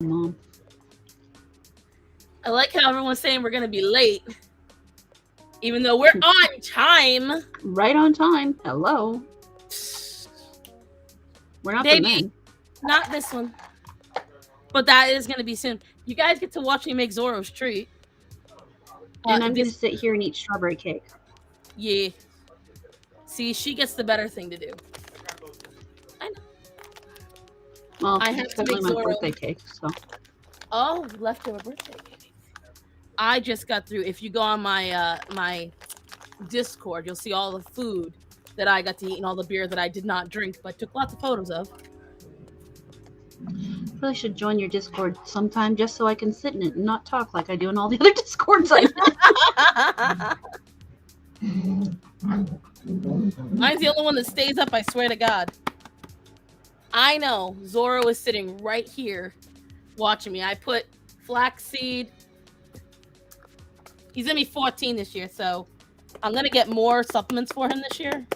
Mom. I like how everyone's saying we're gonna be late, even though we're on time. Right on time. Hello. We're not the Baby, men. not this one. But that is gonna be soon. You guys get to watch me make Zoro's treat. And I'm going to This sit here and eat strawberry cake. yeah. See, she gets the better thing to do. I know. Well, I have it's to make definitely my Zoro. birthday cake, so. Oh, leftover birthday cake. I just got through. If you go on my my Discord, you'll see all the food that I got to eat and all the beer that I did not drink, but took lots of photos of. Really should join your Discord sometime just so I can sit in it and not talk like I do in all the other Discords I'm in. Mine's the only one that stays up, I swear to God. I know Zoro is sitting right here watching me. I put flaxseed. He's gonna be 14 this year, so I'm gonna get more supplements for him this year.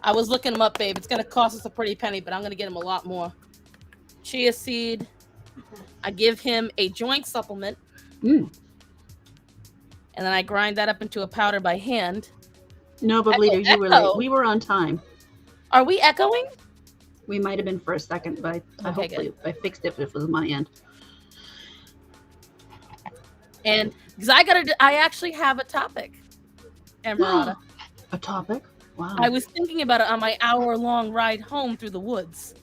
I was looking them up, babe. It's gonna cost us a pretty penny, but I'm gonna get him a lot more. Chia seed. I give him a joint supplement. Mm. And then I grind that up into a powder by hand. No, but later you were late. We were on time. Are we echoing? We might have been for a second, but I hopefully I fixed it if it was my end. And because I actually have a topic, StarMorata. A topic? Wow. I was thinking about it on my hour-long ride home through the woods.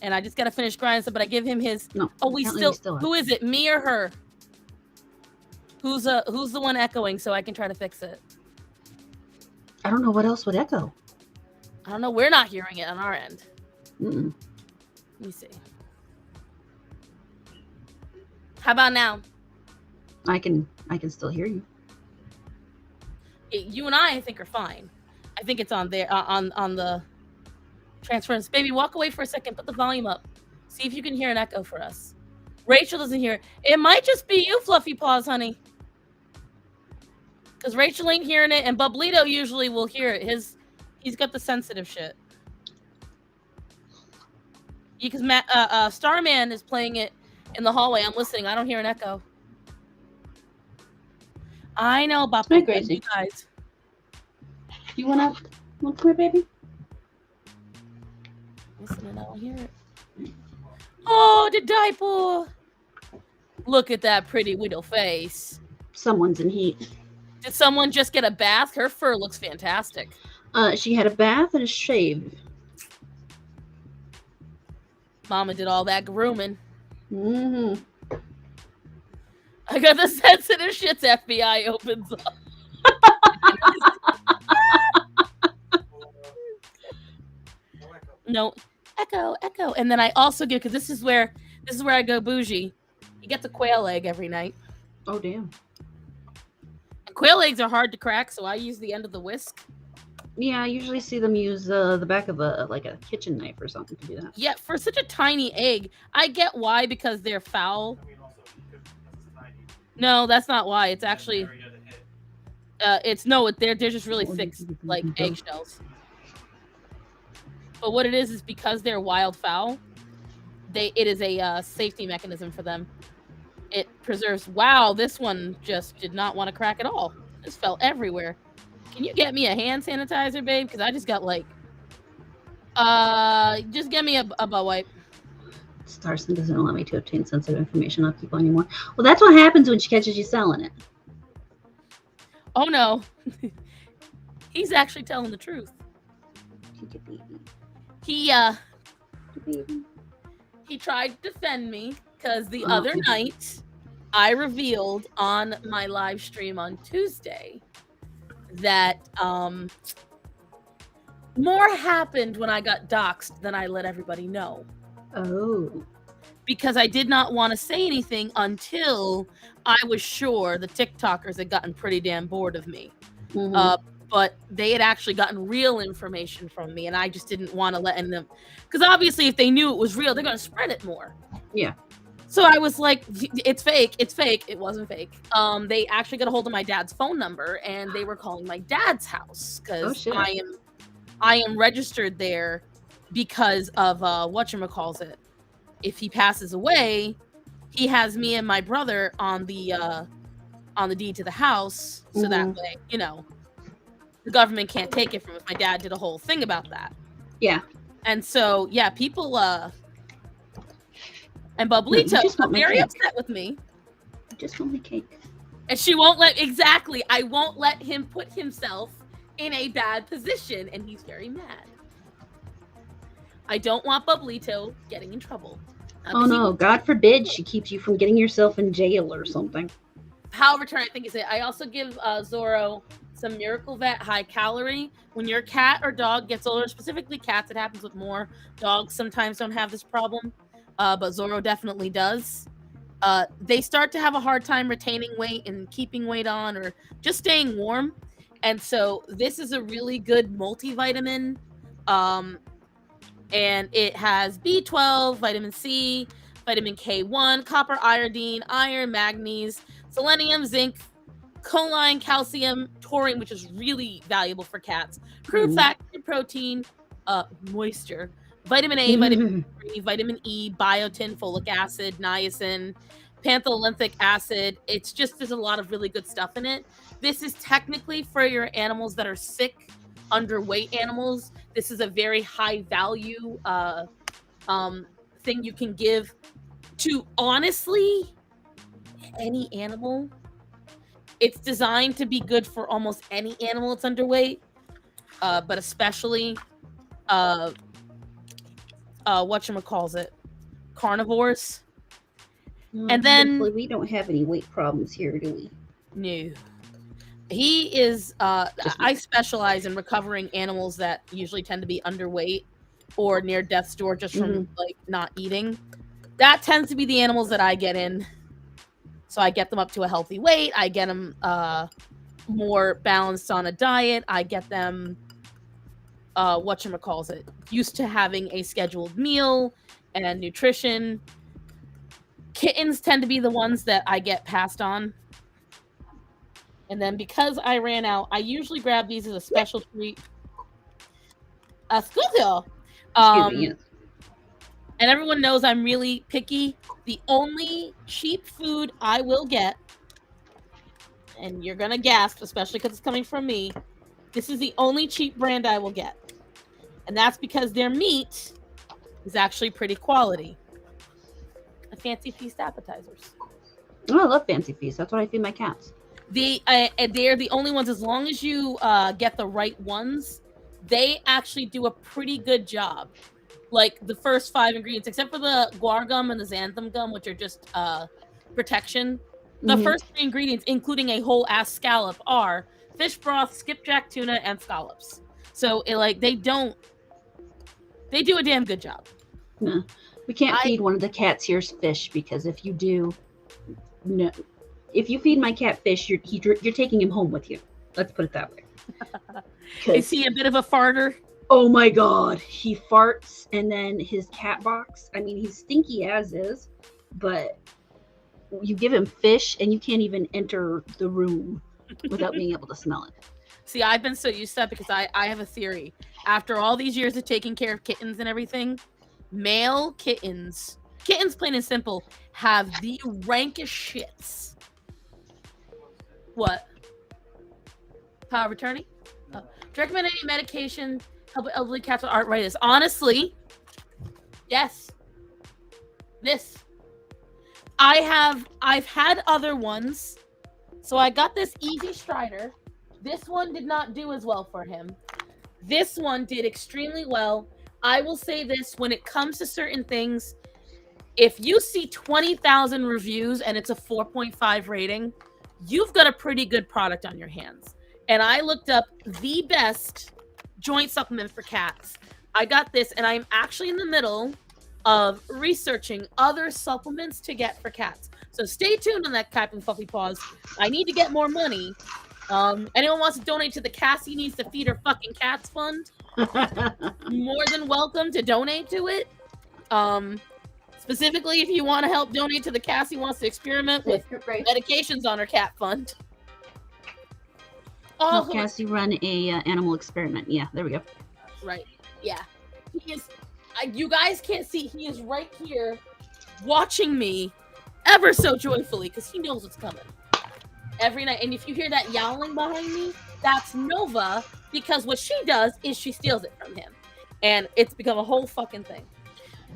And I just got to finish grinding stuff, but I give him his. No. Oh, we still who is it? Me or her? Who's the one echoing so I can try to fix it? I don't know what else would echo. I don't know. We're not hearing it on our end. Mm-mm. Let me see. How about now? I can still hear you. You and I think, are fine. I think it's on there on the transference. Baby, walk away for a second. Put the volume up. See if you can hear an echo for us. Rachel doesn't hear it. It might just be you, Fluffy Paws, honey. Because Rachel ain't hearing it, and Bublito usually will hear it. He's got the sensitive shit. Because Starman is playing it in the hallway. I'm listening. I don't hear an echo. I know about you guys. You wanna come here, baby? Listen, I don't hear it. Oh, the diaper! Look at that pretty widow face. Someone's in heat. Did someone just get a bath? Her fur looks fantastic. She had a bath and a shave. Mama did all that grooming. Mm-hmm. I got the sensitive shits FBI opens up. No, echo. And then I also give, because this is where I go bougie. He gets a quail egg every night. Oh, damn. And quail eggs are hard to crack, so I use the end of the whisk. Yeah, I usually see them use the back of a kitchen knife or something to do that. Yeah, for such a tiny egg. I get why, because they're foul. No, that's not why. It's actually they're just really thick, like eggshells. But what it is because they're wild fowl, it is a safety mechanism for them. It preserves. Wow, this one just did not want to crack at all. This fell everywhere. Can you get me a hand sanitizer, babe? Because I just got just get me a butt wipe. Starson doesn't allow me to obtain sensitive information on people anymore. Well, that's what happens when she catches you selling it. Oh no, he's actually telling the truth. He tried to defend me because the other night I revealed on my live stream on Tuesday that more happened when I got doxxed than I let everybody know. Oh. Because I did not want to say anything until I was sure the TikTokers had gotten pretty damn bored of me. Mm-hmm. But they had actually gotten real information from me, and I just didn't want to let them. Because obviously, if they knew it was real, they're going to spread it more. Yeah. So I was like, it's fake. It's fake. It wasn't fake. They actually got a hold of my dad's phone number, and they were calling my dad's house because I am registered there because of whatchamacallit. if he passes away, he has me and my brother on the deed to the house, so that way, you know, the government can't take it from us. My dad did a whole thing about that. Yeah. And so, yeah, people and No, you Bublito just got want my very cake. upset with me. I just want my cake. And she won't let, exactly, I won't let him put himself in a bad position, and he's very mad. I don't want Bublito getting in trouble. Oh no, God forbid she keeps you from getting yourself in jail or something. Power of Return, I think is it. I also give Zoro some Miracle Vet high calorie. When your cat or dog gets older, specifically cats, it happens with more. Dogs sometimes don't have this problem, but Zoro definitely does. They start to have a hard time retaining weight and keeping weight on or just staying warm. And so this is a really good multivitamin. And it has B12, vitamin C, vitamin K1, copper, iodine, iron, manganese, selenium, zinc, choline, calcium, taurine, which is really valuable for cats, crude fat, protein, moisture, vitamin A, vitamin D, vitamin E, biotin, folic acid, niacin, pantholinthic acid. It's just, there's a lot of really good stuff in it. This is technically for your animals that are sick, underweight animals. This is a very high value thing you can give to, honestly, any animal. It's designed to be good for almost any animal that's underweight, but especially whatchamacallit, carnivores. And then we don't have any weight problems here, do we? No. He is I specialize in recovering animals that usually tend to be underweight or near death's door just from like not eating. That tends to be the animals that I get in. So I get them up to a healthy weight. I get them more balanced on a diet. I get them used to having a scheduled meal and nutrition. Kittens tend to be the ones that I get passed on. And then because I ran out, I usually grab these as a special treat. Excuse me, yes. And everyone knows I'm really picky. The only cheap food I will get, and you're going to gasp, especially because it's coming from me, this is the only cheap brand I will get. And that's because their meat is actually pretty quality. The Fancy Feast appetizers. Oh, I love Fancy Feast. That's what I feed my cats. They're the only ones, as long as you get the right ones, they actually do a pretty good job. Like the first 5 ingredients, except for the guar gum and the xanthan gum, which are just protection. The first 3 ingredients, including a whole ass scallop, are fish broth, skipjack tuna, and scallops. So they do a damn good job. No, we can't feed one of the cats here's fish, because if you do, no, if you feed my cat fish, you're taking him home with you. Let's put it that way. Is he a bit of a farter? Oh my god, he farts, and then his cat box. I mean, he's stinky as is, but you give him fish, and you can't even enter the room without being able to smell it. See, I've been so used to that because I have a theory. After all these years of taking care of kittens and everything, male kittens plain and simple, have the rankest shits. What? Power of attorney? Do you recommend any medication help elderly cats with arthritis? Honestly, yes. I've had other ones. So I got this Easy Strider. This one did not do as well for him. This one did extremely well. I will say this, when it comes to certain things, if you see 20,000 reviews and it's a 4.5 rating, you've got a pretty good product on your hands. And I looked up the best joint supplement for cats. I got this, and I'm actually in the middle of researching other supplements to get for cats. So stay tuned on that, Captain Fluffy Paws. I need to get more money. Anyone wants to donate to the Cassie Needs to Feed Her Fucking Cats Fund? More than welcome to donate to it. Specifically, if you want to help donate to the Cassie Wants to Experiment with medications on her cat fund. Help Cassie run a animal experiment. Yeah, there we go. Right. Yeah. He is. You guys can't see. He is right here watching me ever so joyfully because he knows what's coming every night. And if you hear that yowling behind me, that's Nova, because what she does is she steals it from him. And it's become a whole fucking thing.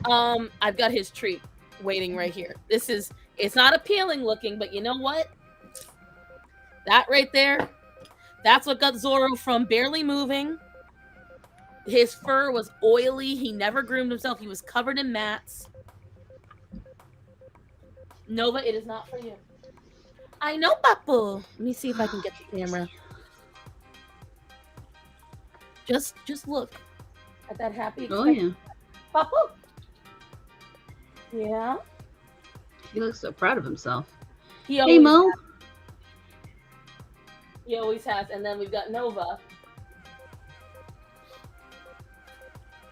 I've got his treat waiting right here. It's not appealing looking, but you know what? That right there, that's what got Zorro from barely moving. His fur was oily. He never groomed himself. He was covered in mats. Nova, it is not for you. I know, Papu. Let me see if I can get the camera. Just look at that happy expression. Oh, yeah. Papu. Yeah. He looks so proud of himself. Hey, Mo. He always has. And then we've got Nova.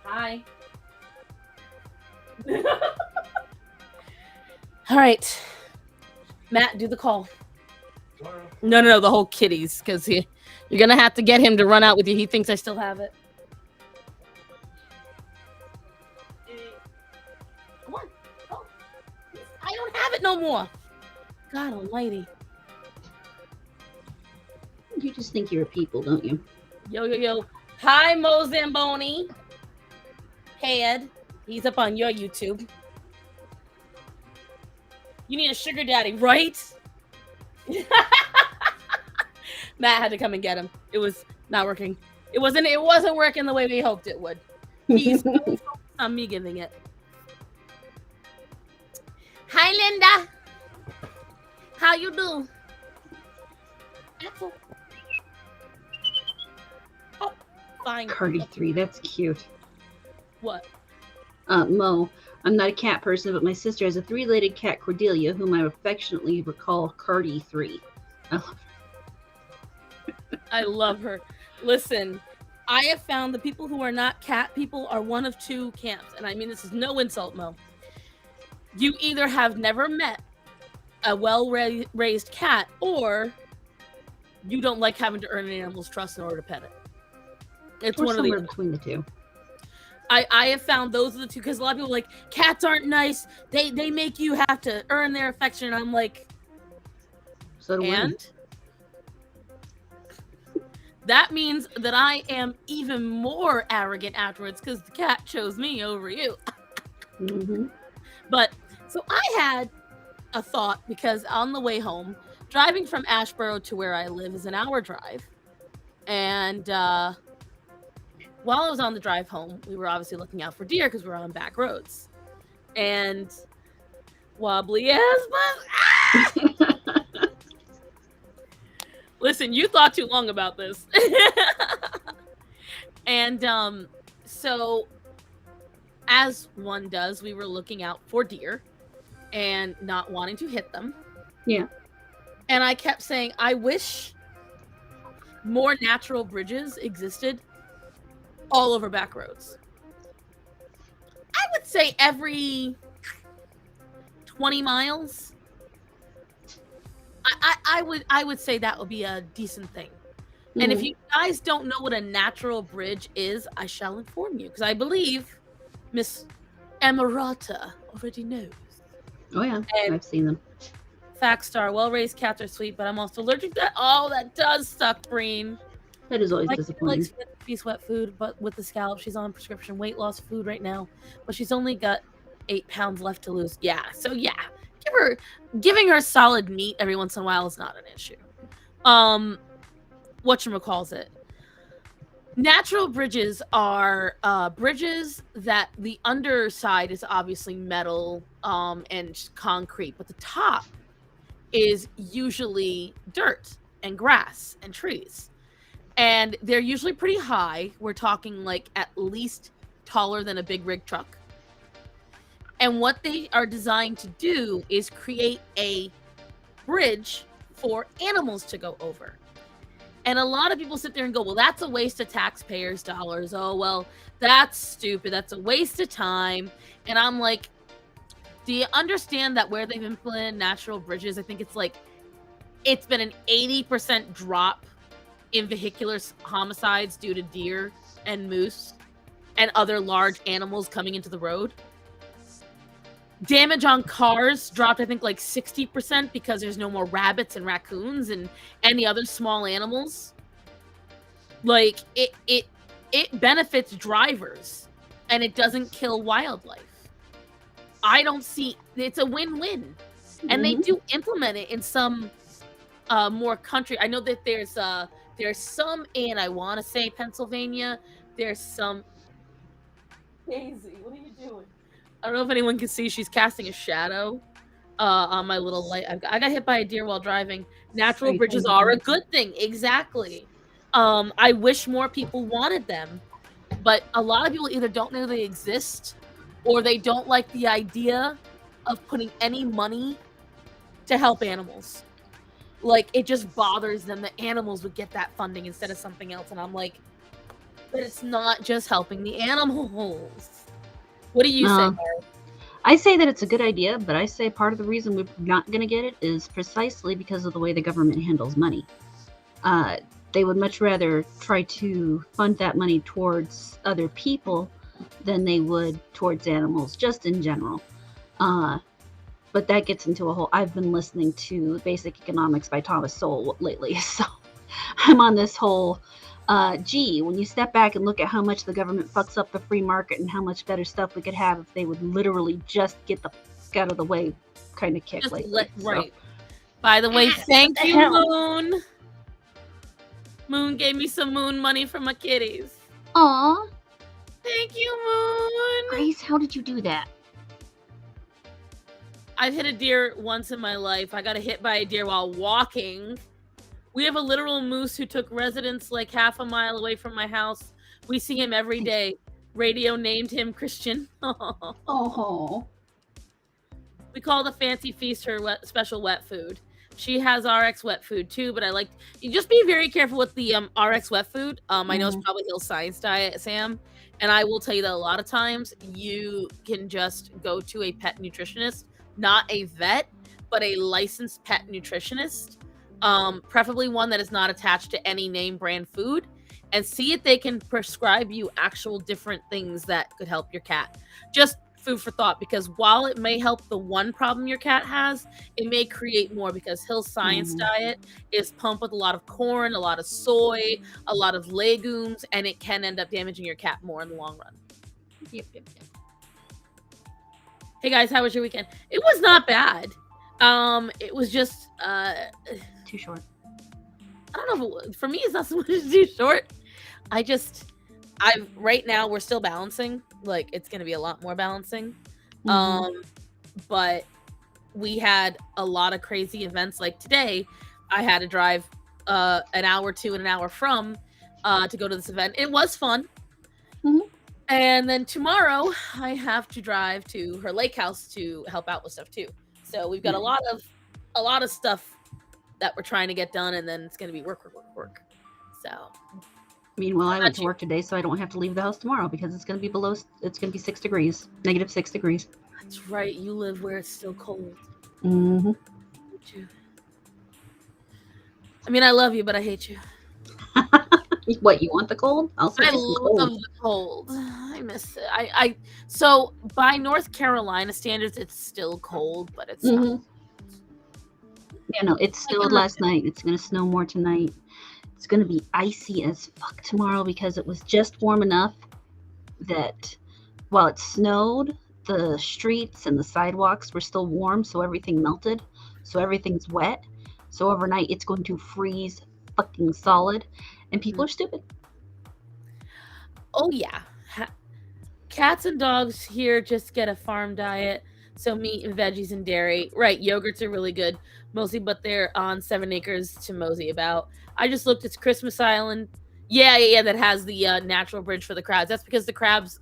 Hi. All right. Matt, do the call. No, the whole kitties, because you're going to have to get him to run out with you. He thinks I still have it. Come on. Go. I don't have it no more. God almighty. You just think you're a people, don't you? Yo. Hi, Mo Zamboni. Head. He's up on your YouTube. You need a sugar daddy, right? Matt had to come and get him. It was not working. It wasn't working the way we hoped it would. He's focused on me giving it. Hi, Linda. How you do? Apple. Oh, fine. Cardi 3, that's cute. What? Mo, I'm not a cat person, but my sister has a 3-legged cat, Cordelia, whom I affectionately recall Cardi 3. I love her. I love her. Listen, I have found the people who are not cat people are one of two camps. And I mean, this is no insult, Mo. You either have never met a well-raised cat, or you don't like having to earn an animal's trust in order to pet it. It's or one of the between the two. I have found those are the two, because a lot of people are like, cats aren't nice. They make you have to earn their affection. And I'm like, so do women. That means that I am even more arrogant afterwards because the cat chose me over you. Mm-hmm. But so I had a thought, because on the way home, driving from Ashboro to where I live is an hour drive. And while I was on the drive home, we were obviously looking out for deer because we're on back roads. And wobbly as but listen, you thought too long about this. And so as one does, we were looking out for deer and not wanting to hit them. Yeah. And I kept saying, I wish more natural bridges existed all over back roads. I would say every 20 miles. I would say that would be a decent thing. Mm-hmm. And if you guys don't know what a natural bridge is, I shall inform you, because I believe Miss StarMorata already knows. Oh yeah, and I've seen them. Fact star, well-raised cats are sweet, but I'm also allergic to that. Oh, that does suck, Breen. That is always disappointing. She likes piece wet food, but with the scalp, she's on prescription weight loss food right now. But she's only got 8 pounds left to lose. Yeah, so yeah, giving her solid meat every once in a while is not an issue. Whatchamacallit. Natural bridges are bridges that the underside is obviously metal and concrete, but the top is usually dirt and grass and trees. And they're usually pretty high. We're talking like at least taller than a big rig truck. And what they are designed to do is create a bridge for animals to go over. And a lot of people sit there and go, well, that's a waste of taxpayers' dollars. Oh, well, that's stupid. That's a waste of time. And I'm like, do you understand that where they've implemented natural bridges, I think it's been an 80% drop in vehicular homicides due to deer and moose and other large animals coming into the road? Damage on cars dropped, I think, like 60% because there's no more rabbits and raccoons and any other small animals. Like it benefits drivers and it doesn't kill wildlife. I don't see it's a win-win. And they do implement it in some more country. I know that there's some in, I want to say, Pennsylvania. There's some. Daisy, what are you doing? I don't know if anyone can see. She's casting a shadow on my little light. I got hit by a deer while driving. Natural bridges are a good thing. Exactly. I wish more people wanted them, but a lot of people either don't know they exist or they don't like the idea of putting any money to help animals. Like, it just bothers them that animals would get that funding instead of something else. And I'm like, but it's not just helping the animals. What do you say, Mary? I say that it's a good idea, but I say part of the reason we're not going to get it is precisely because of the way the government handles money. They would much rather try to fund that money towards other people than they would towards animals, just in general. But that gets into a whole. I've been listening to Basic Economics by Thomas Sowell lately, so I'm on this whole. Gee, when you step back and look at how much the government fucks up the free market and how much better stuff we could have if they would literally just get the fuck out of the way kind of kick lately. Right. By the way, thank you, Moon. Moon gave me some moon money for my kitties. Aw. Thank you, Moon. Grace, how did you do that? I've hit a deer once in my life. I got hit by a deer while walking. We have a literal moose who took residence like half a mile away from my house. We see him every day. Radio named him Christian. Oh. We call the Fancy Feast her special wet food. She has RX wet food too, but you just be very careful with the RX wet food. I know it's probably Hill's Science Diet, Sam, and I will tell you that a lot of times you can just go to a pet nutritionist, not a vet, but a licensed pet nutritionist, preferably one that is not attached to any name brand food, and see if they can prescribe you actual different things that could help your cat. Just food for thought, because while it may help the one problem your cat has, it may create more, because Hill's Science Diet is pumped with a lot of corn, a lot of soy, a lot of legumes, and it can end up damaging your cat more in the long run. Yep. Hey guys, how was your weekend? It was not bad. It was just too short. I don't know if for me it's not so much too short. Right now we're still balancing. Like, it's gonna be a lot more balancing. But we had a lot of crazy events. Like today, I had to drive an hour to and an hour from to go to this event. It was fun. And then tomorrow I have to drive to her lake house to help out with stuff too. So we've got a lot of stuff that we're trying to get done, and then it's gonna be work. So meanwhile, I went to work today, so I don't have to leave the house tomorrow because it's gonna be -6 degrees. That's right. You live where it's still cold. I mean, I love you, but I hate you. What, you want the cold? I love the cold. I miss it. So by North Carolina standards, it's still cold, but it's not. Yeah, no, it snowed last night. It's gonna snow more tonight. It's gonna be icy as fuck tomorrow because it was just warm enough that while it snowed, the streets and the sidewalks were still warm, so everything melted. So everything's wet. So overnight, it's going to freeze fucking solid, and people are stupid. Oh yeah, cats and dogs here just get a farm diet, so meat and veggies and dairy. Right, yogurts are really good, mostly, but they're on 7 acres to mosey about. I just looked. It's Christmas Island. Yeah. That has the natural bridge for the crabs. That's because the crabs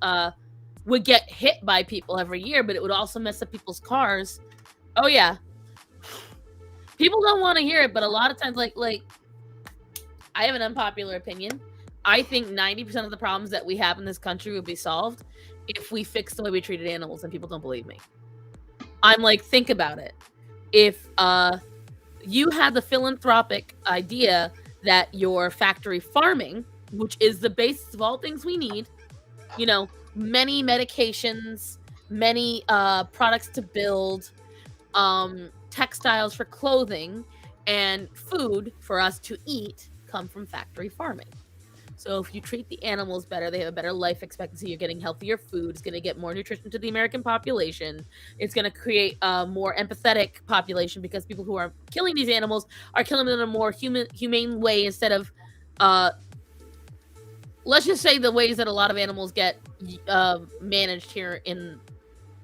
would get hit by people every year, but it would also mess up people's cars. Oh yeah. People don't want to hear it, but a lot of times, like I have an unpopular opinion. I think 90% of the problems that we have in this country would be solved if we fixed the way we treated animals, and people don't believe me. I'm like, think about it. If you had the philanthropic idea that your factory farming, which is the basis of all things we need, many medications, many products to build, textiles for clothing, and food for us to eat come from factory farming. So if you treat the animals better, they have a better life expectancy. You're getting healthier food. It's going to get more nutrition to the American population. It's going to create a more empathetic population because people who are killing these animals are killing them in a more humane way instead of, let's just say, the ways that a lot of animals get managed here in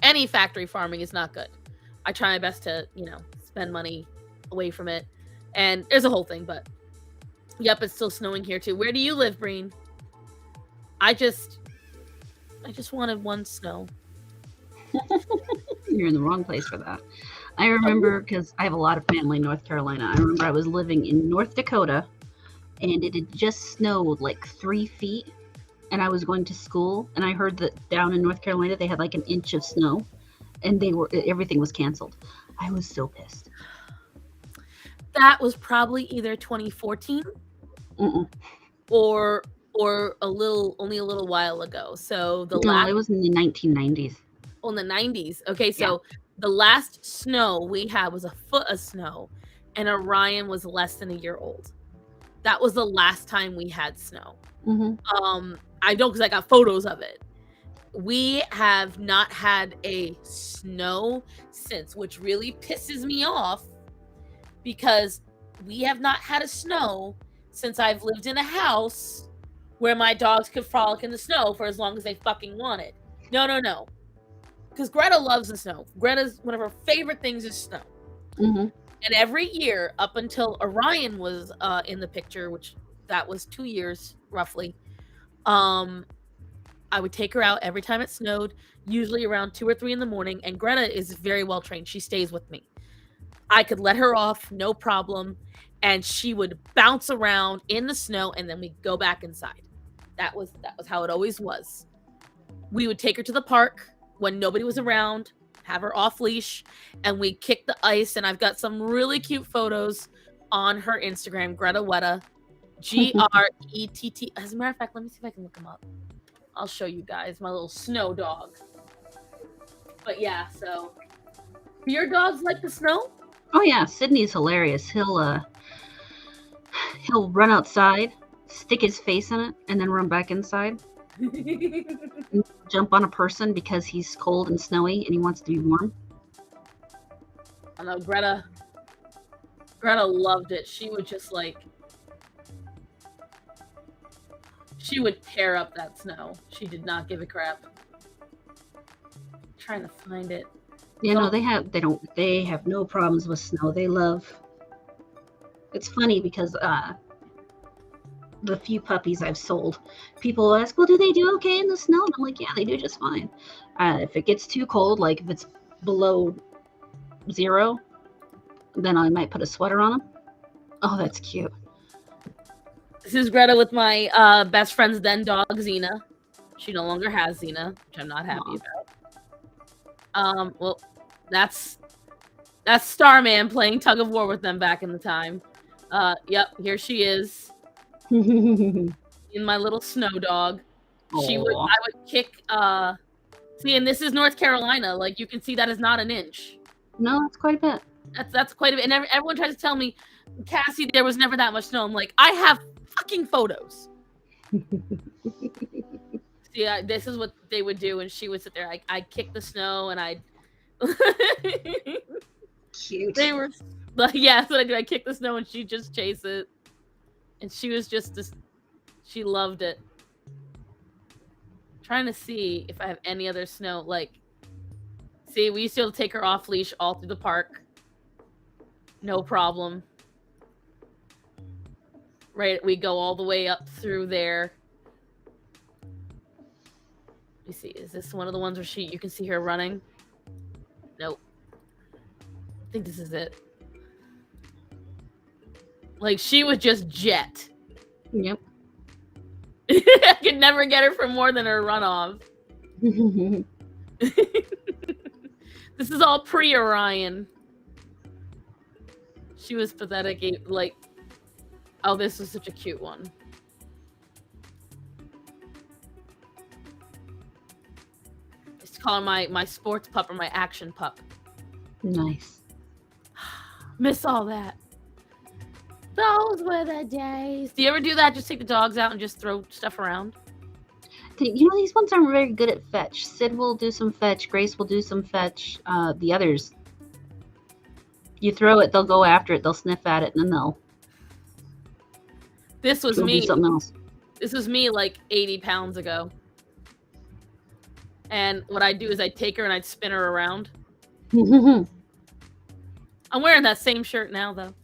any factory farming is not good. I try my best to, spend money away from it. And there's a whole thing, but yep, it's still snowing here too. Where do you live, Breen? I just wanted one snow. You're in the wrong place for that. I remember, because I have a lot of family in North Carolina. I remember I was living in North Dakota, and it had just snowed like 3 feet, and I was going to school, and I heard that down in North Carolina they had like an inch of snow, and everything was canceled. I was so pissed. That was probably either 2014 or only a little while ago. So it was in the 1990s. Oh, in the 90s. Okay, so the last snow we had was a foot of snow, and Orion was less than a year old. That was the last time we had snow. I don't, because I got photos of it. We have not had a snow since, which really pisses me off, because we have not had a snow since I've lived in a house where my dogs could frolic in the snow for as long as they fucking wanted. No. Because Greta loves the snow. Greta's one of her favorite things is snow. And every year, up until Orion was in the picture, which that was 2 years roughly, I would take her out every time it snowed, usually around 2 or 3 in the morning. And Greta is very well trained. She stays with me. I could let her off, no problem, and she would bounce around in the snow, and then we'd go back inside. That was how it always was. We would take her to the park when nobody was around, have her off leash, and we'd kick the ice. And I've got some really cute photos on her Instagram, Greta Wetta, Grett. As a matter of fact, let me see if I can look them up. I'll show you guys my little snow dog. But yeah, so do your dogs like the snow? Oh yeah, Sydney's hilarious. He'll run outside, stick his face in it, and then run back inside. Jump on a person because he's cold and snowy and he wants to be warm. I know Greta loved it. She would just she would tear up that snow. She did not give a crap. I'm trying to find it. Yeah, no, they have no problems with snow. They love. It's funny because the few puppies I've sold, people ask, well, do they do okay in the snow? And I'm like, yeah, they do just fine. If it gets too cold, like if it's below 0, then I might put a sweater on them. Oh, that's cute. This is Greta with my best friend's then dog, Xena. She no longer has Xena, which I'm not happy about. Well, that's Starman playing tug of war with them back in the time. Yep, here she is. In my little snow dog. I would kick see, and this is North Carolina. Like, you can see that is not an inch. No, that's quite a bit. That's quite a bit. And everyone tries to tell me, Cassie, there was never that much snow. I'm like, I have fucking photos. See, this is what they would do, and she would sit there. I'd kick the snow, and I'd cute. They were like, yeah, that's what I do. I kick the snow, and she'd just chase it. And she was just she loved it. Trying to see if I have any other snow. Like, see, we used to be able to take her off leash all through the park. No problem. Right, we go all the way up through there. Let me see, is this one of the ones where you can see her running? Nope. I think this is it. Like, she would just jet. Yep. I could never get her for more than her runoff. This is all pre-Orion. She was pathetic. Like, oh, this was such a cute one. call her my sports pup or my action pup. Nice. Miss all that. Those were the days. Do you ever do that? Just take the dogs out and just throw stuff around? You know, these ones aren't very good at fetch. Sid will do some fetch. Grace will do some fetch. The others, you throw it, they'll go after it. They'll sniff at it, and then they'll This was go me. do something else. This was me like 80 pounds ago. And what I'd do is I'd take her and I'd spin her around. I'm wearing that same shirt now, though.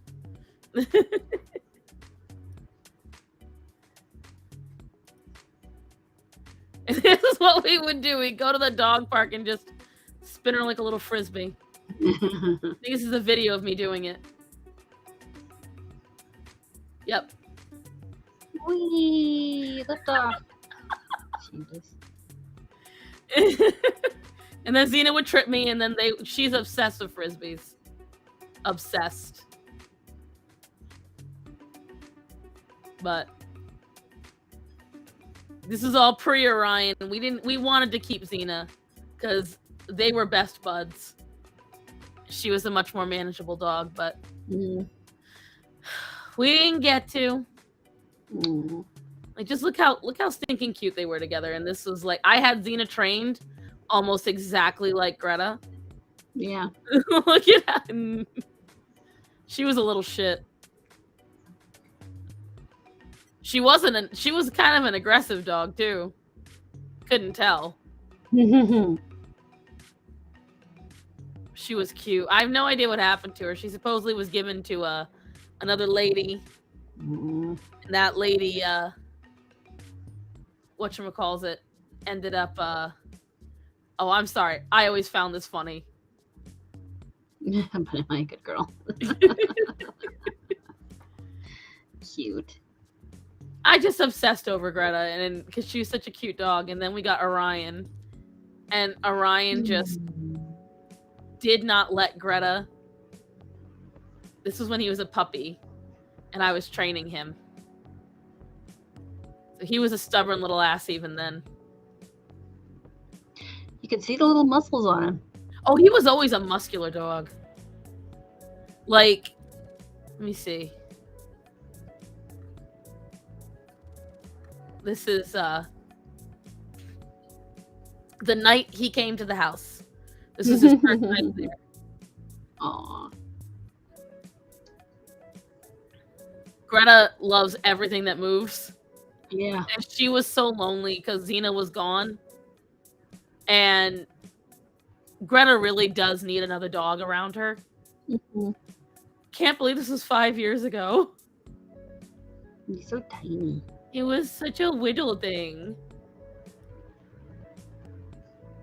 And this is what we would do. We'd go to the dog park and just spin her like a little frisbee. I think this is a video of me doing it. Yep. Wee, lift off. Jesus. And then Xena would trip me, and then she's obsessed with frisbees. Obsessed. But this is all pre-Orion. We wanted to keep Xena because they were best buds. She was a much more manageable dog, but we didn't get to. Like, just look how stinking cute they were together. And this was like, I had Xena trained almost exactly like Greta. Yeah. Look at that. She was a little shit. She was kind of an aggressive dog too. Couldn't tell. She was cute. I have no idea what happened to her. She supposedly was given to another lady. And that lady, whatchamacallit, ended up, oh, I'm sorry. I always found this funny. But am I a good girl? Cute. I just obsessed over Greta, and because she was such a cute dog. And then we got Orion. And Orion just did not let Greta. This was when he was a puppy. And I was training him. So he was a stubborn little ass even then. You could see the little muscles on him. Oh, he was always a muscular dog. Like, let me see. This is the night he came to the house. This was his first night there. Aww. Greta loves everything that moves. Yeah. And she was so lonely because Xena was gone. And Greta really does need another dog around her. Can't believe this was 5 years ago. He's so tiny. It was such a wiggle thing.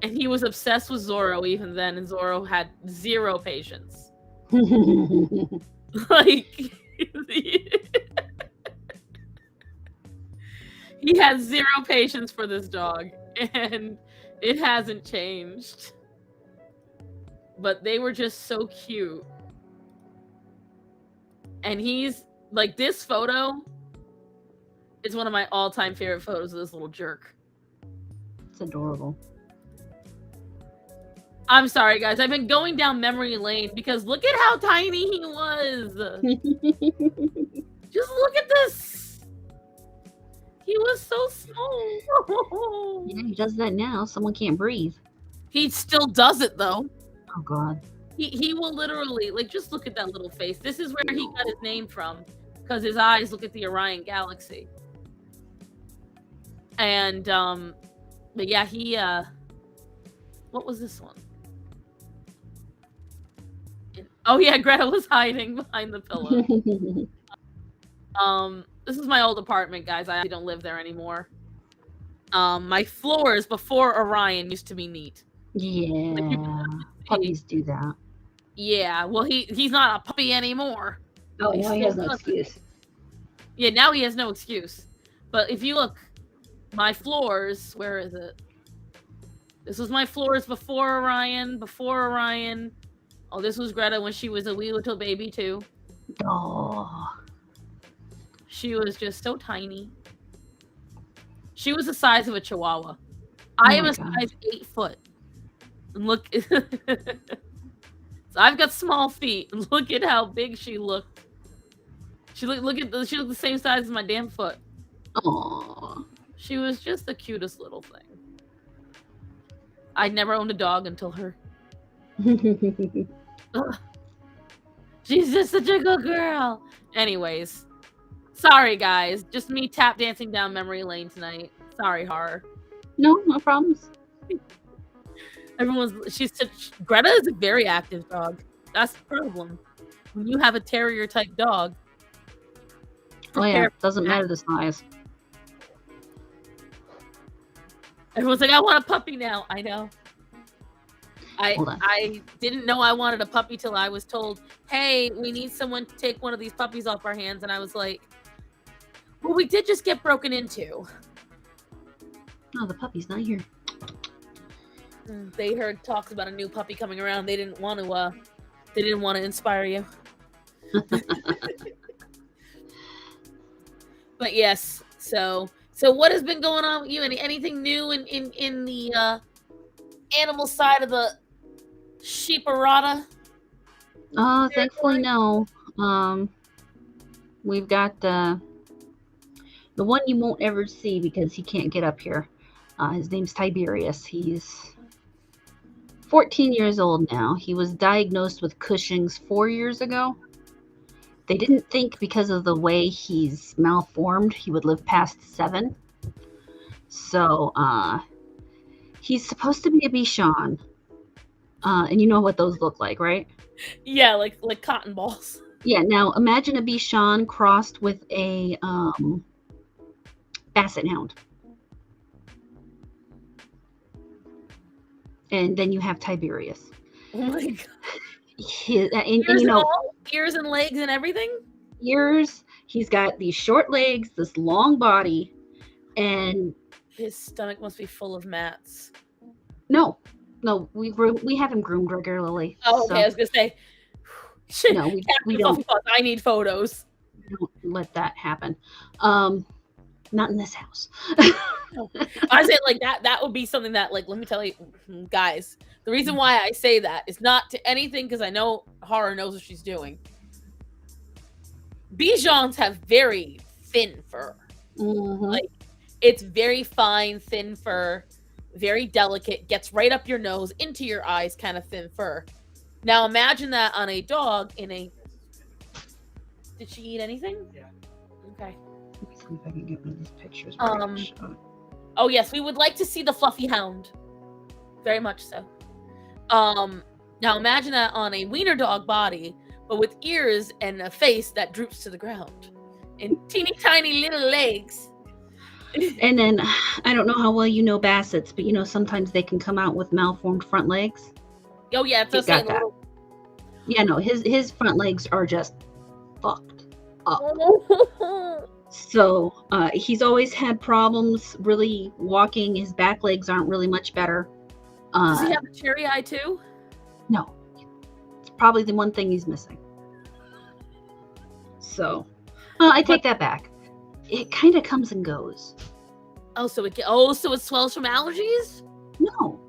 And he was obsessed with Zorro even then, and Zorro had zero patience. Like, he had zero patience for this dog, and it hasn't changed. But they were just so cute. And he's, like, this photo is one of my all-time favorite photos of this little jerk. It's adorable. I'm sorry, guys. I've been going down memory lane because look at how tiny he was. Just look at this. He was so small. Yeah, he does that now. Someone can't breathe. He still does it, though. Oh, God. He will literally, like, just look at that little face. This is where he got his name from, because his eyes look at the Orion Galaxy. And, but yeah, he, what was this one? Oh yeah, Greta was hiding behind the pillow. This is my old apartment, guys. I don't live there anymore. My floors before Orion used to be neat. Yeah. Puppies do that. Yeah, well, he's not a puppy anymore. Oh, now he has no excuse. Yeah, now he has no excuse. But if you look, my floors, where is it? This was my floors before Orion. Oh, this was Greta when she was a wee little baby, too. Oh. She was just so tiny. She was the size of a chihuahua. I am a size 8 foot. And look, so I've got small feet. And look at how big she looked. She looked the same size as my damn foot. Aww. She was just the cutest little thing. I never owned a dog until her. Ugh. She's just such a good girl. Anyways, sorry guys, just me tap dancing down memory lane tonight. Sorry, horror. No problems. Greta is a very active dog. That's the problem. When you have a terrier type dog. Oh yeah, doesn't matter the size. Everyone's like, I want a puppy now. I know. I didn't know I wanted a puppy till I was told, hey, we need someone to take one of these puppies off our hands. And I was like, well, we did just get broken into. Oh, the puppy's not here. They heard talks about a new puppy coming around. They didn't want to inspire you. But yes, so what has been going on with you? Anything new in the animal side of the StarMorata? Thankfully no. We've got the one you won't ever see because he can't get up here. His name's Tiberius. He's 14 years old now. He was diagnosed with Cushing's 4 years ago. They didn't think because of the way he's malformed he would live past 7. So he's supposed to be a Bichon. And you know what those look like, right? Yeah, like cotton balls. Yeah, now imagine a Bichon crossed with a Basset Hound. And then you have Tiberius. Oh my god. And you know, ears and legs and everything? Ears. He's got these short legs, this long body, and his stomach must be full of mats. No, we have him groomed regularly. Oh, okay. So. I was gonna say. No, we don't. I need photos. Don't let that happen. Not in this house. I say like that. That would be something that, like, let me tell you, guys. The reason why I say that is not to anything because I know horror knows what she's doing. Bichons have very thin fur. Mm-hmm. Like, it's very fine, thin fur, very delicate, gets right up your nose, into your eyes, kind of thin fur. Now imagine that on a dog in a. Did she eat anything? Yeah. Let Okay. me see if I can get one of these pictures. Oh yes, we would like to see the fluffy hound. Very much so. Now imagine that on a wiener dog body, but with ears and a face that droops to the ground, and teeny tiny little legs. And then I don't know how well you know Bassets, but you know sometimes they can come out with malformed front legs. Oh yeah, it's got that. Yeah, no, his front legs are just fucked up. So he's always had problems really walking. His back legs aren't really much better. Does he have a cherry eye too? No, it's probably the one thing he's missing. So I take that back. It kind of comes and goes. So it swells from allergies? No.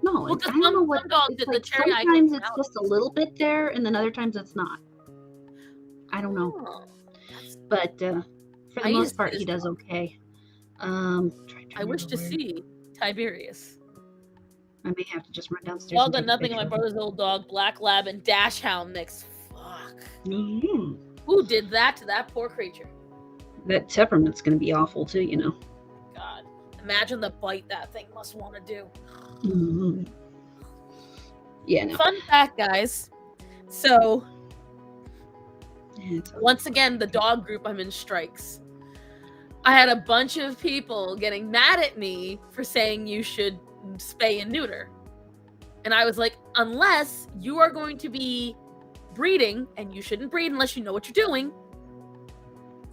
Well, I don't know what. Dogs it's like like the cherry sometimes it's just a little bit there, and then other times it's not. I don't know. Oh. But for the most part, he does okay. I wish to see Tiberius. I may have to just run downstairs. All got nothing on my brother's old dog, Black Lab and Dash Hound mix. Fuck. Mm-hmm. Who did that to that poor creature? That temperament's going to be awful too, you know. God, imagine the bite that thing must want to do. Mm-hmm. Yeah. No. Fun fact, guys. So, once again, the dog group I'm in strikes. I had a bunch of people getting mad at me for saying you should spay and neuter. And I was like, unless you are going to be breeding, and you shouldn't breed unless you know what you're doing,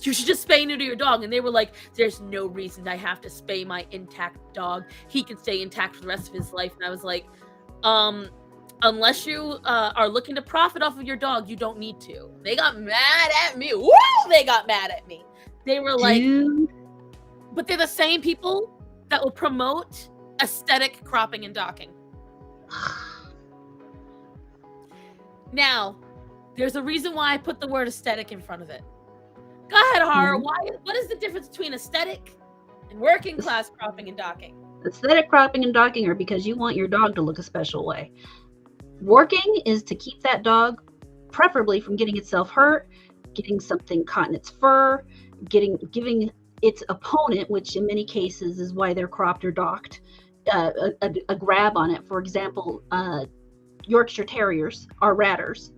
you should just spay and neuter your dog. And they were like, there's no reason I have to spay my intact dog. He can stay intact for the rest of his life. And I was like, unless you are looking to profit off of your dog, you don't need to. They got mad at me. Woo! They got mad at me. They were like, but they're the same people that will promote aesthetic cropping and docking. Now, there's a reason why I put the word aesthetic in front of it. Go ahead, Horror. What is the difference between aesthetic and working class cropping and docking? Aesthetic cropping and docking are because you want your dog to look a special way. Working is to keep that dog, preferably from getting itself hurt, getting something caught in its fur, giving its opponent, which in many cases is why they're cropped or docked, a grab on it. For example, Yorkshire Terriers are ratters.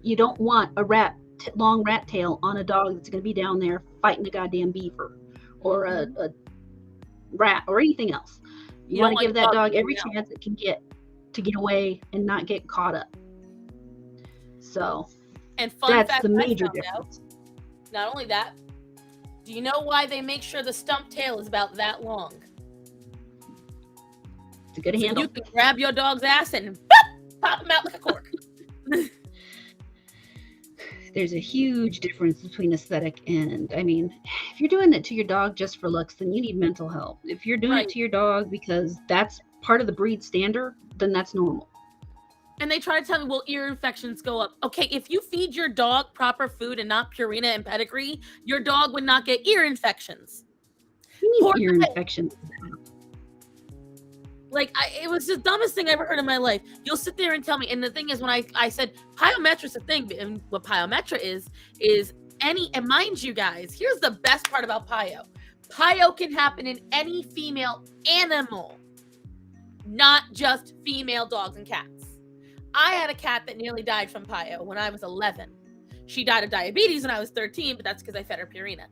You don't want a long rat tail on a dog that's going to be down there fighting a goddamn beaver or a rat or anything else. You want to give that dog every chance it can get to get away and not get caught up. So that's the major difference. Not only that, do you know why they make sure the stump tail is about that long? It's a good handle. You can grab your dog's ass and pop him out like a cork. There's a huge difference between aesthetic and, I mean, if you're doing it to your dog just for looks, then you need mental help. If you're doing it to your dog because that's part of the breed standard, then that's normal. And they try to tell me, well, ear infections go up. Okay, if you feed your dog proper food and not Purina and pedigree, your dog would not get ear infections. You mean ear infections? Like, it was the dumbest thing I ever heard in my life. You'll sit there and tell me. And the thing is, when I said Pyometra's a thing, and what Pyometra is any, and mind you guys, here's the best part about Pyo. Pyo can happen in any female animal, not just female dogs and cats. I had a cat that nearly died from Pyo when I was 11. She died of diabetes when I was 13, but that's because I fed her Purina.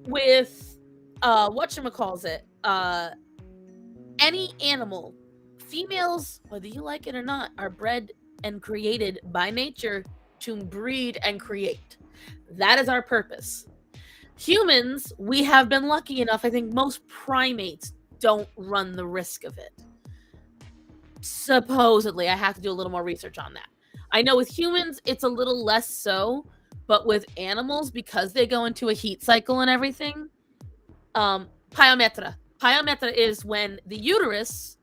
With, whatchamacallit, any animal, females, whether you like it or not, are bred and created by nature to breed and create. That is our purpose. Humans, we have been lucky enough. I think most primates don't run the risk of it. Supposedly, I have to do a little more research on that. I know with humans, it's a little less so, but with animals, because they go into a heat cycle and everything, Pyometra. Pyometra is when the uterus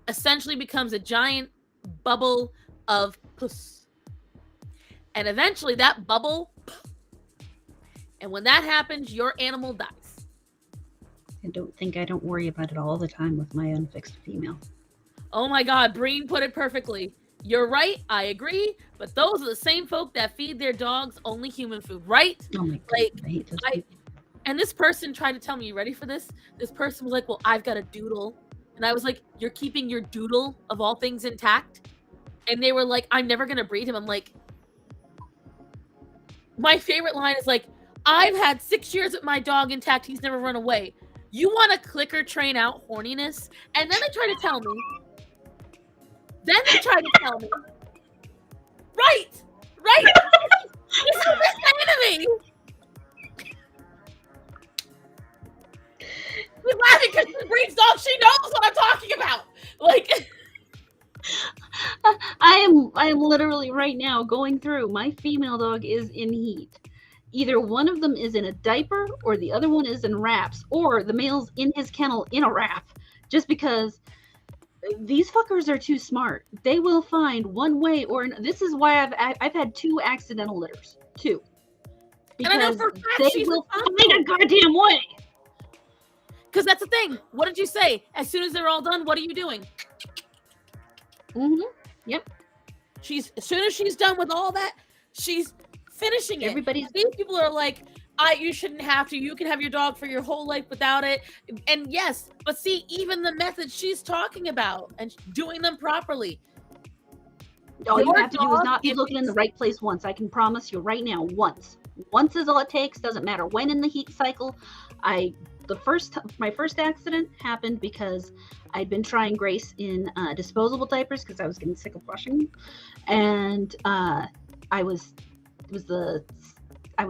essentially becomes a giant bubble of pus. And eventually that bubble, and when that happens, your animal dies. I don't worry about it all the time with my unfixed female. Oh my God, Breen put it perfectly. You're right, I agree, but those are the same folk that feed their dogs only human food, right? Oh my God, I hate those people. And this person tried to tell me, you ready for this? This person was like, well, I've got a doodle. And I was like, you're keeping your doodle of all things intact? And they were like, I'm never going to breed him. I'm like, my favorite line is like, I've had 6 years with my dog intact. He's never run away. You want to clicker train out horniness? And then they try to tell me. Right. This is the enemy. She's laughing because she breeds dogs. She knows what I'm talking about. Like, I am literally right now going through. My female dog is in heat. Either one of them is in a diaper, or the other one is in wraps, or the male's in his kennel in a wrap. Just because these fuckers are too smart. They will find one way or this is why I've had 2 accidental litters. 2. Because and I know for a fact they will find a goddamn way. Because that's the thing. What did you say? As soon as they're all done, what are you doing? Yep. As soon as she's done with all that, she's finishing it. These people are like, you shouldn't have to. You can have your dog for your whole life without it. And yes, but see, even the methods she's talking about and doing them properly. All you have to do is not be looking in the right place once. I can promise you right now, once. Once is all it takes. Doesn't matter when in the heat cycle. My first accident happened because I'd been trying Grace in disposable diapers because I was getting sick of washing them, and I was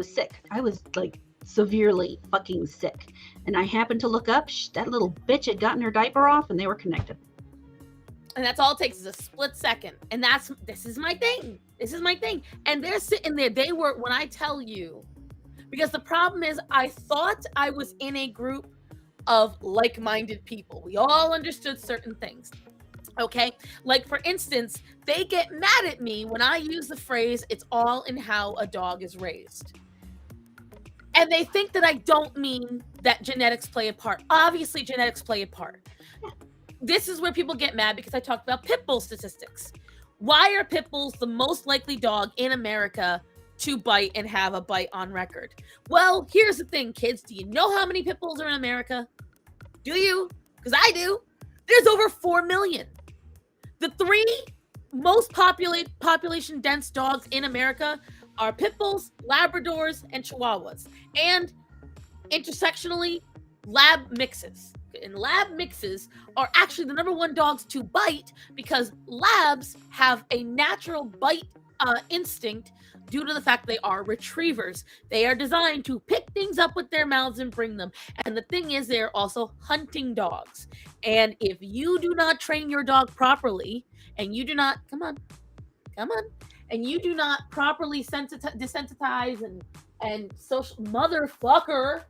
sick. I was like severely fucking sick, and I happened to look up. That little bitch had gotten her diaper off, and they were connected. And that's all it takes is a split second. And this is my thing. And they're sitting there. They were, when I tell you, because the problem is I thought I was in a group of like-minded people. We all understood certain things. Okay. Like, for instance, they get mad at me when I use the phrase, it's all in how a dog is raised. And they think that I don't mean that genetics play a part. Obviously, genetics play a part. This is where people get mad because I talked about pit bull statistics. Why are pit bulls the most likely dog in America to bite and have a bite on record? Well, here's the thing, kids. Do you know how many pit bulls are in America? Do you? Because I do. There's over 4 million. The three most population dense dogs in America are pit bulls, Labradors, and Chihuahuas. And intersectionally, lab mixes. And lab mixes are actually the number one dogs to bite because labs have a natural bite instinct due to the fact they are retrievers. They are designed to pick things up with their mouths and bring them. And the thing is, they're also hunting dogs. And if you do not train your dog properly, and you do not, come on, and you do not properly desensitize and social motherfucker.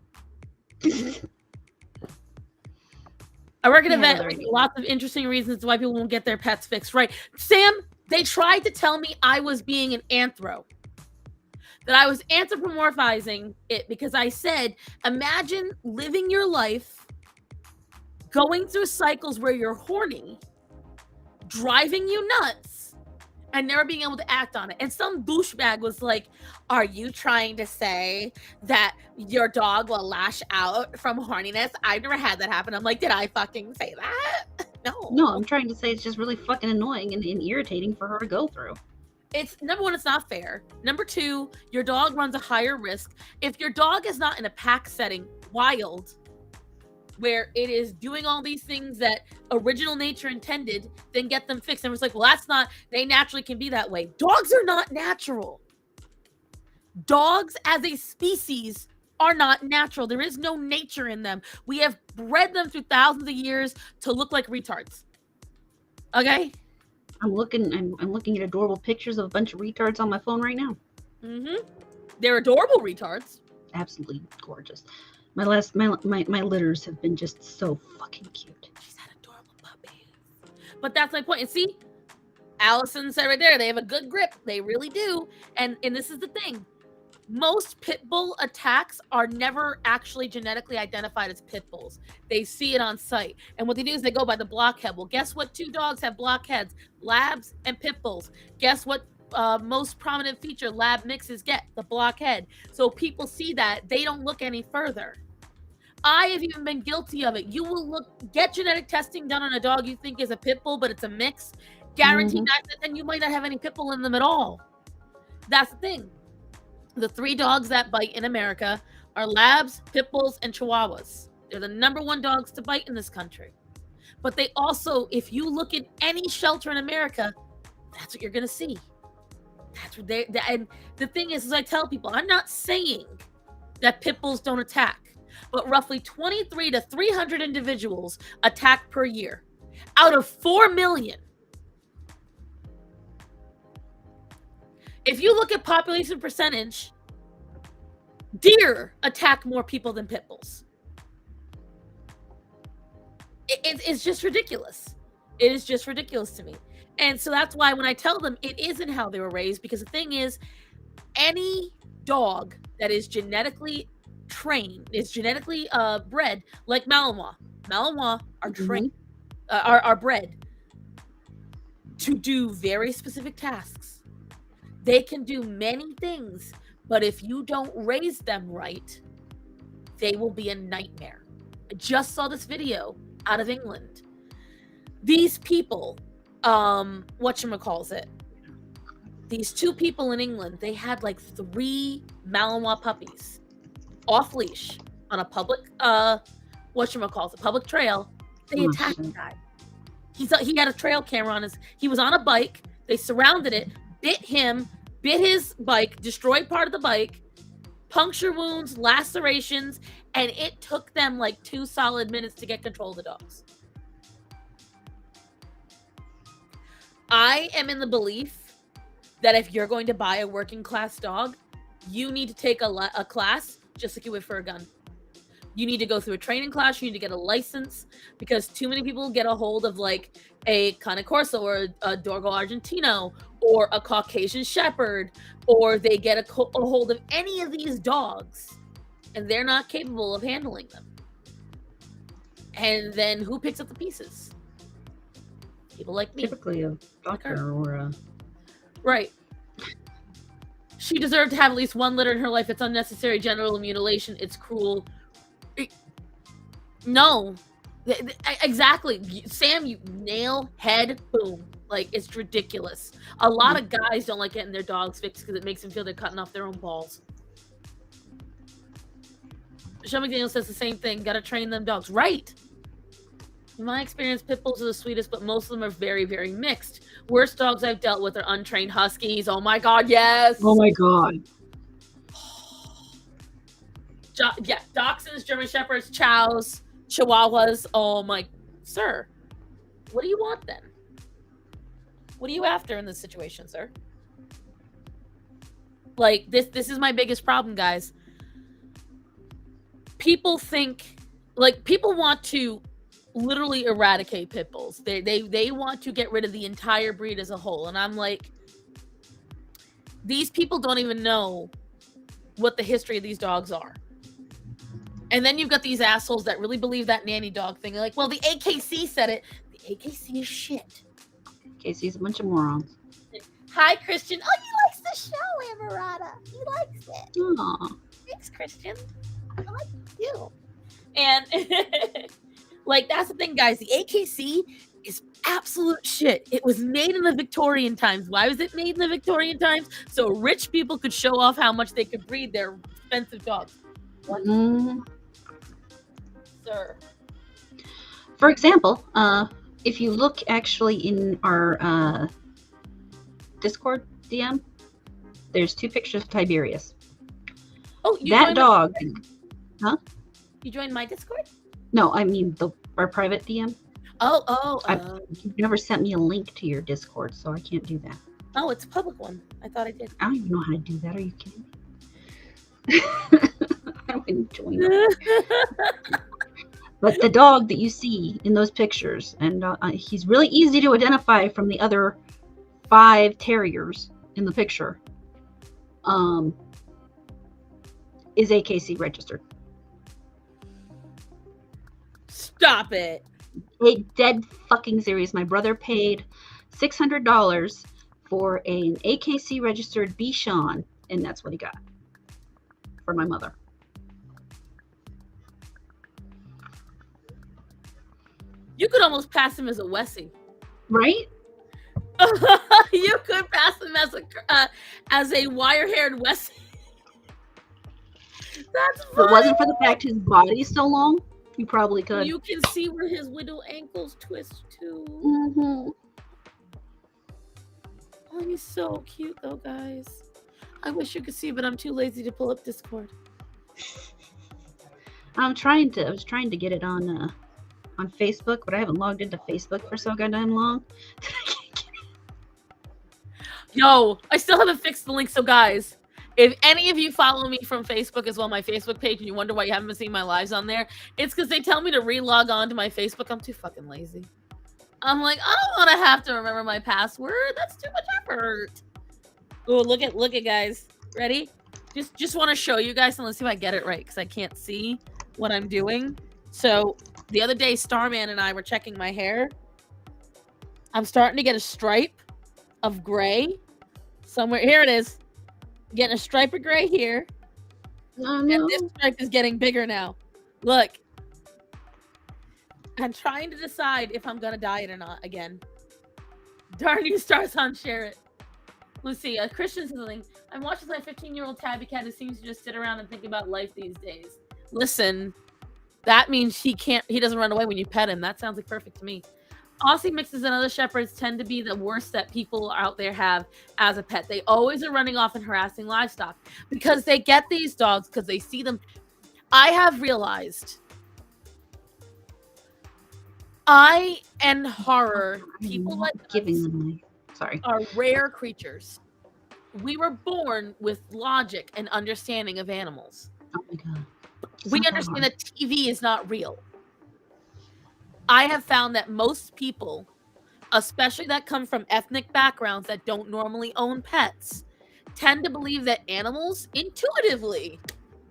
I work at a vet with lots of interesting reasons why people won't get their pets fixed. Right. Sam, they tried to tell me I was being an anthro. That I was anthropomorphizing it because I said, imagine living your life going through cycles where you're horny, driving you nuts, and never being able to act on it. And some douchebag was like, are you trying to say that your dog will lash out from horniness? I've never had that happen. I'm like, did I fucking say that? No, I'm trying to say it's just really fucking annoying and irritating for her to go through. It's, number one, it's not fair. Number two, your dog runs a higher risk. If your dog is not in a pack setting, wild, where it is doing all these things that original nature intended, then get them fixed. And it's like, well, that's not, they naturally can be that way. Dogs are not natural. Dogs as a species are not natural. There is no nature in them. We have bred them through thousands of years to look like retards. Okay? I'm looking at adorable pictures of a bunch of retards on my phone right now. Mm-hmm. They're adorable retards. Absolutely gorgeous. My litters have been just so fucking cute. She's had adorable puppies. But that's my point. And see, Allison said right there, they have a good grip. They really do. And this is the thing. Most pit bull attacks are never actually genetically identified as pit bulls. They see it on sight. And what they do is they go by the blockhead. Well, guess what? Two dogs have blockheads, labs and pit bulls. Guess what? Most prominent feature lab mixes get? The blockhead. So people see that. They don't look any further. I have even been guilty of it. You will get genetic testing done on a dog you think is a pit bull, but it's a mix. Guaranteed that, and you might not have any pit bull in them at all. That's the thing. The three dogs that bite in America are labs, pit bulls, and chihuahuas. They're the number one dogs to bite in this country. But they also, if you look at any shelter in America, that's what you're going to see. That's what and the thing is, as I tell people, I'm not saying that pit bulls don't attack, but roughly 23 to 300 individuals attack per year out of 4 million. If you look at population percentage, deer attack more people than pit bulls. It's just ridiculous. It is just ridiculous to me. And so that's why when I tell them it isn't how they were raised, because the thing is, any dog that is genetically trained, is genetically bred, like Malinois. Malinois are trained, are bred to do very specific tasks. They can do many things, but if you don't raise them right, they will be a nightmare. I just saw this video out of England. These people, whatchamacallit, these two people in England, they had like 3 Malinois puppies off leash on a public, public trail. They attacked the guy. He had a trail camera on he was on a bike. They surrounded it, bit him, bit his bike, destroyed part of the bike, puncture wounds, lacerations, and it took them like 2 solid minutes to get control of the dogs. I am in the belief that if you're going to buy a working class dog, you need to take a class just like you would for a gun. You need to go through a training class. You need to get a license because too many people get a hold of like a Cane Corso or a Dorgo Argentino or a Caucasian Shepherd, or they get a hold of any of these dogs and they're not capable of handling them. And then who picks up the pieces? People like me. Typically a doctor or a... Right. She deserved to have at least one litter in her life. It's unnecessary genital mutilation. It's cruel. No. Exactly. Sam, you nail, head, boom. Like, it's ridiculous. A lot of guys don't like getting their dogs fixed because it makes them feel they're cutting off their own balls. Sean McDaniel says the same thing. Gotta train them dogs. Right. In my experience, pit bulls are the sweetest, but most of them are very, very mixed. Worst dogs I've dealt with are untrained huskies. Oh my god, yes! Oh my god. Yeah, dachshunds, German shepherds, chows, chihuahuas. Oh my... Sir, what do you want then? What are you after in this situation, sir? Like, this is my biggest problem, guys. People think... Like, people want to literally eradicate pit bulls. They want to get rid of the entire breed as a whole. And I'm like, these people don't even know what the history of these dogs are. And then you've got these assholes that really believe that nanny dog thing. They're like, well, the AKC said it. The AKC is shit. AKC's a bunch of morons. Hi, Christian. Oh, he likes the show, StarMorata. He likes it. Aww. Thanks, Christian. I like you. And like, that's the thing, guys. The AKC is absolute shit. It was made in the Victorian times. Why was it made in the Victorian times? So rich people could show off how much they could breed their expensive dogs. What? Sir. For example, if you look actually in our Discord DM, there's 2 pictures of Tiberius. Oh, that dog. Huh? You joined my Discord? No, I mean our private DM. You've never sent me a link to your Discord, so I can't do that. Oh, it's a public one. I thought I did. I don't even know how to do that. Are you kidding me? I wouldn't join that. But the dog that you see in those pictures, and he's really easy to identify from the other 5 terriers in the picture, is AKC registered. Stop it. Dead fucking serious. My brother paid $600 for an AKC registered Bichon, and that's what he got for my mother. You could almost pass him as a Wessie. Right? You could pass him as a wire-haired Wessie. That's funny. If it wasn't for the fact his body's so long, you probably could. You can see where his widow ankles twist too. Mm-hmm. Oh, he's so cute though, guys. I wish you could see, but I'm too lazy to pull up Discord. I was trying to get it on Facebook, but I haven't logged into Facebook for so goddamn long. Yo, I still haven't fixed the link. So guys, if any of you follow me from Facebook as well, my Facebook page, and you wonder why you haven't been seeing my lives on there, it's because they tell me to re-log on to my Facebook. I'm too fucking lazy. I'm like, I don't want to have to remember my password. That's too much effort. Oh, look at guys. Ready? Just want to show you guys, and let's see if I get it right, because I can't see what I'm doing. So the other day, Starman and I were checking my hair. I'm starting to get a stripe of gray somewhere. Here it is. Getting a stripe of gray here. Oh, no. And this stripe is getting bigger now. Look. I'm trying to decide if I'm gonna dye it or not again. Darn you, stars on share it. Let's see. Christian says something. I'm watching my 15-year-old tabby cat who seems to just sit around and think about life these days. Listen, that means he doesn't run away when you pet him. That sounds like perfect to me. Aussie mixes and other shepherds tend to be the worst that people out there have as a pet. They always are running off and harassing livestock because they get these dogs because they see them. I have realized and horror, people like us are rare creatures. We were born with logic and understanding of animals. Oh my god. We understand that TV is not real. I have found that most people, especially that come from ethnic backgrounds that don't normally own pets, tend to believe that animals intuitively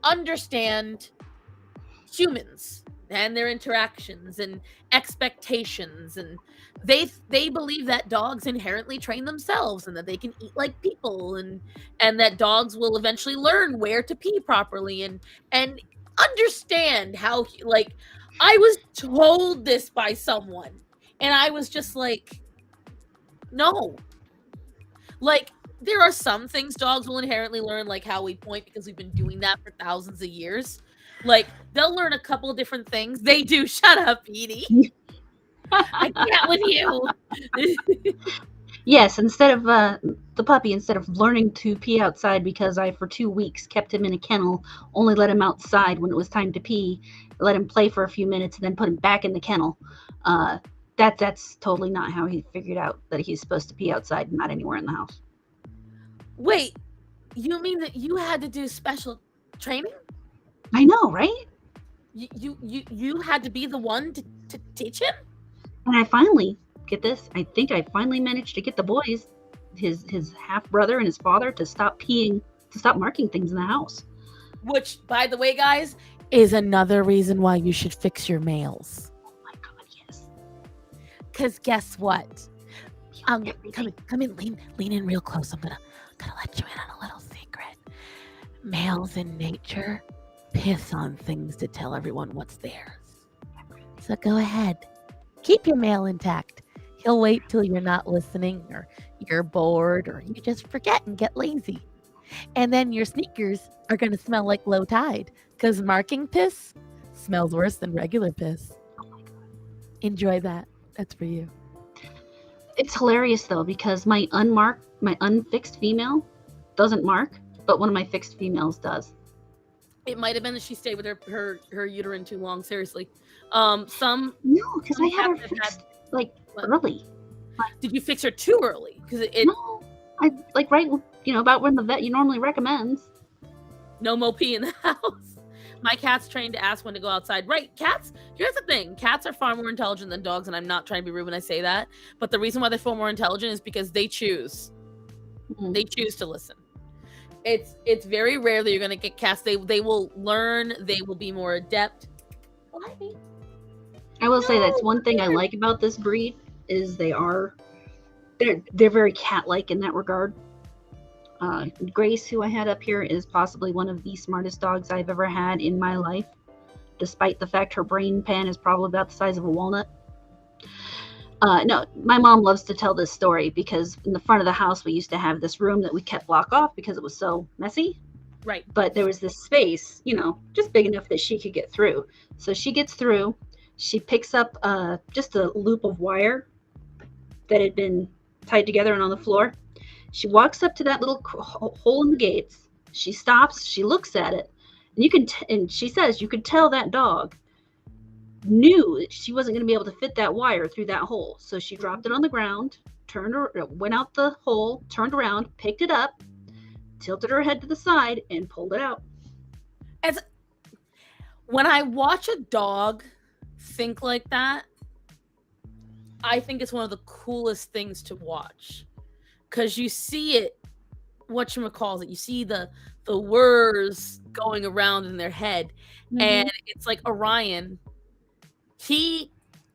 understand humans and their interactions and expectations, and they believe that dogs inherently train themselves and that they can eat like people, and that dogs will eventually learn where to pee properly and understand how like I was told this by someone and I was just like, no. Like, there are some things dogs will inherently learn, like how we point, because we've been doing that for thousands of years. Like, they'll learn a couple of different things. They do. Shut up, Edie. I can't with you. Yes, instead of the puppy, instead of learning to pee outside because I, for 2 weeks, kept him in a kennel, only let him outside when it was time to pee, let him play for a few minutes, and then put him back in the kennel. That's totally not how he figured out that he's supposed to pee outside, not anywhere in the house. Wait, you mean that you had to do special training? I know, right? You had to be the one to teach him? And I finally, get this, I think I finally managed to get the boys, his half brother and his father, to stop peeing, to stop marking things in the house. Which, by the way, guys, is another reason why you should fix your mails. Oh my God, yes. Because guess what? Everything. Come in, lean in real close. I'm gonna let you in on a little secret. Males in nature piss on things to tell everyone what's theirs. So go ahead, keep your mail intact. He'll wait till you're not listening, or you're bored, or you just forget and get lazy. And then your sneakers are gonna smell like low tide, because marking piss smells worse than regular piss. Oh my God. Enjoy that. That's for you. It's hilarious though, because my unfixed female doesn't mark, but one of my fixed females does. It might have been that she stayed with her uterine too long. Seriously, some No, because I had her cats have fixed had. like What? early. Did you fix her too early? Because it No, I like right, about when the vet normally recommends. no mo pee in the house. My cat's trained to ask when to go outside. Right, cats. Here's the thing: cats are far more intelligent than dogs, and I'm not trying to be rude when I say that. But the reason why they're far more intelligent is because they choose. Mhm. They choose to listen. It's very rare that you're gonna get cats. They will learn. They will be more adept. Why? I will say that's No, one thing I come here. like about this breed is they're very cat-like in that regard. Grace, who I had up here, is possibly one of the smartest dogs I've ever had in my life, despite the fact her brain pan is probably about the size of a walnut. No, my mom loves to tell this story because in the front of the house we used to have this room that we kept blocked off because it was so messy. Right. But there was this space, just big enough that she could get through. So she gets through. She picks up just a loop of wire that had been tied together and on the floor. She walks up to that little hole in the gates. She stops. She looks at it, and and she says you could tell that dog knew that she wasn't going to be able to fit that wire through that hole. So she dropped it on the ground, went out the hole, turned around, picked it up, tilted her head to the side, and pulled it out. When I watch a dog think like that, I think it's one of the coolest things to watch, because you see it. Whatchamacallit, you see the words going around in their head, and it's like Orion.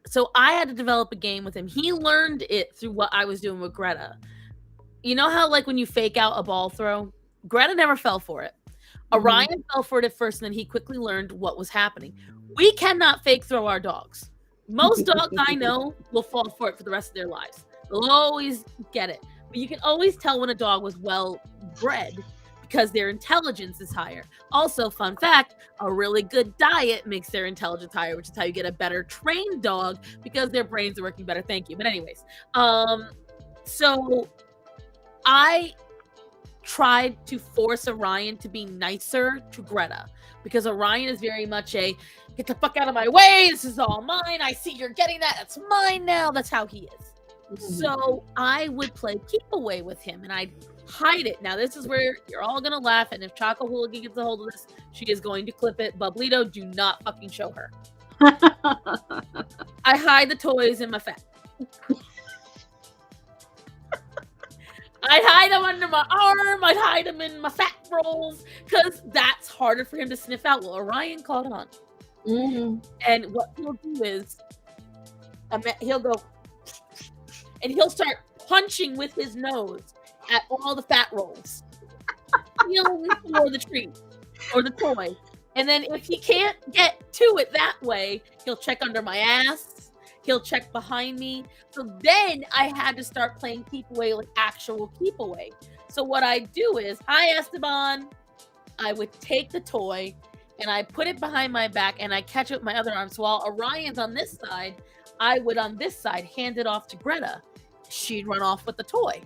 So I had to develop a game with him. He learned it through what I was doing with Greta. You know how, like, when you fake out a ball throw, Greta never fell for it. Orion fell for it at first, and then he quickly learned what was happening. We cannot fake throw our dogs. Most dogs I know will fall for it for the rest of their lives. They'll always get it. But you can always tell when a dog was well bred because their intelligence is higher. Also, fun fact, a really good diet makes their intelligence higher, which is how you get a better trained dog, because their brains are working better. Thank you. But anyways, so I tried to force Orion to be nicer to Greta, because Orion is very much a get the fuck out of my way, this is all mine, I see you're getting that, it's mine now. That's how he is. So I would play keep away with him, and I'd hide it. Now, this is where you're all going to laugh, and if Choco Hooligan gets a hold of this, she is going to clip it. Bublito, do not fucking show her. I hide the toys in my fat. I'd hide them under my arm. I'd hide them in my fat rolls because that's harder for him to sniff out. Well, Orion caught on. Mm-hmm. And what he'll do is he'll go and he'll start punching with his nose at all the fat rolls, feeling for the treat or the toy. And then if he can't get to it that way, he'll check under my ass. He'll check behind me. So then I had to start playing keep away, like actual keep away. So what I do is, hi Esteban, I would take the toy and I put it behind my back and I catch it with my other arm. So while Orion's on this side, I would on this side hand it off to Greta. She'd run off with the toy.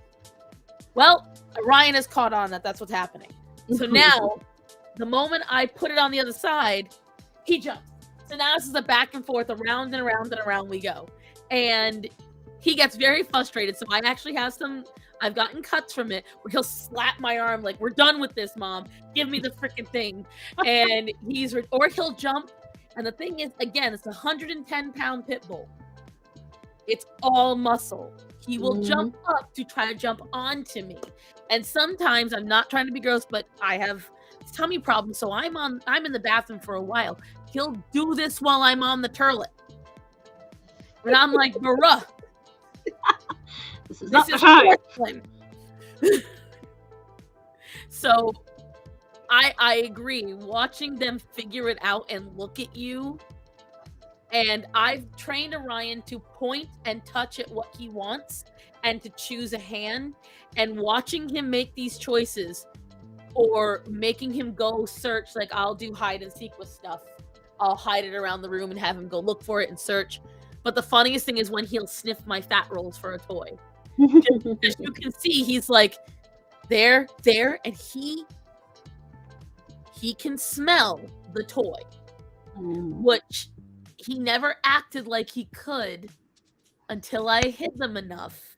Well, Orion has caught on that that's what's happening. So now, the moment I put it on the other side, he jumps. So now this is a back and forth, around and around and around we go. And he gets very frustrated. So I actually have I've gotten cuts from it where he'll slap my arm like, we're done with this, Mom. Give me the freaking thing. And or he'll jump. And the thing is, again, it's a 110-pound pit bull. It's all muscle. He will jump up to try to jump onto me. And sometimes, I'm not trying to be gross, but I have tummy problems. So I'm in the bathroom for a while. He'll do this while I'm on the turlet. And I'm like, bruh. This is time. So I agree. Watching them figure it out and look at you. And I've trained Orion to point and touch at what he wants and to choose a hand. And watching him make these choices or making him go search, like I'll do hide and seek with stuff. I'll hide it around the room and have him go look for it and search. But the funniest thing is when he'll sniff my fat rolls for a toy. As you can see, he's like, there, and he can smell the toy, which he never acted like he could until I hid them enough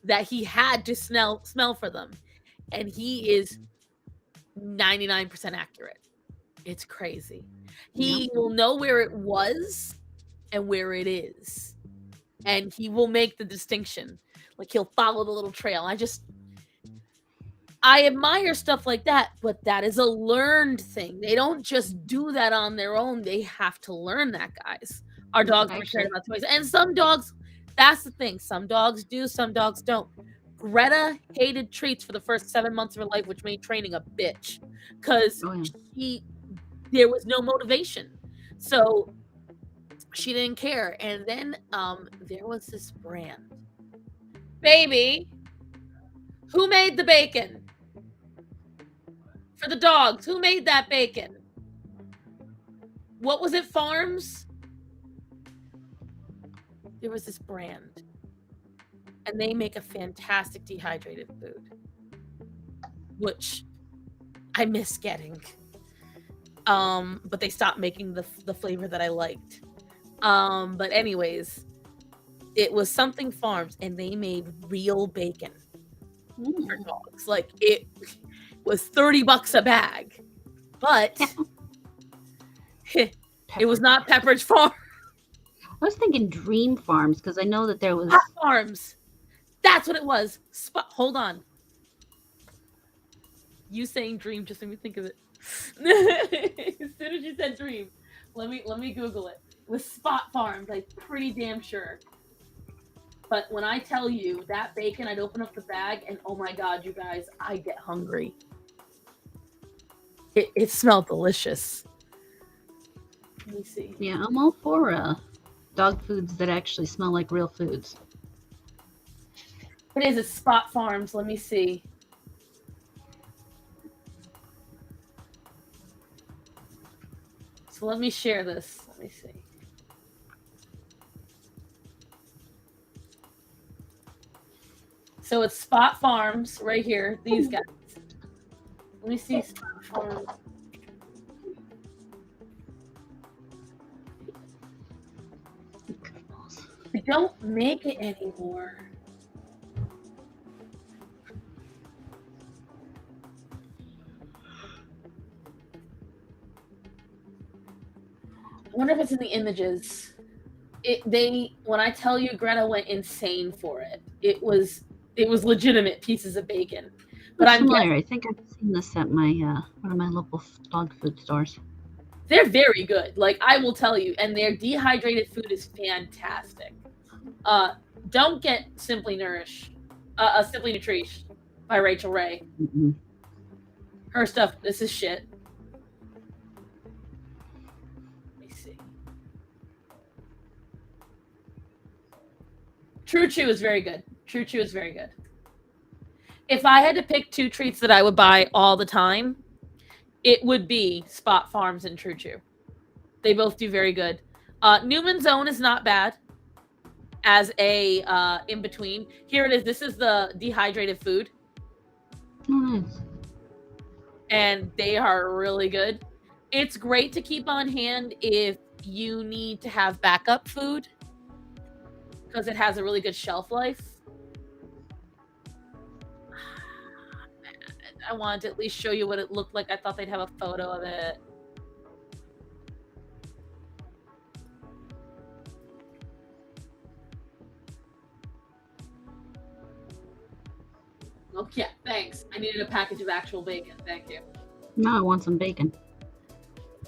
that he had to smell for them. And he is 99% accurate. It's crazy. He will know where it was and where it is. And he will make the distinction. Like he'll follow the little trail. I admire stuff like that, but that is a learned thing. They don't just do that on their own. They have to learn that, guys. Our dogs are caring about toys. And some dogs, that's the thing. Some dogs do, some dogs don't. Greta hated treats for the first 7 months of her life, which made training a bitch. Because there was no motivation. So she didn't care. And then there was this brand. Baby, who made the bacon? For the dogs, who made that bacon? What was it, Farms? There was this brand. And they make a fantastic dehydrated food. Which I miss getting. But they stopped making the flavor that I liked. But anyways, it was something Farms, and they made real bacon for dogs. Like it was $30 a bag, but it was not Pepperidge Farm. I was thinking Dream Farms because I know that there was Farms. That's what it was. Hold on. You saying Dream just made me think of it. As soon as you said Dream, let me Google it. It was Spot Farms, I'm pretty damn sure. But when I tell you that bacon, I'd open up the bag and oh my God, you guys, I get hungry. It smelled delicious. Let me see. Yeah, I'm all for dog foods that actually smell like real foods. It is a Spot Farms. Let me see. So let me share this. Let me see. So it's Spot Farms right here. These guys. Let me see Spot Farms. They don't make it anymore. wonder if it's in the images. When I tell you Greta went insane for it, it was legitimate pieces of bacon. But Looks I'm familiar. I think I've seen this at my one of my local dog food stores. They're very good. Like, I will tell you, and their dehydrated food is fantastic. Don't get Simply Nourish, Simply Nutrish by Rachel Ray. Mm-mm. Her stuff, this is shit. Let me see. True Chew is very good. True Chew is very good. If I had to pick two treats that I would buy all the time, it would be Spot Farms and True Chew. They both do very good. Newman's Own is not bad as a in between. Here it is. This is the dehydrated food. Oh, nice. And they are really good. It's great to keep on hand if you need to have backup food because it has a really good shelf life. I wanted to at least show you what it looked like. I thought they'd have a photo of it. Okay, thanks. I needed a package of actual bacon. Thank you. Now I want some bacon.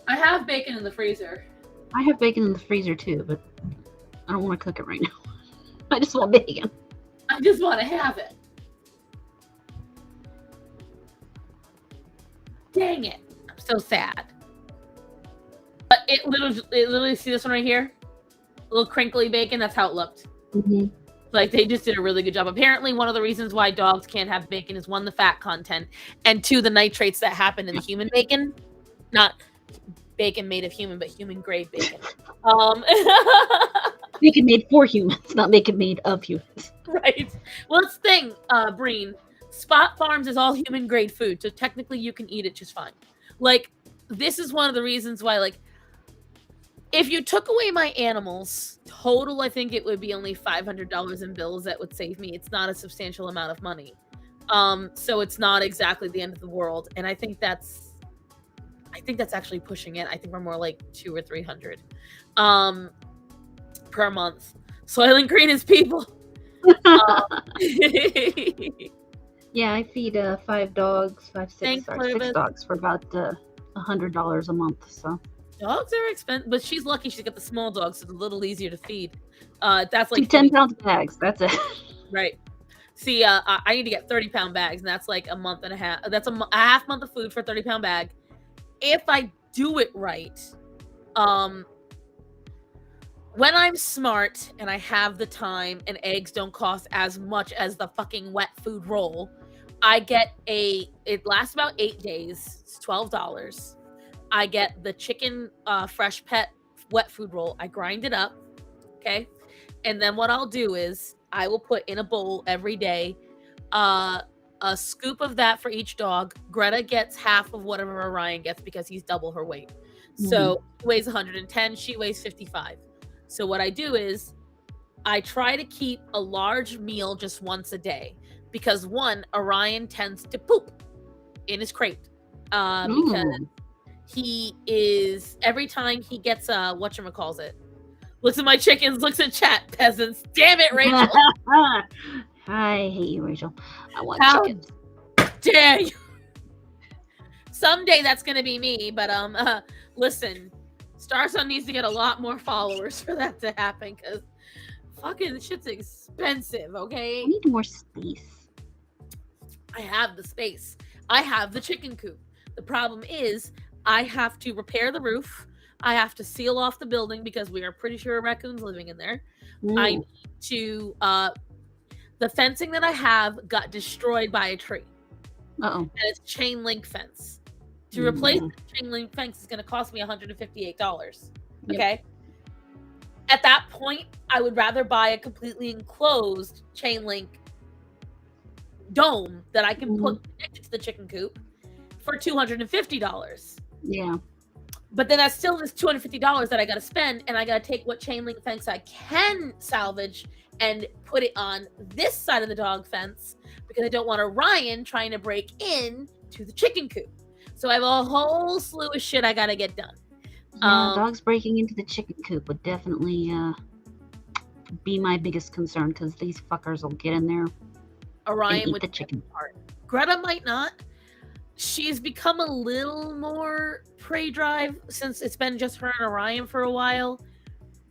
I have bacon in the freezer. I have bacon in the freezer too, but I don't want to cook it right now. I just want bacon. I just want to have it. Dang it. I'm so sad. But it literally, see this one right here? A little crinkly bacon, that's how it looked. Mm-hmm. Like, they just did a really good job. Apparently, one of the reasons why dogs can't have bacon is one, the fat content, and two, the nitrates that happen in the human bacon. Not bacon made of human, but human grade bacon. Bacon made for humans, not bacon made of humans. Right. Well, that's the thing, Breen. Spot Farms is all human grade food, so technically you can eat it just fine. Like, this is one of the reasons why, like, if you took away my animals, total, I think it would be only $500 in bills that would save me. It's not a substantial amount of money. So it's not exactly the end of the world. And I think that's actually pushing it. I think we're more like $200 or $300 per month. Soylent Green is people. Yeah, I feed 5 dogs, six dogs for about $100 a month. So dogs are expensive, but she's lucky she's got the small dogs, so it's a little easier to feed. That's like 10-pound bags. That's it. Right. See, I need to get 30-pound bags, and that's like a month and a half. That's a half month of food for a 30-pound bag. If I do it right, when I'm smart and I have the time and eggs don't cost as much as the fucking wet food roll, I get it lasts about 8 days. It's $12. I get the chicken fresh pet wet food roll. I grind it up. Okay. And then what I'll do is I will put in a bowl every day a scoop of that for each dog. Greta gets half of whatever Orion gets because he's double her weight. Mm-hmm. So he weighs 110. She weighs 55. So what I do is I try to keep a large meal just once a day because one, Orion tends to poop in his crate because he is, every time he gets whatchamacallit, looks at my chickens, looks at chat, peasants. Damn it, Rachel. I hate you, Rachel. I want chickens. Dare you? Someday that's gonna be me, but listen, Starson needs to get a lot more followers for that to happen because fucking shit's expensive, okay? I need more space. I have the space. I have the chicken coop. The problem is I have to repair the roof. I have to seal off the building because we are pretty sure a raccoon's living in there. Ooh. I need to the fencing that I have got destroyed by a tree. And it's chain link fence. To replace the chain link fence is going to cost me $158. Okay. Yep. At that point, I would rather buy a completely enclosed chain link dome that I can put connected to the chicken coop for $250. Yeah. But then that's still this $250 that I got to spend, and I got to take what chain link fence I can salvage and put it on this side of the dog fence because I don't want Orion trying to break in to the chicken coop. So I have a whole slew of shit I got to get done. Yeah, dogs breaking into the chicken coop would definitely be my biggest concern because these fuckers will get in there and Orion eat would the chicken. part. Greta might not. She's become a little more prey drive since it's been just her and Orion for a while.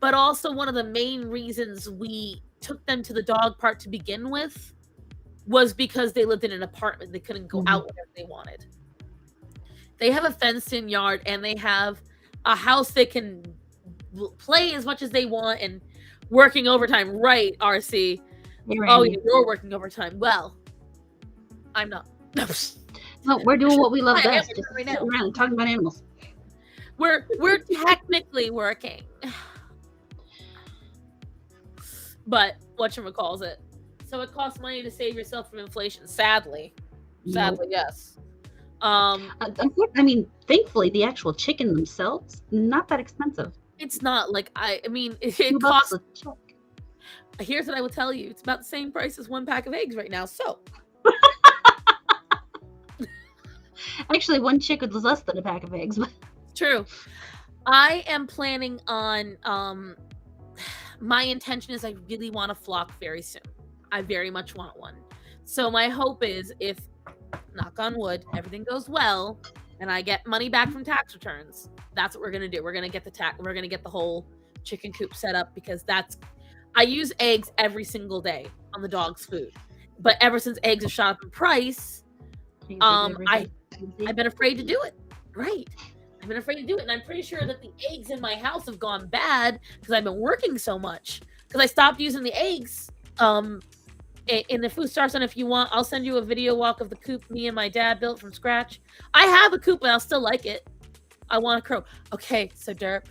But also one of the main reasons we took them to the dog part to begin with was because they lived in an apartment. They couldn't go out whenever they wanted. They have a fenced-in yard and they have a house they can play as much as they want and working overtime. Right, RC? Oh, yeah, you're working overtime. Well, I'm not. No, we're doing what we love best. Just right sitting now. around talking about animals. We're technically working. But whatchamacalls it? So it costs money to save yourself from inflation. Sadly, yes. I mean, thankfully, the actual chicken themselves not that expensive. It's not like I mean, it $2 costs. a chick. Here's what I will tell you: it's about the same price as one pack of eggs right now. So, actually, one chick was less than a pack of eggs. True. I am planning on. My intention is I really want a flock very soon. I very much want one. So my hope is if, knock on wood, everything goes well and I get money back from tax returns, that's what we're going to do. We're going to get we're going to get the whole chicken coop set up because I use eggs every single day on the dog's food. But ever since eggs have shot up in price, I've been afraid to do it. Right. I've been afraid to do it. And I'm pretty sure that the eggs in my house have gone bad because I've been working so much. Because I stopped using the eggs in the food stars. And if you want, I'll send you a video walk of the coop me and my dad built from scratch. I have a coop, but I'll still like it. I want a crow. Okay, so Derp,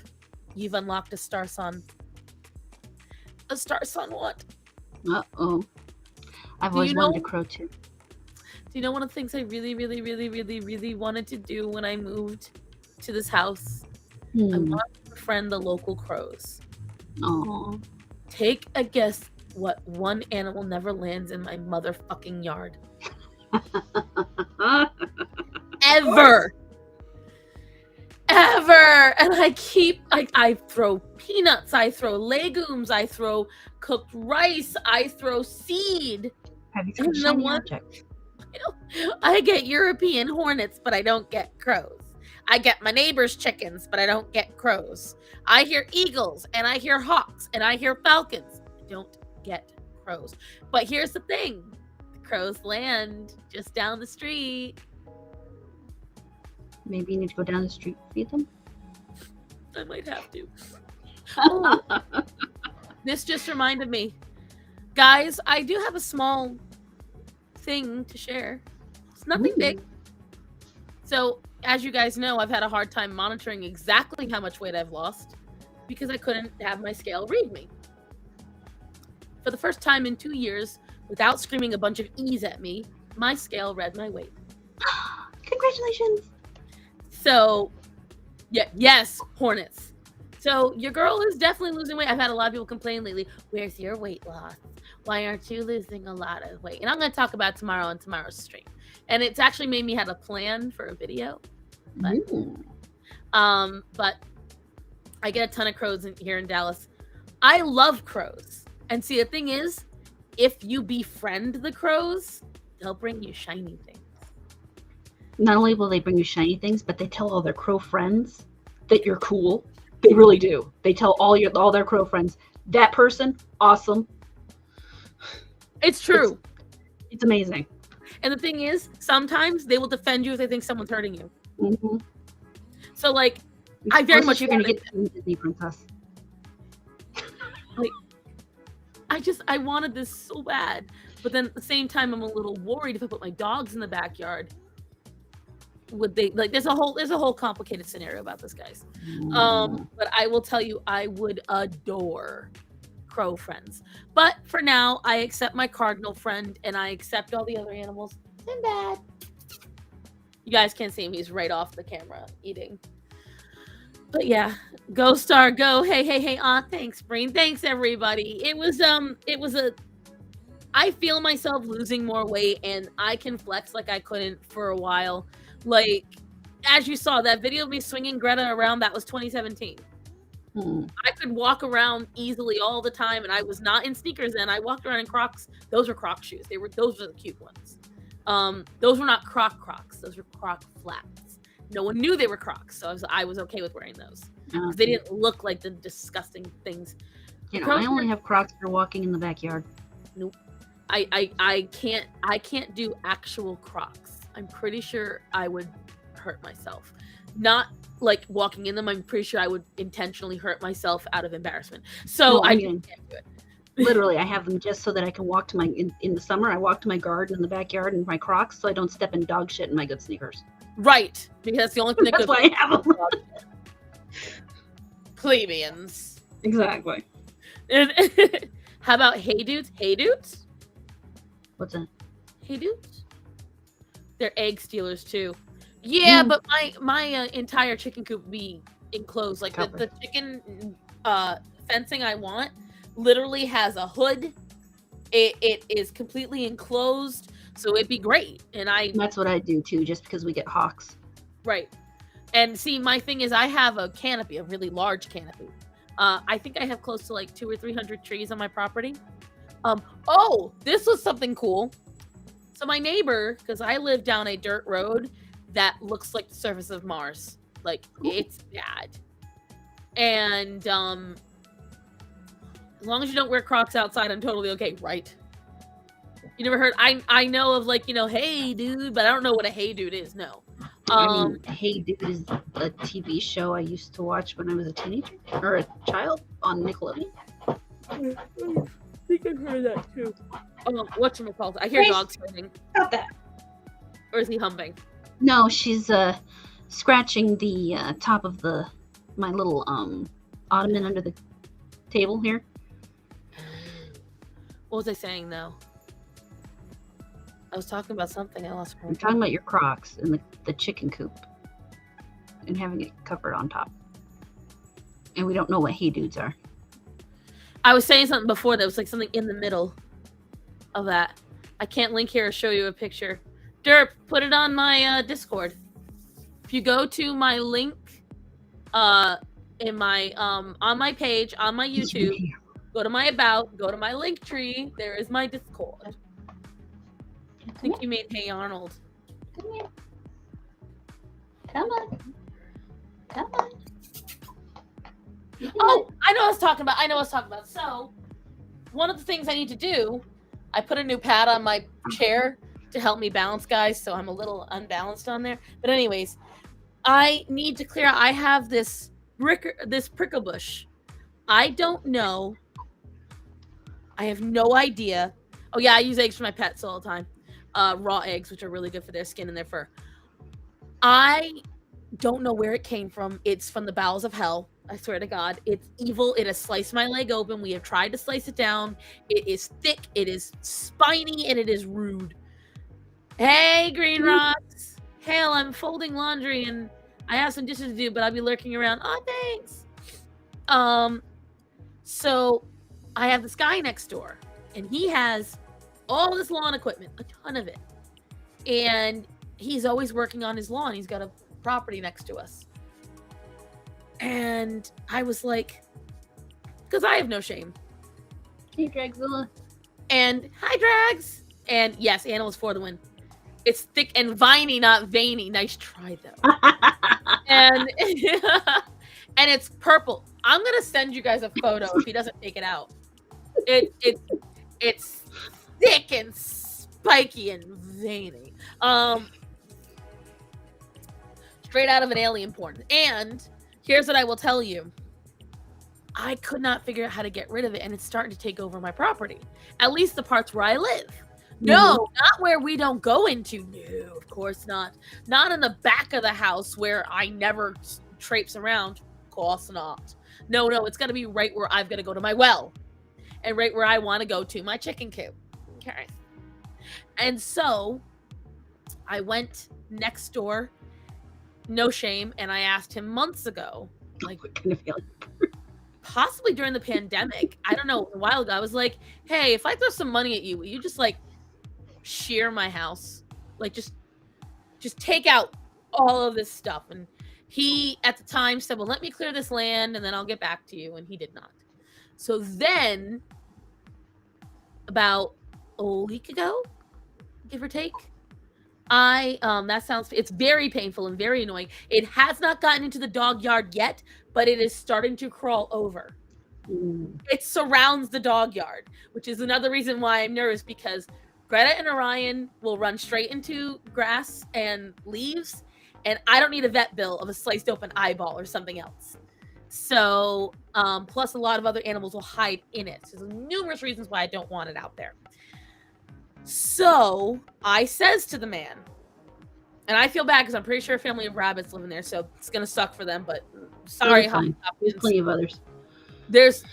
you've unlocked a star son. A star son what? Uh-oh. I've always wanted a crow too. Do you know one of the things I really, really, really, really, really wanted to do when I moved to this house? I want to befriend the local crows. Aww. Take a guess what one animal never lands in my motherfucking yard. Ever. And I throw peanuts, I throw legumes, I throw cooked rice, I throw seed. Have you tried shiny object? I get European hornets, but I don't get crows. I get my neighbor's chickens, but I don't get crows. I hear eagles, and I hear hawks, and I hear falcons. I don't get crows. But here's the thing. The crows land just down the street. Maybe you need to go down the street and feed them? I might have to. Oh, this just reminded me. Guys, I do have a small thing to share. It's nothing big. So, as you guys know, I've had a hard time monitoring exactly how much weight I've lost because I couldn't have my scale read me. For the first time in 2 years, without screaming a bunch of E's at me, my scale read my weight. Congratulations! So, yes, hornets. So, your girl is definitely losing weight. I've had a lot of people complain lately, where's your weight loss? Why aren't you losing a lot of weight? And I'm going to talk about tomorrow on tomorrow's stream. And it's actually made me have a plan for a video. But I get a ton of crows here in Dallas. I love crows. And see, the thing is, if you befriend the crows, they'll bring you shiny things. Not only will they bring you shiny things, but they tell all their crow friends that you're cool. They really do. They tell all their crow friends, that person, awesome. It's true. It's amazing. And the thing is, sometimes they will defend you if they think someone's hurting you. Mm-hmm. So, like, I very much you're gonna get the Disney princess. Like, I wanted this so bad, but then at the same time, I'm a little worried if I put my dogs in the backyard. Would they like? There's a whole complicated scenario about this, guys. But I will tell you, I would adore crow friends. But for now, I accept my cardinal friend, and I accept all the other animals. Sinbad. You guys can't see him; he's right off the camera eating. But yeah, go Star, go! Hey! Aw, thanks, Breen. Thanks, everybody. It was a. I feel myself losing more weight, and I can flex like I couldn't for a while. Like, as you saw, that video of me swinging Greta around, that was 2017. I could walk around easily all the time, and I was not in sneakers then. I walked around in Crocs. Those were Croc shoes. Those were the cute ones. Those were not Crocs. Those were Croc flats. No one knew they were Crocs, so I was okay with wearing those. Because they didn't look like the disgusting things. You know, I only have Crocs for walking in the backyard. Nope. I can't do actual Crocs. I'm pretty sure I would hurt myself. Not like walking in them. I'm pretty sure I would intentionally hurt myself out of embarrassment. So No, I can't do it. Literally, I have them just so that I can walk to in the summer, I walk to my garden in the backyard in my Crocs so I don't step in dog shit in my good sneakers. Right. Because that's the only thing that That's why I have them. Plebeians. Exactly. How about Hey Dudes? Hey Dudes? What's that? Hey Dudes? They're egg stealers too. Yeah, but my entire chicken coop be enclosed. Like the chicken fencing I want literally has a hood. It is completely enclosed, so it'd be great. And that's what I do too, just because we get hawks. Right. And see, my thing is I have a canopy, a really large canopy. I think I have close to like 200 or 300 trees on my property. Oh, this was something cool. So my neighbor, because I live down a dirt road that looks like the surface of Mars. Like, it's bad. And as long as you don't wear Crocs outside, I'm totally okay, right? You never heard? I know of like, Hey Dude, but I don't know what a Hey Dude is, no. Hey Dude is a TV show I used to watch when I was a teenager or a child on Nickelodeon. I think I've heard that too. Whatchamacallit? I hear dogs fighting. Stop that. Or is he humping? No, she's scratching the top of my little ottoman under the table here. What was I saying though? I was talking about something. I lost. I'm talking about your Crocs and the chicken coop and having it covered on top. And we don't know what Hey Dudes are. I was saying something before that was like something in the middle of that. I can't link here or show you a picture. Derp, put it on my Discord. If you go to my link in my on my page, on my YouTube, go to my about, go to my link tree, there is my Discord. I think you made Hey Arnold. Come here. Come on. Come on. Oh, I know what I was talking about. So, one of the things I need to do, I put a new pad on my chair to help me balance, guys, so I'm a little unbalanced on there. But anyways, I need to clear out. I have this prickle bush. I don't know. I have no idea. Oh, yeah, I use eggs for my pets all the time. Raw eggs, which are really good for their skin and their fur. I don't know where it came from. It's from the bowels of hell. I swear to God. It's evil. It has sliced my leg open. We have tried to slice it down. It is thick. It is spiny. And it is rude. Hey, Green Rocks. Hell, I'm folding laundry and I have some dishes to do, but I'll be lurking around. Oh, thanks. So I have this guy next door and he has all this lawn equipment, a ton of it. And he's always working on his lawn. He's got a property next to us. And I was like, because I have no shame. Hey, Dragzilla. And hi, Drags. And yes, animals for the win. It's thick and viney, not veiny. Nice try, though. and it's purple. I'm gonna send you guys a photo if he doesn't take it out. It's thick and spiky and veiny. Straight out of an alien porn. And here's what I will tell you. I could not figure out how to get rid of it, and it's starting to take over my property. At least the parts where I live. No, not where we don't go into. No, of course not. Not in the back of the house where I never traipse around. Of course not. No, it's got to be right where I've got to go to my well. And right where I want to go to my chicken coop. Okay. And so I went next door, no shame, and I asked him months ago, like, possibly during the pandemic, I don't know, a while ago, I was like, hey, if I throw some money at you, will you just like shear my house? Like just take out all of this stuff. And he, at the time, said, well, let me clear this land and then I'll get back to you. And he did not. So then, about a week ago, give or take, it's very painful and very annoying. It has not gotten into the dog yard yet, but it is starting to crawl over. It surrounds the dog yard, which is another reason why I'm nervous, because Greta and Orion will run straight into grass and leaves, and I don't need a vet bill of a sliced open eyeball or something else. So, plus a lot of other animals will hide in it. So there's numerous reasons why I don't want it out there. So I says to the man, and I feel bad because I'm pretty sure a family of rabbits live in there, so it's gonna suck for them. But sorry, fine. There's plenty of others. There's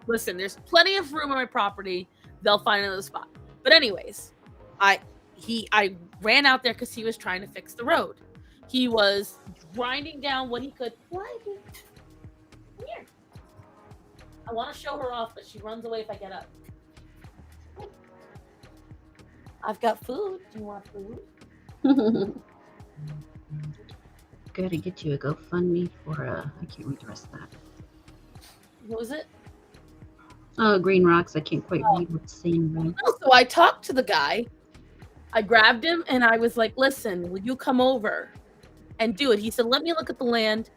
plenty of room on my property. They'll find another spot. But anyways, I ran out there because he was trying to fix the road. He was grinding down what he could. Why? Come here. I want to show her off, but she runs away if I get up. I've got food. Do you want food? Gotta get you a GoFundMe for I can't read the rest of that. What was it? Oh, Green Rocks. I can't quite read what's saying. Right? So I talked to the guy. I grabbed him and I was like, listen, will you come over and do it? He said, let me look at the land.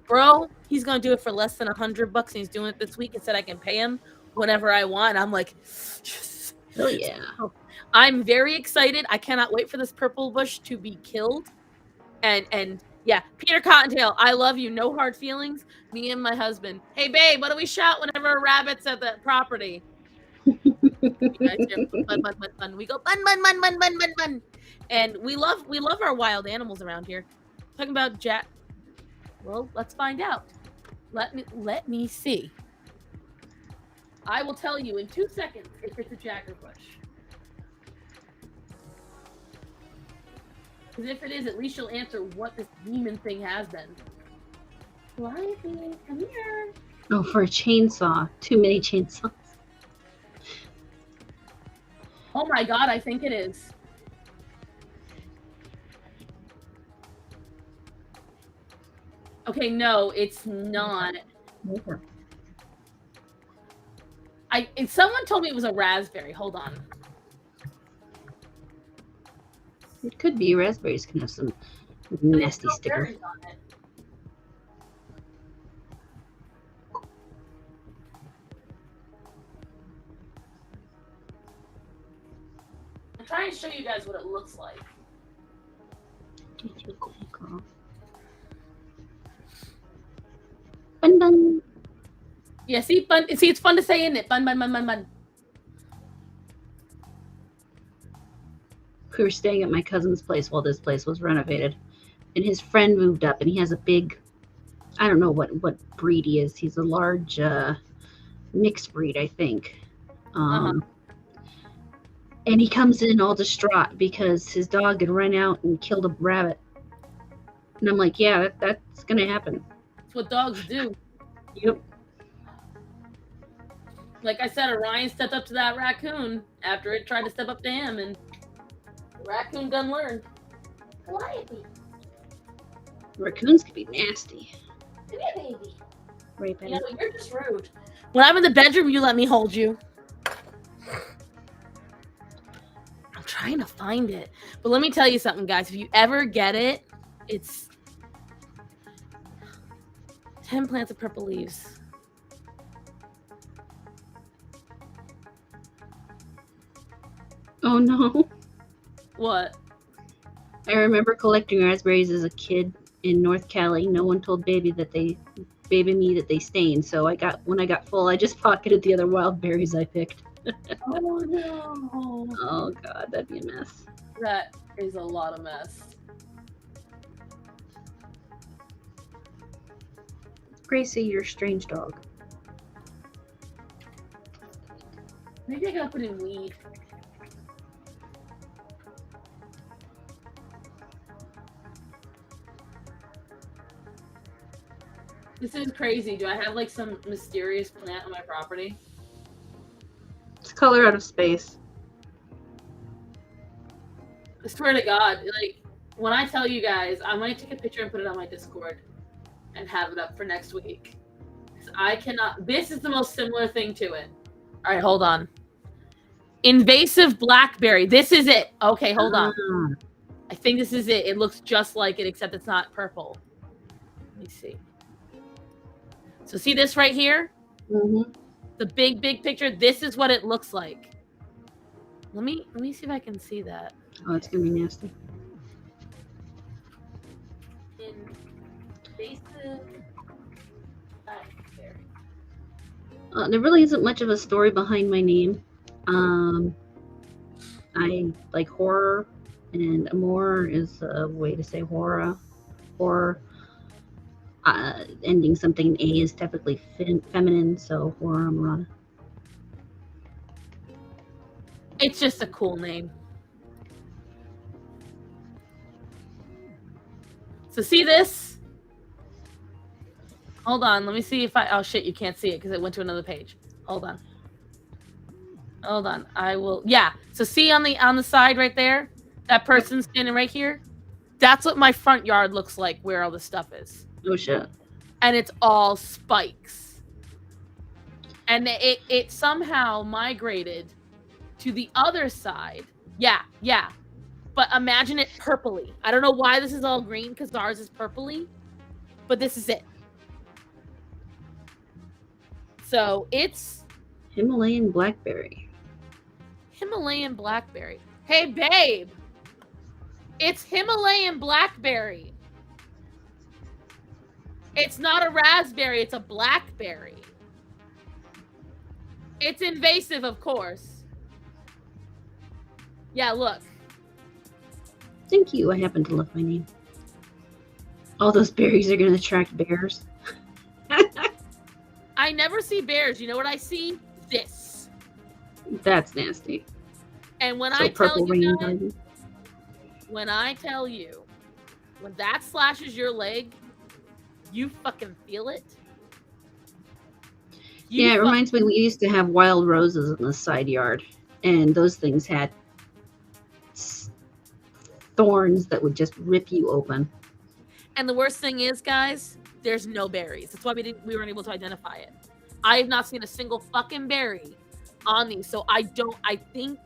Bro, he's going to do it for less than $100 and he's doing it this week and said I can pay him whenever I want. I'm like, yes. Oh, yeah. I'm very excited. I cannot wait for this purple bush to be killed. And yeah, Peter Cottontail, I love you. No hard feelings. Me and my husband. Hey, babe, what do we shout whenever a rabbit's at the property? Bun. We go bun, bun, bun, bun, bun, bun, bun. And we love our wild animals around here. Talking about Jack. Well, let's find out. Let me see. I will tell you in 2 seconds if it's a jaggerbush. Because if it is, at least you'll answer what this demon thing has been. Lively, come here. Oh, for a chainsaw. Too many chainsaws. Oh my god, I think it is. Okay, no, it's not. Someone told me it was a raspberry. Hold on. It could be. Raspberries can have some nasty sticker. I'm trying to show you guys what it looks like. Bun bun. Yeah, see, bun. See, it's fun to say, isn't it? Bun bun bun bun bun. We were staying at my cousin's place while this place was renovated, and his friend moved up, and he has a big, I don't know what breed he is. He's a large mixed breed, I think. And he comes in all distraught because his dog had run out and killed a rabbit. And I'm like, yeah, that's gonna happen. That's what dogs do. Yep. Like I said, Orion stepped up to that raccoon after it tried to step up to him, and the raccoon done learned. Quietly. Raccoons can be nasty. Come here, baby. Right, baby. You know, you're just rude. When I'm in the bedroom, you let me hold you. I'm trying to find it. But let me tell you something, guys. If you ever get it, it's 10 plants of purple leaves. Oh no. What? I remember collecting raspberries as a kid in North Cali. No one told baby me that they stained. So when I got full, I just pocketed the other wild berries I picked. Oh no. Oh god, that'd be a mess. That is a lot of mess. Gracie, you're a strange dog. Maybe I gotta put in weed. This is crazy. Do I have like some mysterious plant on my property? It's color out of space. I swear to God, like when I tell you guys, I might take a picture and put it on my Discord and have it up for next week. I cannot. This is the most similar thing to it. All right, hold on. Invasive blackberry. This is it. Okay, hold on. I think this is it. It looks just like it, except it's not purple. Let me see. So see this right here? Mm-hmm. The big picture. This is what it looks like. Let me see if I can see that. Oh, it's gonna be nasty. Invasive blackberry. There really isn't much of a story behind my name. I like horror, and amor is a way to say horror. Horror. Ending something in A is typically feminine, so horror amorata. It's just a cool name. So see this? Hold on, let me see if I... Oh shit, you can't see it because it went to another page. Hold on. Hold on, I will... Yeah, so see on the side right there? That person standing right here? That's what my front yard looks like, where all the stuff is. Oh shit. And it's all spikes. And it somehow migrated to the other side. Yeah. But imagine it purpley. I don't know why this is all green, because ours is purpley. But this is it. So it's... Himalayan blackberry. Himalayan blackberry. Hey, babe! It's Himalayan blackberry. It's not a raspberry, it's a blackberry. It's invasive, of course. Yeah, look. Thank you. I happen to love my name. All those berries are going to attract bears. I never see bears. You know what I see? This. That's nasty. And when So I tell purple you rain guys, garden. when I tell you, when that slashes your leg, you fucking feel it. Yeah, it reminds me we used to have wild roses in the side yard, and those things had thorns that would just rip you open. And the worst thing is, guys, there's no berries. That's why we weren't able to identify it. I have not seen a single fucking berry on these. So I think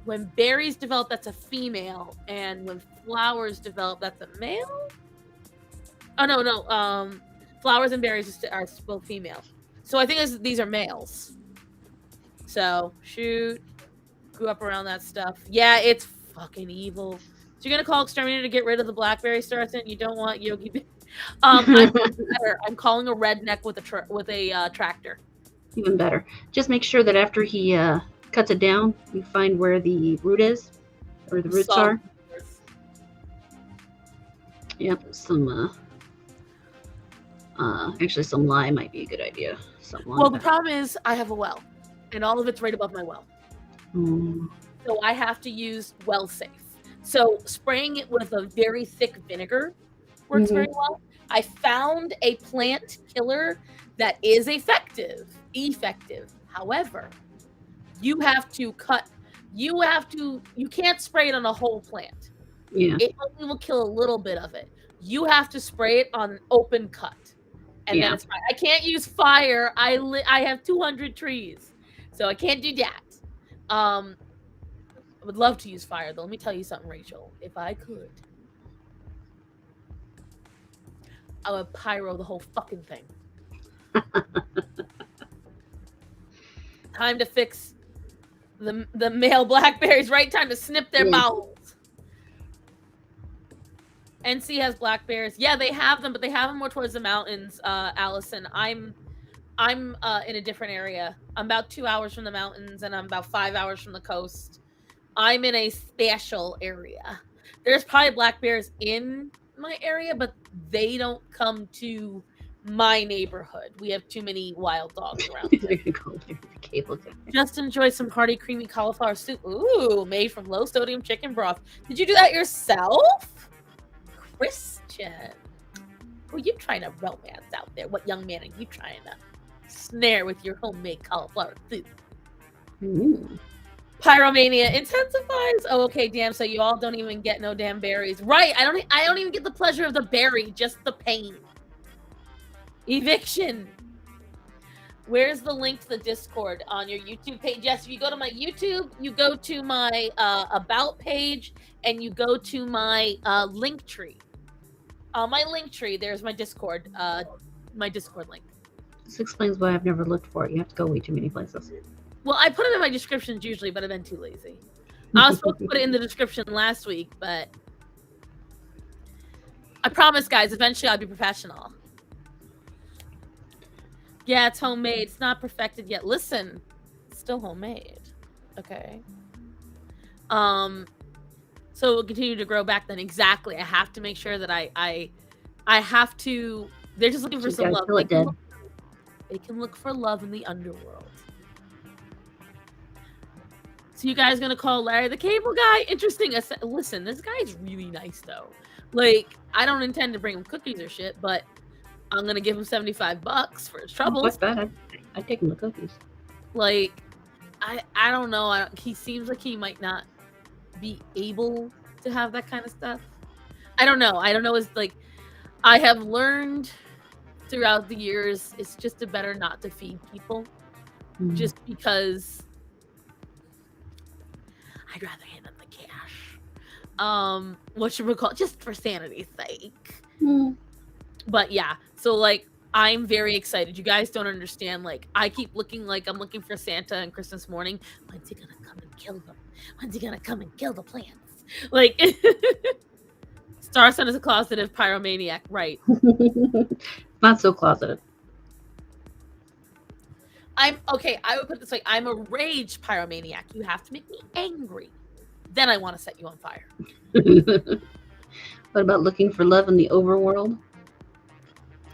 when berries develop, that's a female, and when flowers develop, that's a male. Oh no. Flowers and berries are both female. So I think these are males. So shoot, grew up around that stuff. Yeah, it's fucking evil. So you're gonna call exterminator to get rid of the blackberry starts, and you don't want Yogi. I'm better. I'm calling a redneck with a tractor. Even better. Just make sure that after he cuts it down, you find where the root is, or the roots are. Yep, actually some lye might be a good idea. Well, the problem is I have a well, and all of it's right above my well. So I have to use well safe. So spraying it with a very thick vinegar works very well. I found a plant killer that is effective. However, you can't spray it on a whole plant. Yeah. It only will kill a little bit of it. You have to spray it on an open cut. And then it's fine. I can't use fire. I have 200 trees. So I can't do that. I would love to use fire, though. Let me tell you something, Rachel. If I could, I would pyro the whole fucking thing. Time to fix the male blackberries, right? Time to snip their bowels. NC has blackberries. Yeah, they have them, but they have them more towards the mountains, Allison. I'm in a different area. I'm about 2 hours from the mountains, and I'm about 5 hours from the coast. I'm in a special area. There's probably black bears in my area, but they don't come to my neighborhood. We have too many wild dogs around here. Just enjoy some hearty, creamy cauliflower soup. Ooh, made from low sodium chicken broth. Did you do that yourself? Christian. Who are you trying to romance out there? What young man are you trying to snare with your homemade cauliflower soup? Pyromania intensifies. Oh, okay, damn. So you all don't even get no damn berries, right? I don't even get the pleasure of the berry, just the pain. Eviction. Where's the link to the Discord on your YouTube page? Yes, if you go to my YouTube, you go to my about page, and you go to my link tree. On my link tree, there's my Discord link. This explains why I've never looked for it. You have to go way too many places. Well, I put it in my descriptions usually, but I've been too lazy. I was supposed to put it in the description last week, but I promise, guys, eventually I'll be professional. Yeah, it's homemade. It's not perfected yet. Listen, it's still homemade. Okay. So it will continue to grow back then. Exactly. I have to make sure that I have to. They're just looking for some love. They can look for love in the underworld. So you guys gonna call Larry the Cable Guy? Interesting. Listen, this guy is really nice though. Like, I don't intend to bring him cookies or shit, but I'm gonna give him $75 for his troubles. Fuck that. I'd take him the cookies. Like, I don't know. He seems like he might not be able to have that kind of stuff. I don't know. It's like, I have learned throughout the years, it's just better not to feed people, just because I'd rather hand them the cash. What should we call it? Just for sanity's sake. But yeah, so like, I'm very excited. You guys don't understand. Like, I keep looking like I'm looking for Santa on Christmas morning. When's he gonna come and kill them? When's he gonna come and kill the plants? Like, Star Son is a closeted pyromaniac, right? Not so closeted. I would put it this way. I'm a rage pyromaniac. You have to make me angry. Then I want to set you on fire. What about looking for love in the overworld?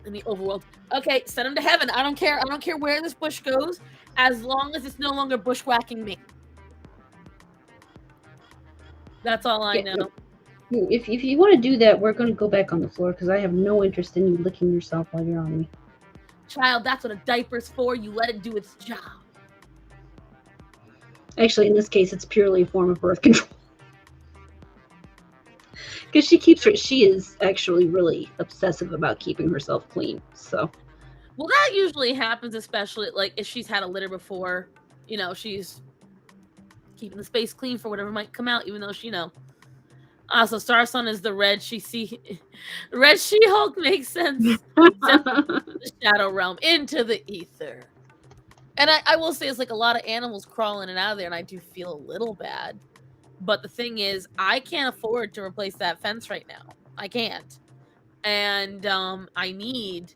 In the overworld. Okay, send him to heaven. I don't care. I don't care where this bush goes, as long as it's no longer bushwhacking me. That's all I know. If you want to do that, we're going to go back on the floor, because I have no interest in you licking yourself while you're on me. Child, that's what a diaper's for. You let it do its job. Actually, in this case, it's purely a form of birth control. Because she is actually really obsessive about keeping herself clean. So, well, that usually happens, especially like if she's had a litter before. You know, she's keeping the space clean for whatever might come out, even though she, so Star Son is the red Red She-Hulk makes sense. The Shadow Realm into the ether. And I will say, it's like a lot of animals crawling in and out of there, and I do feel a little bad. But the thing is, I can't afford to replace that fence right now. I can't. And I need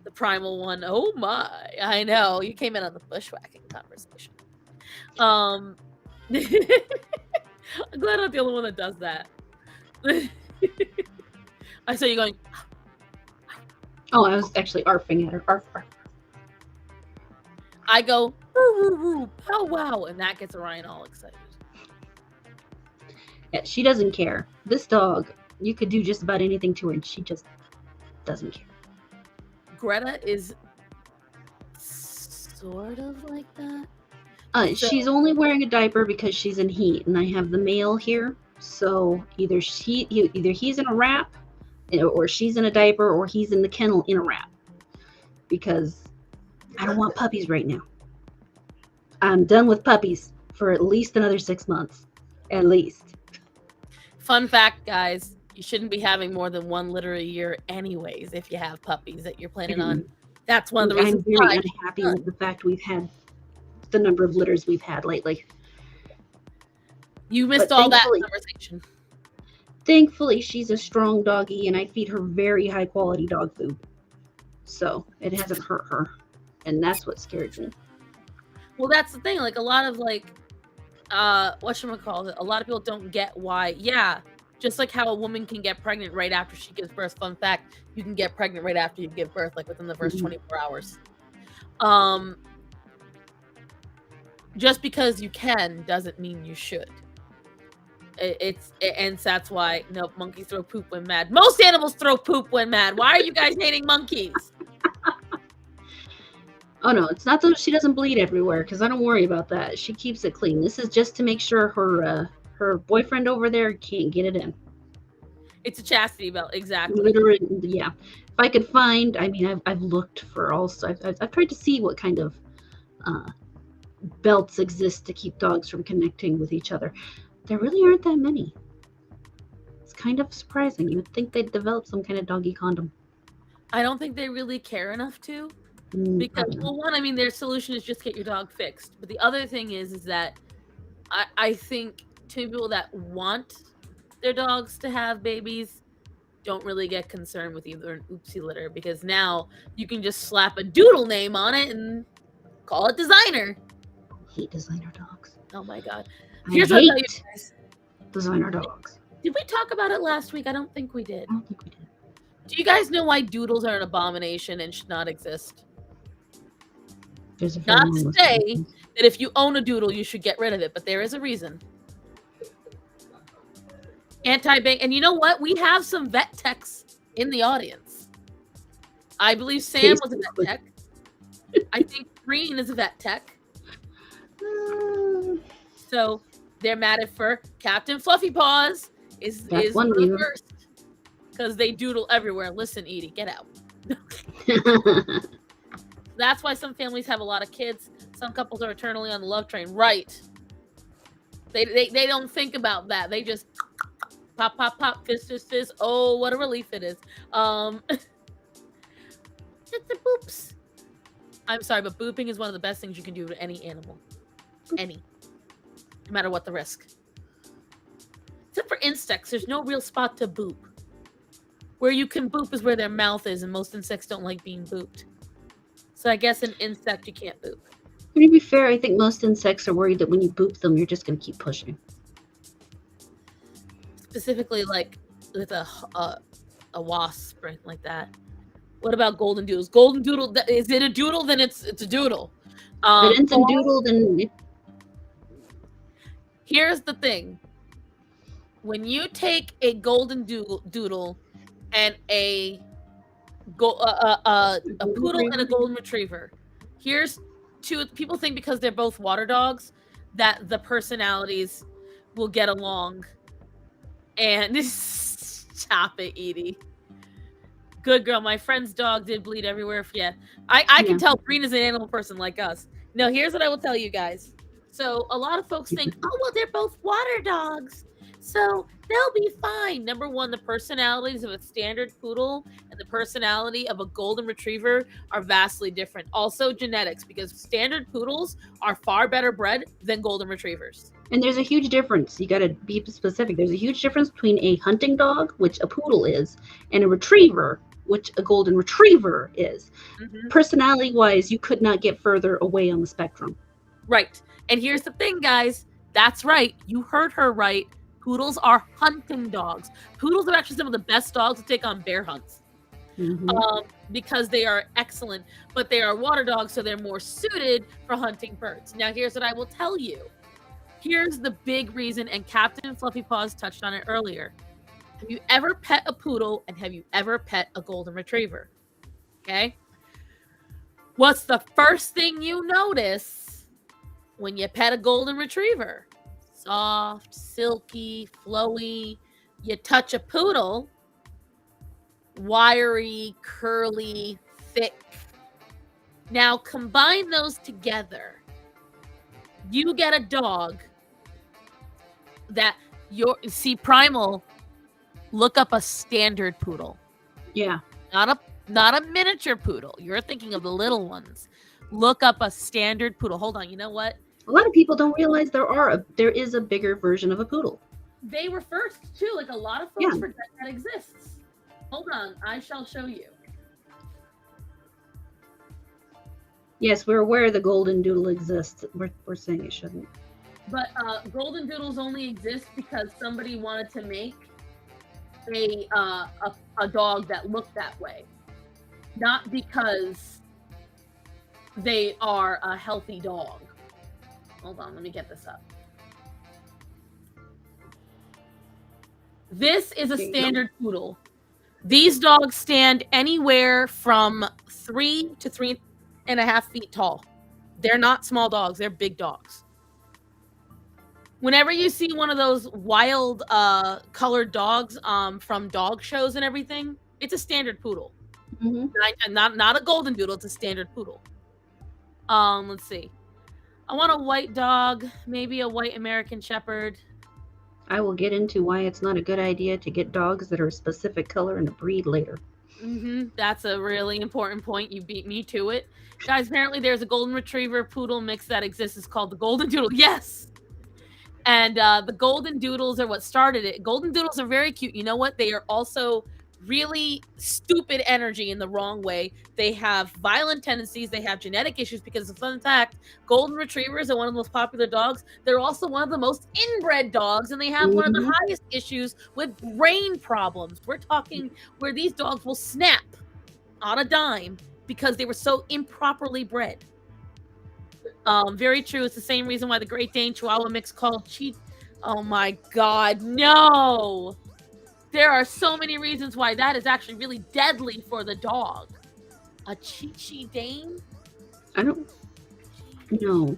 the primal one. Oh my. I know. You came in on the bushwhacking conversation. I'm glad I'm not the only one that does that. I saw you going. Oh, I was actually arfing at her. Arf, arf. I go, woo, woo, woo, pow, wow, and that gets Orion all excited. Yeah, she doesn't care. This dog, you could do just about anything to her, and she just doesn't care. Greta is sort of like that. She's only wearing a diaper because she's in heat, and I have the male here. So either he's in a wrap, or she's in a diaper, or he's in the kennel in a wrap. Because I don't want puppies right now. I'm done with puppies for at least another 6 months. At least. Fun fact, guys, you shouldn't be having more than 1 litter a year anyways if you have puppies that you're planning on. That's one of the reasons I'm very unhappy with the fact we've had the number of litters we've had lately. You missed all that conversation. Thankfully, she's a strong doggy, and I feed her very high quality dog food. So it hasn't hurt her. And that's what scares me. Well, that's the thing. Like, a lot of a lot of people don't get why. Yeah, just like how a woman can get pregnant right after she gives birth. Fun fact: you can get pregnant right after you give birth, like within the first 24 hours. Just because you can doesn't mean you should. And that's why monkeys throw poop when mad. Most animals throw poop when mad. Why are you guys hating monkeys? Oh no, it's not that she doesn't bleed everywhere, because I don't worry about that. She keeps it clean. This is just to make sure her boyfriend over there can't get it in. It's a chastity belt, exactly. Literally, yeah. If I could find, I mean, I've looked for also. I've tried to see what kind of uh, belts exist to keep dogs from connecting with each other. There really aren't that many. It's kind of surprising. You would think they'd develop some kind of doggy condom. I don't think they really care enough to. Because, well, one, I mean, their solution is just get your dog fixed. But the other thing is that I think to people that want their dogs to have babies don't really get concerned with either an oopsie litter, because now you can just slap a doodle name on it and call it designer. I hate designer dogs. Oh my god. I Here's what I'll tell you hate guys. designer dogs. Did we talk about it last week? I don't think we did. I don't think we did. Do you guys know why doodles are an abomination and should not exist? There's a Not very long to list of say reasons. that if you own a doodle, you should get rid of it, but there is a reason. Anti-bang, and you know what? We have some vet techs in the audience. I believe Sam was a vet tech. I think Green is a vet tech. So they're mad at for Captain Fluffy Paws is one the reason. first, because they doodle everywhere. Listen, Edie, get out. That's why some families have a lot of kids. Some couples are eternally on the love train. Right. They don't think about that. They just pop, pop, pop, fizz, fizz, fizz. Oh, what a relief it is. It's the boops. I'm sorry, but booping is one of the best things you can do to any animal. Any. No matter what the risk. Except for insects, there's no real spot to boop. Where you can boop is where their mouth is, and most insects don't like being booped. So I guess an insect you can't boop. To be fair, I think most insects are worried that when you boop them, you're just going to keep pushing. Specifically, like with a wasp, right, like that. What about golden doodles? Golden doodle, is it a doodle? Then it's a doodle. If it ends in doodle, then here's the thing: when you take a golden doodle and a poodle and a golden retriever, here's two people think because they're both water dogs that the personalities will get along. And stop it, Edie. Good girl. My friend's dog did bleed everywhere. Yeah, I can tell Green is an animal person like us. Now, here's what I will tell you guys. So a lot of folks think, oh, well, they're both water dogs, so they'll be fine. Number one, the personalities of a standard poodle and the personality of a golden retriever are vastly different. Also genetics, because standard poodles are far better bred than golden retrievers. And there's a huge difference. You got to be specific. There's a huge difference between a hunting dog, which a poodle is, and a retriever, which a golden retriever is. Mm-hmm. Personality-wise, you could not get further away on the spectrum. Right. And here's the thing, guys. That's right. You heard her right. Poodles are hunting dogs. Poodles are actually some of the best dogs to take on bear hunts. Mm-hmm. Because they are excellent, but they are water dogs, so they're more suited for hunting birds. Now, here's what I will tell you. Here's the big reason, and Captain Fluffy Paws touched on it earlier. Have you ever pet a poodle, and have you ever pet a golden retriever? Okay? What's the first thing you notice when you pet a golden retriever? Soft, silky, flowy. You touch a poodle, wiry, curly, thick. Now combine those together. You get a dog that see Primal, look up a standard poodle. Yeah. Not a miniature poodle. You're thinking of the little ones. Look up a standard poodle. Hold on, you know what? A lot of people don't realize there is a bigger version of a poodle. They were first too. Like a lot of folks forget that exists. Hold on, I shall show you. Yes, we're aware the golden doodle exists. We're saying it shouldn't. But golden doodles only exist because somebody wanted to make a dog that looked that way, not because they are a healthy dog. Hold on, let me get this up. This is a standard poodle. These dogs stand anywhere from 3 to 3.5 1.5 feet tall. They're not small dogs. They're big dogs. Whenever you see one of those wild colored dogs from dog shows and everything, it's a standard poodle. Mm-hmm. Not a golden doodle. It's a standard poodle. Let's see. I want a white dog, maybe a white American Shepherd. I will get into why it's not a good idea to get dogs that are a specific color and a breed later. That's a really important point. You beat me to it. Guys, apparently there's a golden retriever poodle mix that exists. It's called the golden doodle. Yes! And the golden doodles are what started it. Golden doodles are very cute. You know what? They are also really stupid energy in the wrong way. They have violent tendencies. They have genetic issues because, fun fact, golden retrievers are one of the most popular dogs. They're also one of the most inbred dogs, and they have one of the highest issues with brain problems. We're talking where these dogs will snap on a dime because they were so improperly bred. Very true. It's the same reason why the Great Dane Chihuahua mix called Cheat. Oh my God, no! There are so many reasons why that is actually really deadly for the dog. A Chi Dane? I don't know.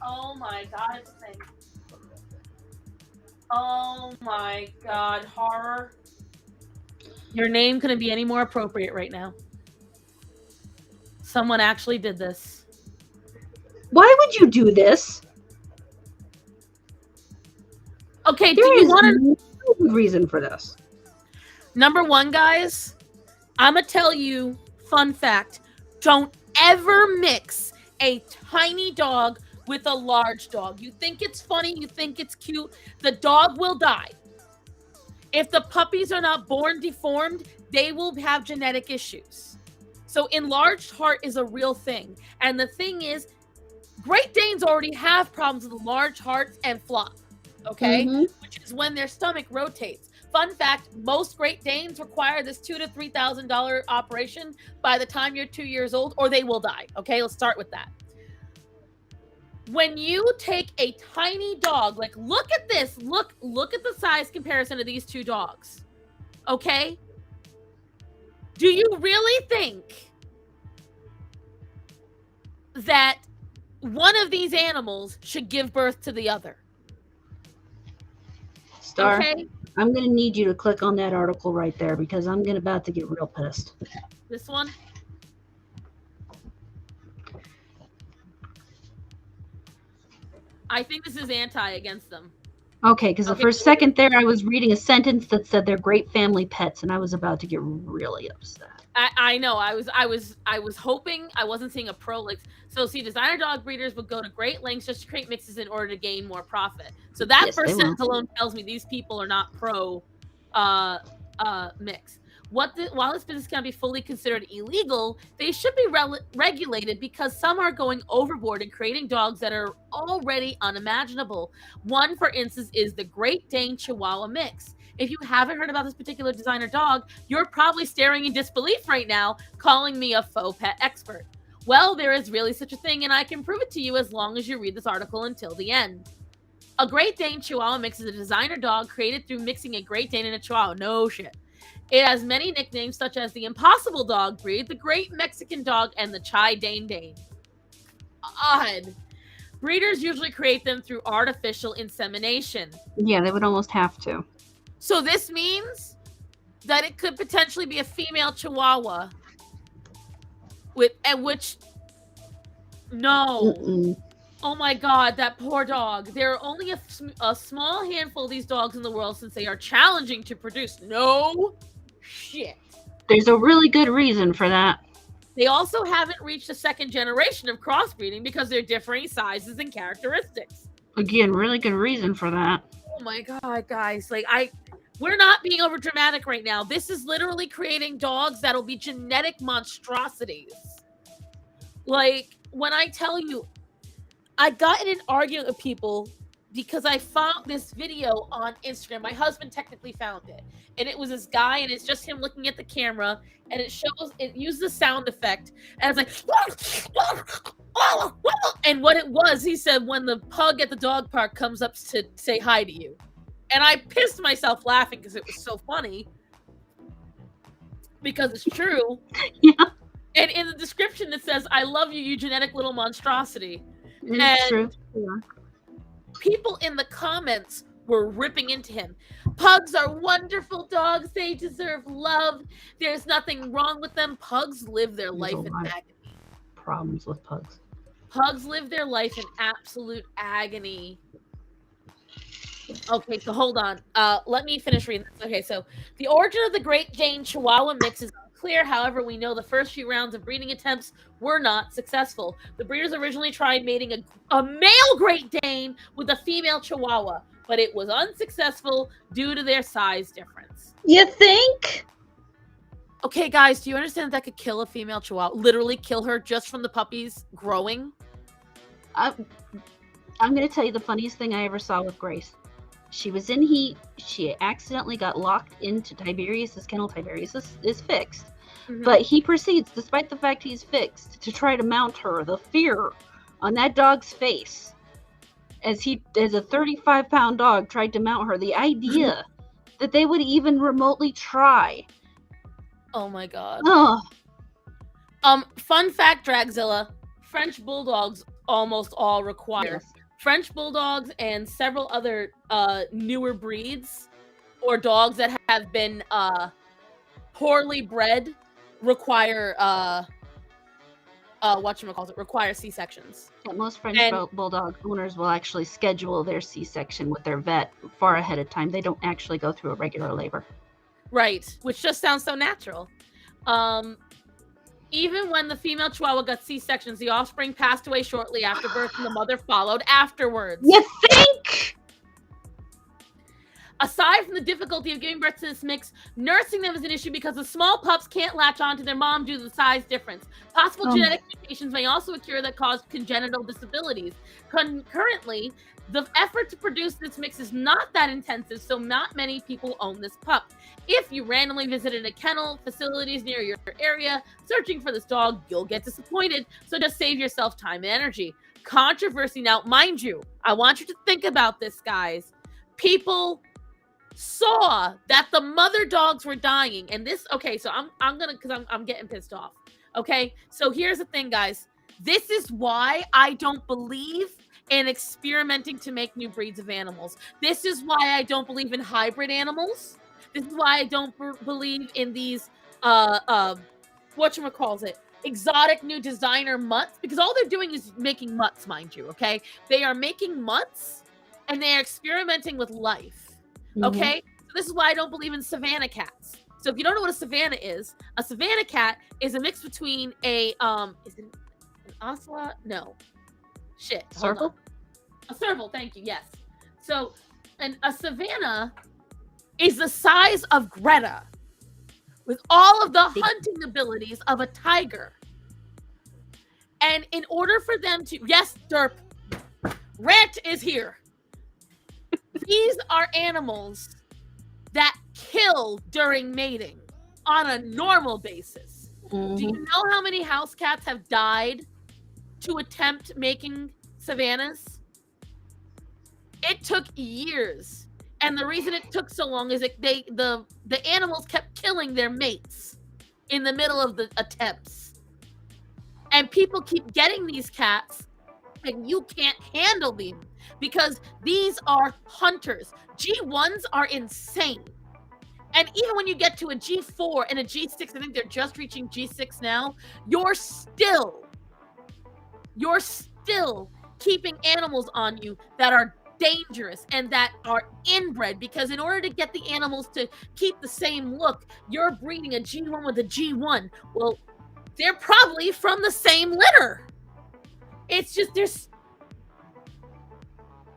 Oh my God, it's a thing. Oh my God, horror. Your name couldn't be any more appropriate right now. Someone actually did this. Why would you do this? Okay, do you want no good reason for this? Number one, guys, I'm gonna tell you, fun fact, don't ever mix a tiny dog with a large dog. You think it's funny, you think it's cute, the dog will die. If the puppies are not born deformed, they will have genetic issues. So enlarged heart is a real thing. And the thing is, Great Danes already have problems with large hearts and flop, okay? Which is when their stomach rotates. Fun fact, most Great Danes require this $2,000 to $3,000 operation by the time you're 2 years old, or they will die, okay? Let's start with that. When you take a tiny dog, like look at this, look at the size comparison of these two dogs, okay? Do you really think that one of these animals should give birth to the other? Star, okay? I'm going to need you to click on that article right there because I'm about to get real pissed. This one? I think this is anti against them. Okay, because the first second there, I was reading a sentence that said they're great family pets, and I was about to get really upset. I know. I was hoping I wasn't seeing a pro like. So see, designer dog breeders would go to great lengths just to create mixes in order to gain more profit. So that first sentence alone tells me these people are not pro mix. While this business can be fully considered illegal, they should be regulated because some are going overboard and creating dogs that are already unimaginable. One, for instance, is the Great Dane Chihuahua mix. If you haven't heard about this particular designer dog, you're probably staring in disbelief right now, calling me a faux pet expert. Well, there is really such a thing, and I can prove it to you as long as you read this article until the end. A Great Dane Chihuahua mix is a designer dog created through mixing a Great Dane and a Chihuahua. No shit. It has many nicknames such as the Impossible Dog breed, the Great Mexican Dog, and the Chai Dane Dane. Odd. Breeders usually create them through artificial insemination. Yeah, they would almost have to. So this means that it could potentially be a female Chihuahua no. Mm-mm. Oh my God, that poor dog. There are only a small handful of these dogs in the world since they are challenging to produce. No shit. There's a really good reason for that. They also haven't reached the second generation of crossbreeding because they're differing sizes and characteristics. Again, really good reason for that. Oh my God, guys. We're not being over dramatic right now. This is literally creating dogs that'll be genetic monstrosities. Like, when I tell you, I got in an argument with people because I found this video on Instagram. My husband technically found it. And it was this guy, and it's just him looking at the camera, and it used the sound effect. And it's like, and what it was, he said, when the pug at the dog park comes up to say hi to you. And I pissed myself laughing because it was so funny. Because it's true. Yeah. And in the description it says, "I love you, you genetic little monstrosity." It's And true. Yeah. people in the comments were ripping into him. Pugs are wonderful dogs. They deserve love. There's nothing wrong with them. Pugs live their There's a life in lot of agony. problems with pugs. Pugs live their life in absolute agony. Okay, so hold on. Let me finish reading this. Okay, so the origin of the Great Dane Chihuahua mix is unclear. However, we know the first few rounds of breeding attempts were not successful. The breeders originally tried mating a male Great Dane with a female Chihuahua, but it was unsuccessful due to their size difference. You think? Okay, guys, do you understand that could kill a female Chihuahua? Literally kill her just from the puppies growing? I'm going to tell you the funniest thing I ever saw with Grace. She was in heat. She accidentally got locked into Tiberius's kennel. Tiberius is fixed. Mm-hmm. But he proceeds, despite the fact he's fixed, to try to mount her. The fear on that dog's face as a 35-pound dog tried to mount her. The idea that they would even remotely try. Oh my god. Oh. Fun fact, Dragzilla. French bulldogs almost all require. Yes. French bulldogs and several other newer breeds or dogs that have been poorly bred require require C-sections. Yeah, most French bulldog owners will actually schedule their C-section with their vet far ahead of time. They don't actually go through a regular labor. Right, which just sounds so natural. Even when the female Chihuahua got C-sections, the offspring passed away shortly after birth, and the mother followed afterwards. You think? Aside from the difficulty of giving birth to this mix, nursing them is an issue because the small pups can't latch on to their mom due to the size difference. Possible genetic mutations may also occur that cause congenital disabilities. Concurrently, the effort to produce this mix is not that intensive, so not many people own this pup. If you randomly visited a kennel facilities near your area searching for this dog, you'll get disappointed, so just save yourself time and energy. Controversy now, mind you, I want you to think about this, guys. People saw that the mother dogs were dying, and this, okay, so I'm getting pissed off. Okay, so here's the thing, guys. This is why I don't believe in experimenting to make new breeds of animals. This is why I don't believe in hybrid animals. This is why I don't believe in these exotic new designer mutts, because all they're doing is making mutts, mind you. Okay, they are making mutts and they are experimenting with life. Okay, so this is why I don't believe in Savannah cats. So if you don't know what a Savannah is, a Savannah cat is a mix between a is it an ocelot? No, shit, serval. A serval, thank you. Yes. So, a Savannah is the size of Greta, with all of the hunting abilities of a tiger. And in order for them to, yes, Derp, Rant is here. These are animals that kill during mating on a normal basis. Mm-hmm. Do you know how many house cats have died to attempt making Savannahs? It took years. And the reason it took so long is that the animals kept killing their mates in the middle of the attempts. And people keep getting these cats and you can't handle them because these are hunters. G1s are insane. And even when you get to a G4 and a G6, I think they're just reaching G6 now, you're still keeping animals on you that are dangerous and that are inbred, because in order to get the animals to keep the same look, you're breeding a G1 with a G1. Well, they're probably from the same litter. It's just,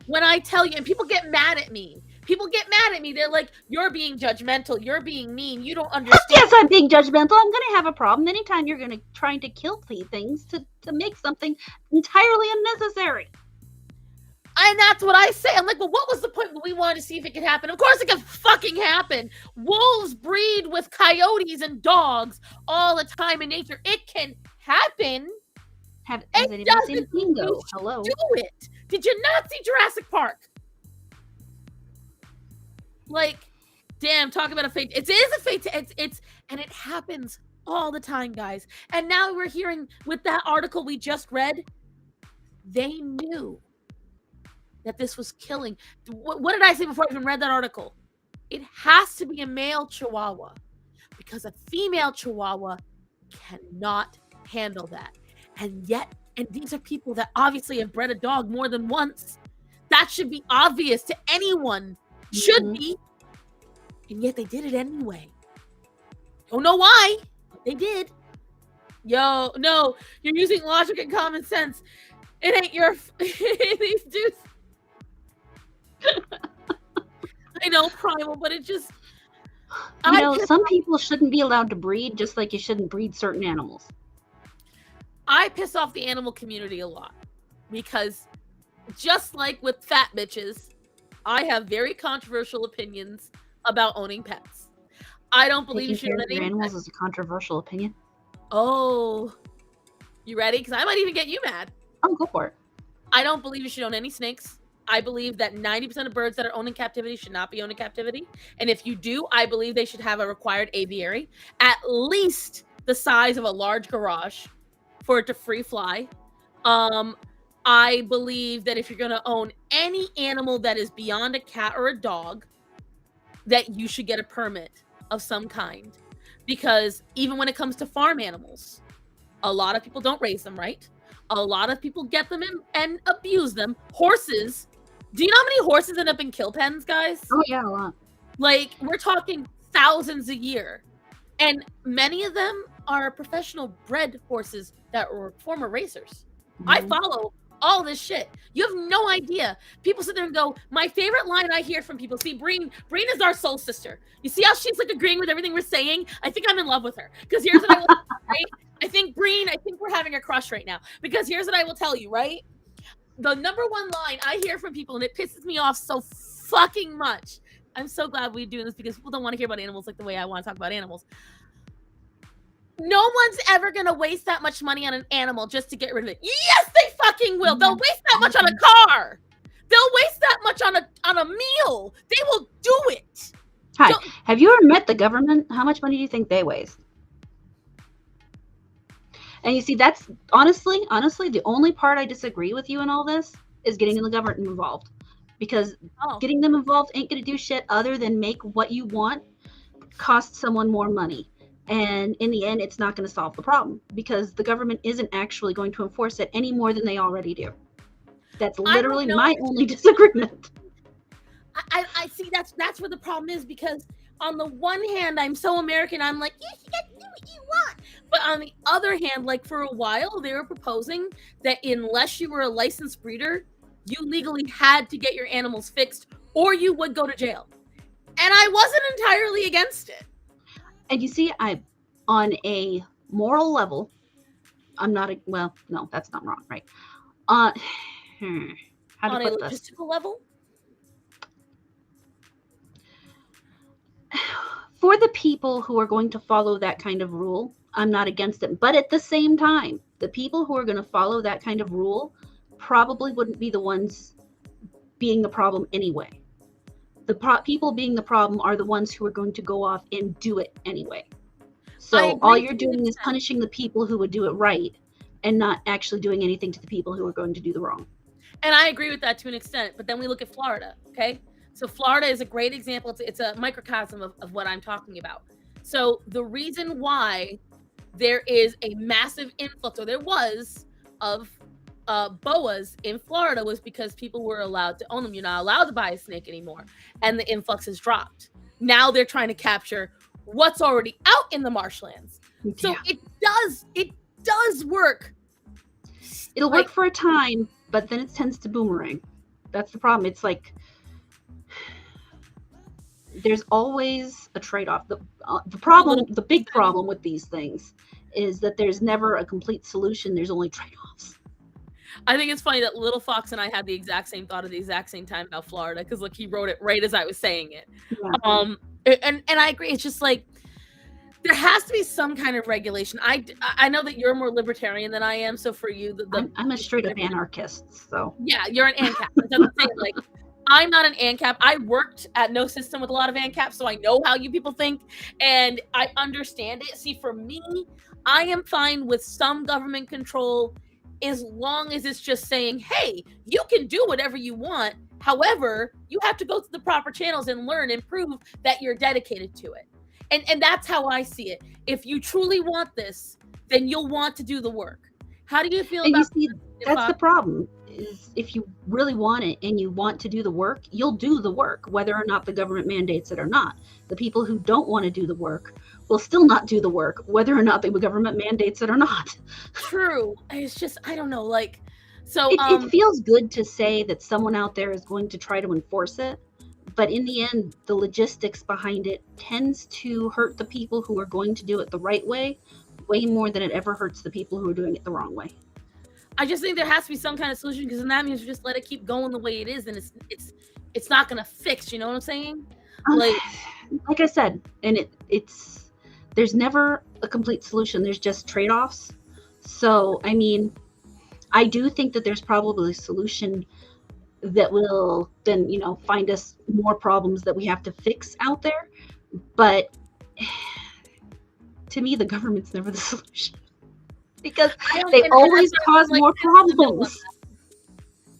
when I tell you, and people get mad at me. They're like, you're being judgmental. You're being mean. You don't understand. Yes, I'm being judgmental. I'm going to have a problem anytime you're going to trying to kill things to make something entirely unnecessary. And that's what I say. I'm like, well, what was the point? We wanted to see if it could happen. Of course it can fucking happen. Wolves breed with coyotes and dogs all the time in nature. It can happen. Has anybody seen Bingo? Hello. Do it. Did you not see Jurassic Park? Like, damn, talk about a fate. It is a fate. It's and it happens all the time, guys. And now we're hearing with that article we just read, they knew that this was killing. What did I say before I even read that article? It has to be a male Chihuahua because a female Chihuahua cannot handle that. And these are people that obviously have bred a dog more than once. That should be obvious to anyone. Should be. And yet they did it anyway. Don't know why, but they did. Yo, no, you're using logic and common sense. It ain't your these dudes. I know, Primal, but it just some people shouldn't be allowed to breed, just like you shouldn't breed certain animals. I piss off the animal community a lot because just like with fat bitches, I have very controversial opinions about owning pets. I don't believe you should own any animals is a controversial opinion. Oh, you ready? Because I might even get you mad. Oh, go for it. I don't believe you should own any snakes. I believe that 90% of birds that are owned in captivity should not be owned in captivity. And if you do, I believe they should have a required aviary, at least the size of a large garage for it to free fly. I believe that if you're going to own any animal that is beyond a cat or a dog, that you should get a permit of some kind. Because even when it comes to farm animals, a lot of people don't raise them right. A lot of people get them and abuse them. Horses. Do you know how many horses end up in kill pens, guys? Oh, yeah, a lot. Like, we're talking thousands a year. And many of them are professional bred horses that were former racers. I follow all this shit. You have no idea. People sit there and go, my favorite line I hear from people, see, Breen is our soul sister. You see how she's like agreeing with everything we're saying? I think I'm in love with her. Because here's what I will right? I think we're having a crush right now. Because here's what I will tell you, right? The number one line I hear from people, and it pisses me off so fucking much. I'm so glad we're doing this because people don't want to hear about animals like the way I want to talk about animals. No one's ever going to waste that much money on an animal just to get rid of it. Yes, they fucking will. They'll waste that much on a car. They'll waste that much on a meal. They will do it. Hi. Have you ever met the government? How much money do you think they waste? And you see, that's honestly, the only part I disagree with you in all this is getting the government involved. Because getting them involved ain't going to do shit other than make what you want cost someone more money. And in the end, it's not going to solve the problem because the government isn't actually going to enforce it any more than they already do. That's literally my only disagreement. I see that's where the problem is because on the one hand, I'm so American, I'm like, yes, you get to do what you want. But on the other hand, like for a while, they were proposing that unless you were a licensed breeder, you legally had to get your animals fixed or you would go to jail. And I wasn't entirely against it. And you see, on a moral level, I'm not, well, no, that's not wrong, right? How to on put a logistical level? For the people who are going to follow that kind of rule, I'm not against it. But at the same time, the people who are going to follow that kind of rule probably wouldn't be the ones being the problem anyway. The people being the problem are the ones who are going to go off and do it anyway. So all you're doing is punishing the people who would do it right and not actually doing anything to the people who are going to do the wrong. And I agree with that to an extent. But then we look at Florida, okay? So Florida is a great example. It's a microcosm of what I'm talking about. So the reason why there is a massive influx, or there was, of boas in Florida was because people were allowed to own them. You're not allowed to buy a snake anymore. And the influx has dropped. Now they're trying to capture what's already out in the marshlands. So it does work. It'll work for a time, but then it tends to boomerang. That's the problem. It's like there's always a trade-off. The big problem with these things is that there's never a complete solution. There's only trade-offs. I think it's funny that Little Fox and I had the exact same thought at the exact same time about Florida because look, he wrote it right as I was saying it. Yeah. And I agree. It's just like there has to be some kind of regulation. I know that you're more libertarian than I am, so for you, I'm a straight up anarchist. So yeah, you're an ANCAP. It doesn't say like I'm not an ANCAP. I worked at No System with a lot of ANCAPs, so I know how you people think, and I understand it. See, for me, I am fine with some government control as long as it's just saying, hey, you can do whatever you want. However, you have to go through the proper channels and learn and prove that you're dedicated to it. And that's how I see it. If you truly want this, then you'll want to do the work. How do you feel And about you see, that's the problem. Is if you really want it and you want to do the work, you'll do the work, whether or not the government mandates it or not. The people who don't want to do the work will still not do the work, whether or not the government mandates it or not. True. It's just, I don't know, like, so it feels good to say that someone out there is going to try to enforce it, but in the end, the logistics behind it tends to hurt the people who are going to do it the right way more than it ever hurts the people who are doing it the wrong way. I just think there has to be some kind of solution, because then that means we just let it keep going the way it is, and it's not gonna fix. You know what I'm saying? Like I said, and it's there's never a complete solution. There's just trade-offs. So I mean, I do think that there's probably a solution that will then, find us more problems that we have to fix out there. But to me, the government's never the solution, because they always cause more problems.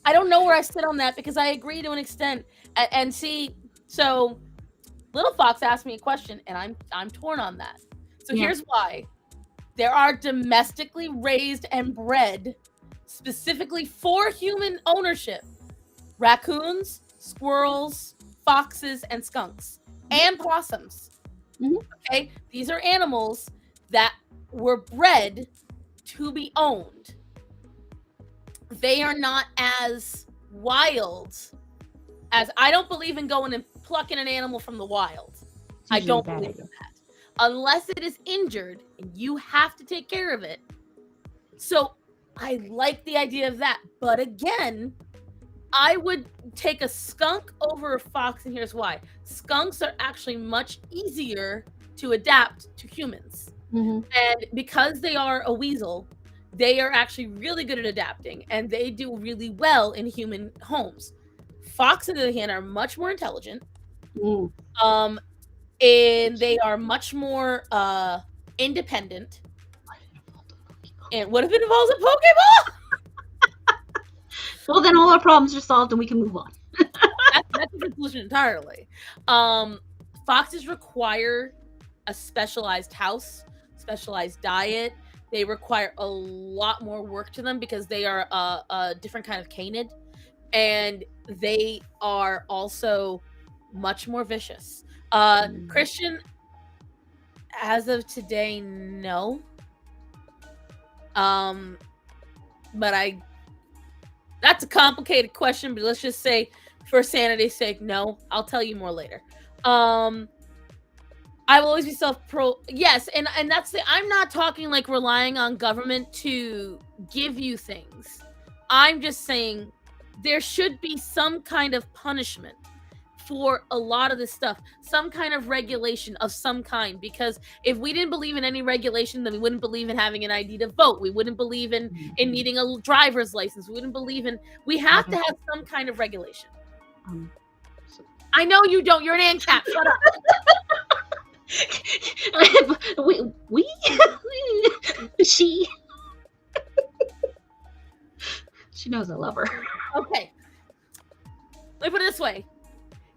I don't know where I sit on that, because I agree to an extent. And see, so Little Fox asked me a question, and I'm torn on that. So here's why. There are domestically raised and bred specifically for human ownership raccoons, squirrels, foxes, and skunks, and possums. Mm-hmm. Okay, these are animals that were bred to be owned. They are not as wild as, I don't believe in going and plucking an animal from the wild. I don't believe in that. Unless it is injured and you have to take care of it. So I like the idea of that. But again, I would take a skunk over a fox, and here's why. Skunks are actually much easier to adapt to humans. Mm-hmm. And because they are a weasel, they are actually really good at adapting, and they do really well in human homes. Foxes, on the other hand, are much more intelligent. And they are much more independent. And what if it involves a Pokeball? Well, then all our problems are solved and we can move on. That's a solution entirely. Foxes require a specialized house, specialized diet. They require a lot more work to them because they are a different kind of canid. And they are also much more vicious. Christian, as of today, no. But that's a complicated question, but let's just say for sanity's sake, no. I'll tell you more later. I will always be yes, and that's I'm not talking like relying on government to give you things. I'm just saying there should be some kind of punishment for a lot of this stuff, some kind of regulation of some kind, because if we didn't believe in any regulation, then we wouldn't believe in having an ID to vote. We wouldn't believe in needing a driver's license. We wouldn't believe in, we have to have some kind of regulation. I know you don't, you're an ANCAP, shut up. She knows I love her. Okay. Let me put it this way.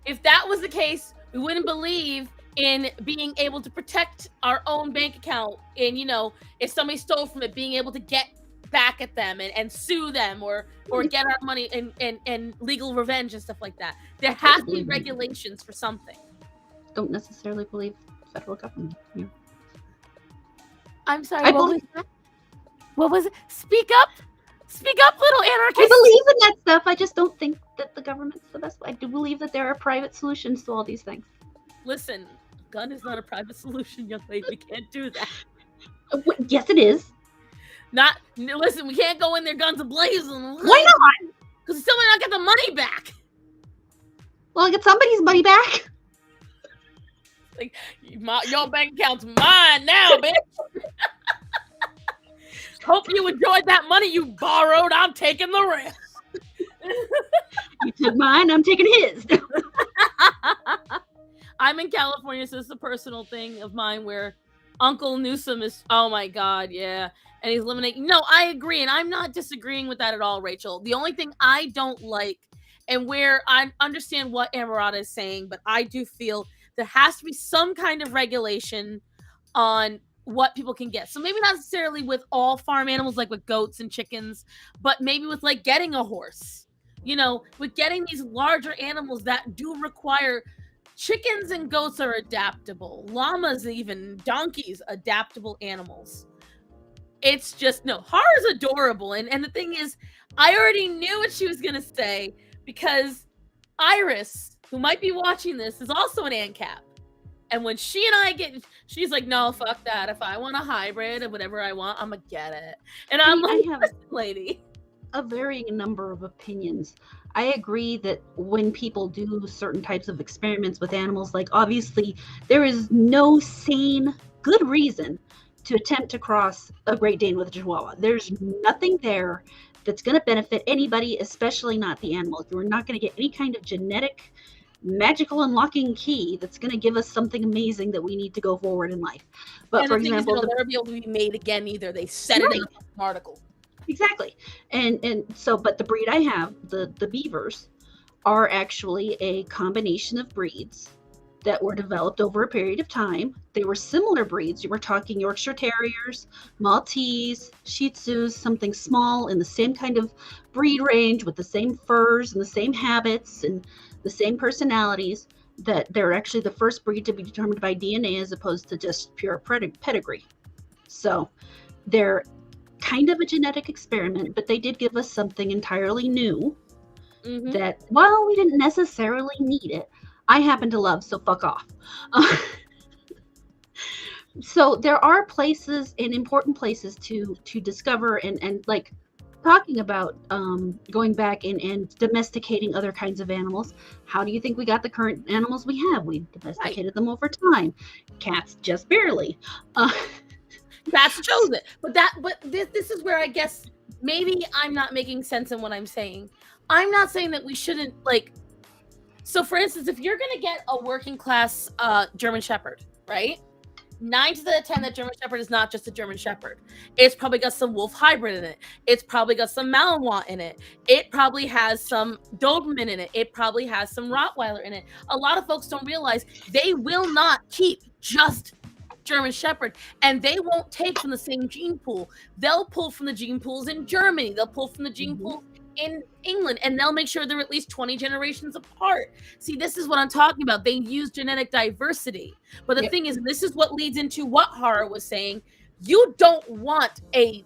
If that was the case, we wouldn't believe in being able to protect our own bank account. And, if somebody stole from it, being able to get back at them and sue them or get our money and legal revenge and stuff like that. There has to be regulations for something. Don't necessarily believe federal government. Yeah. I'm sorry. What was it? Speak up. Speak up, little anarchist. I believe in that stuff. I just don't think that the government's the best way. I do believe that there are private solutions to all these things. Listen, gun is not a private solution, young lady. We can't do that. Yes, it is. Listen, we can't go in there guns ablazing. Why not? Because still might not get the money back. Well, I get somebody's money back. Like, your bank account's mine now, bitch. Hope you enjoyed that money you borrowed. I'm taking the rest. You took mine, I'm taking his. I'm in California, so it's a personal thing of mine where Uncle Newsom is, oh my God, yeah. And he's eliminating. No, I agree. And I'm not disagreeing with that at all, Rachel. The only thing I don't like, and where I understand what StarMorata is saying, but I do feel there has to be some kind of regulation on what people can get. So maybe not necessarily with all farm animals, like with goats and chickens, but maybe with like getting a horse, with getting these larger animals that do require. Chickens and goats are adaptable. Llamas, even donkeys, adaptable animals. It's just, no, Hara's adorable. And the thing is, I already knew what she was going to say because Iris, who might be watching this, is also an ANCAP. And when she and I she's like, no, fuck that. If I want a hybrid of whatever I want, I'm going to get it. And I'm like, listen, lady. A varying number of opinions. I agree that when people do certain types of experiments with animals, like obviously there is no sane, good reason to attempt to cross a Great Dane with a Chihuahua. There's nothing there that's going to benefit anybody, especially not the animal. You're not going to get any kind of genetic, magical unlocking key that's going to give us something amazing that we need to go forward in life. But for example, it'll never be able to be made again either. They said it in an article. Exactly. And so, but the breed I have, the beavers, are actually a combination of breeds that were developed over a period of time. They were similar breeds. You were talking Yorkshire Terriers, Maltese, Shih Tzus, something small in the same kind of breed range with the same furs and the same habits and the same personalities, that they're actually the first breed to be determined by DNA as opposed to just pure pedigree. So they're kind of a genetic experiment, but they did give us something entirely new that, while we didn't necessarily need it, I happen to love, so fuck off. So there are places, and important places to discover and like talking about going back and domesticating other kinds of animals. How do you think we got the current animals we have? We domesticated them over time. Cats just barely. Cats chose it. But this is where I guess maybe I'm not making sense in what I'm saying. I'm not saying that we shouldn't, like, so for instance, if you're gonna get a working class German Shepherd, right? 9 to the 10 that German Shepherd is not just a German Shepherd. It's probably got some wolf hybrid in it. It's probably got some Malinois in it. It probably has some Doberman in it. It probably has some Rottweiler in it. A lot of folks don't realize they will not keep just German Shepherd, and they won't take from the same gene pool. They'll pull from the gene pools in Germany. They'll pull from the gene pool in England, and they'll make sure they're at least 20 generations apart. See, this is what I'm talking about. They use genetic diversity. But the thing is, this is what leads into what Hara was saying. You don't want a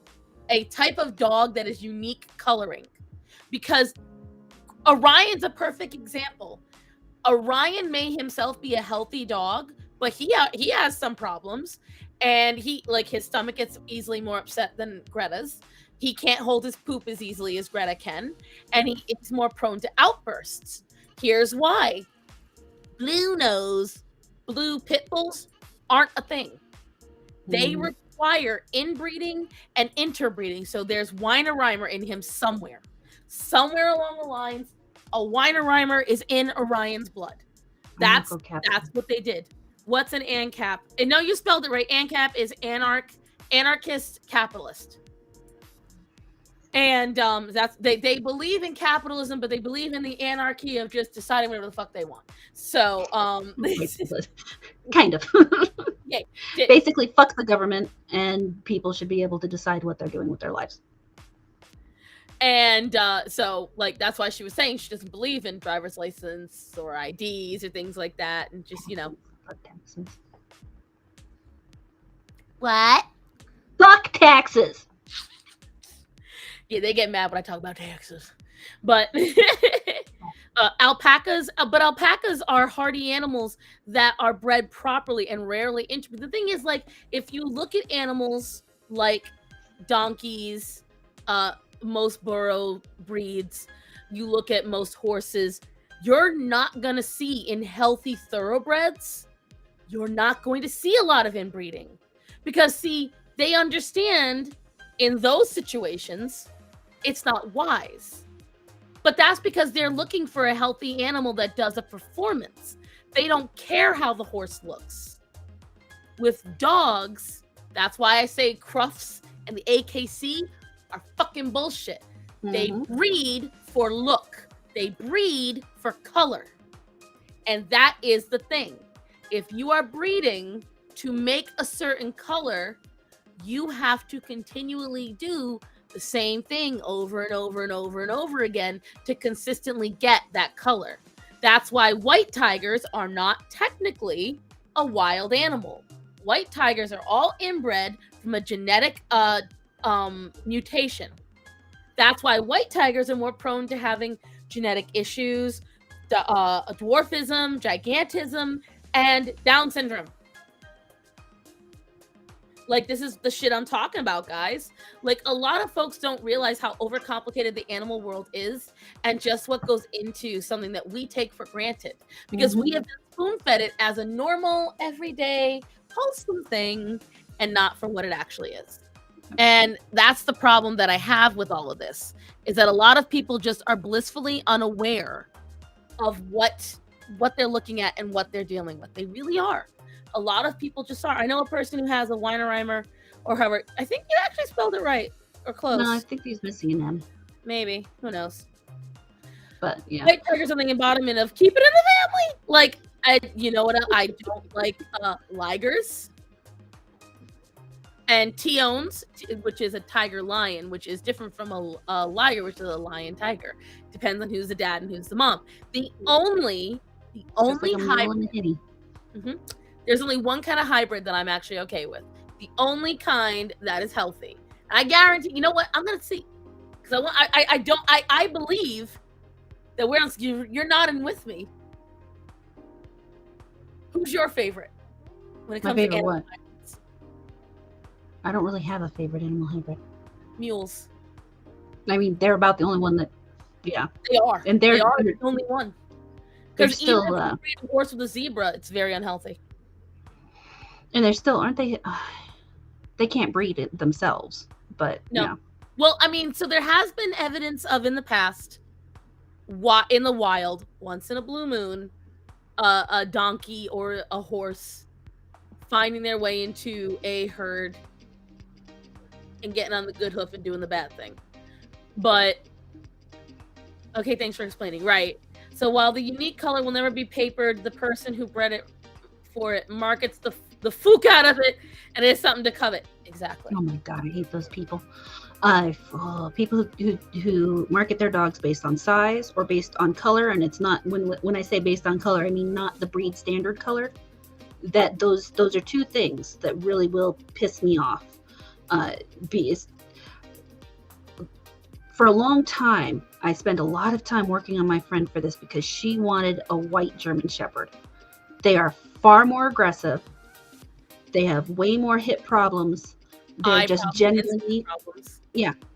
type of dog that is unique coloring, because Orion's a perfect example. Orion may himself be a healthy dog, but he has some problems, and his stomach gets easily more upset than Greta's. He can't hold his poop as easily as Greta can, and he is more prone to outbursts. Here's why. Blue pit bulls aren't a thing. They require inbreeding and interbreeding. So there's Weimaraner in him somewhere. Somewhere along the lines, a Weimaraner is in Orion's blood. That's what they did. What's an ANCAP? And no, you spelled it right. ANCAP is anarchist capitalist. And that's they believe in capitalism, but they believe in the anarchy of just deciding whatever the fuck they want. So kind of. Yeah, basically fuck the government, and people should be able to decide what they're doing with their lives. And so like that's why she was saying she doesn't believe in driver's license or IDs or things like that, and just what? Fuck taxes. Yeah, they get mad when I talk about taxes. But alpacas are hardy animals that are bred properly and rarely interbred. The thing is, like, if you look at animals like donkeys, most burro breeds, you look at most horses, you're not going to see in healthy thoroughbreds, you're not going to see a lot of inbreeding. Because, see, they understand in those situations, it's not wise. But that's because they're looking for a healthy animal that does a performance. They don't care how the horse looks. With dogs, that's why I say Crufts and the AKC are fucking bullshit. They breed for look. They breed for color. And that is the thing. If you are breeding to make a certain color, you have to continually do the same thing over and over and over and over again to consistently get that color. That's why white tigers are not technically a wild animal. White tigers are all inbred from a genetic mutation. That's why white tigers are more prone to having genetic issues, dwarfism, gigantism, and Down syndrome. Like, this is the shit I'm talking about, guys. Like, a lot of folks don't realize how overcomplicated the animal world is and just what goes into something that we take for granted. Because we have been spoon-fed it as a normal, everyday, wholesome thing and not for what it actually is. And that's the problem that I have with all of this, is that a lot of people just are blissfully unaware of what they're looking at and what they're dealing with. They really are. A lot of people just are. I know a person who has a Weinerheimer, or however, I think you actually spelled it right, or close. No, I think he's missing an M. Maybe. Who knows? But yeah. White tiger something embodiment of keep it in the family. Like, you know what? I don't like ligers. And Tiones, which is a tiger lion, which is different from a liger, which is a lion tiger. Depends on who's the dad and who's the mom. The only hybrid. There's only one kind of hybrid that I'm actually okay with. The only kind that is healthy. I guarantee. You know what? I'm gonna see, because I believe that we're on. You're nodding with me. Who's your favorite when it comes to animal hybrids? I don't really have a favorite animal hybrid. Mules. I mean, they're about the only one that. Yeah. They are. And they are the only one. Because still, even if you breed a horse with a zebra, it's very unhealthy. And they're still, aren't they? They can't breed it themselves, but no. Yeah. Well, I mean, so there has been evidence of in the past, in the wild, once in a blue moon, a donkey or a horse finding their way into a herd and getting on the good hoof and doing the bad thing. But okay, thanks for explaining. Right. So while the unique color will never be papered, the person who bred it for it markets the fook out of it, and it is something to covet. Exactly. Oh my God, I hate those people. People who market their dogs based on size or based on color, and it's not, when I say based on color, I mean not the breed standard color. That those are two things that really will piss me off. For a long time, I spent a lot of time working on my friend for this because she wanted a white German Shepherd. They are far more aggressive. They have way more hip problems. They're just generally,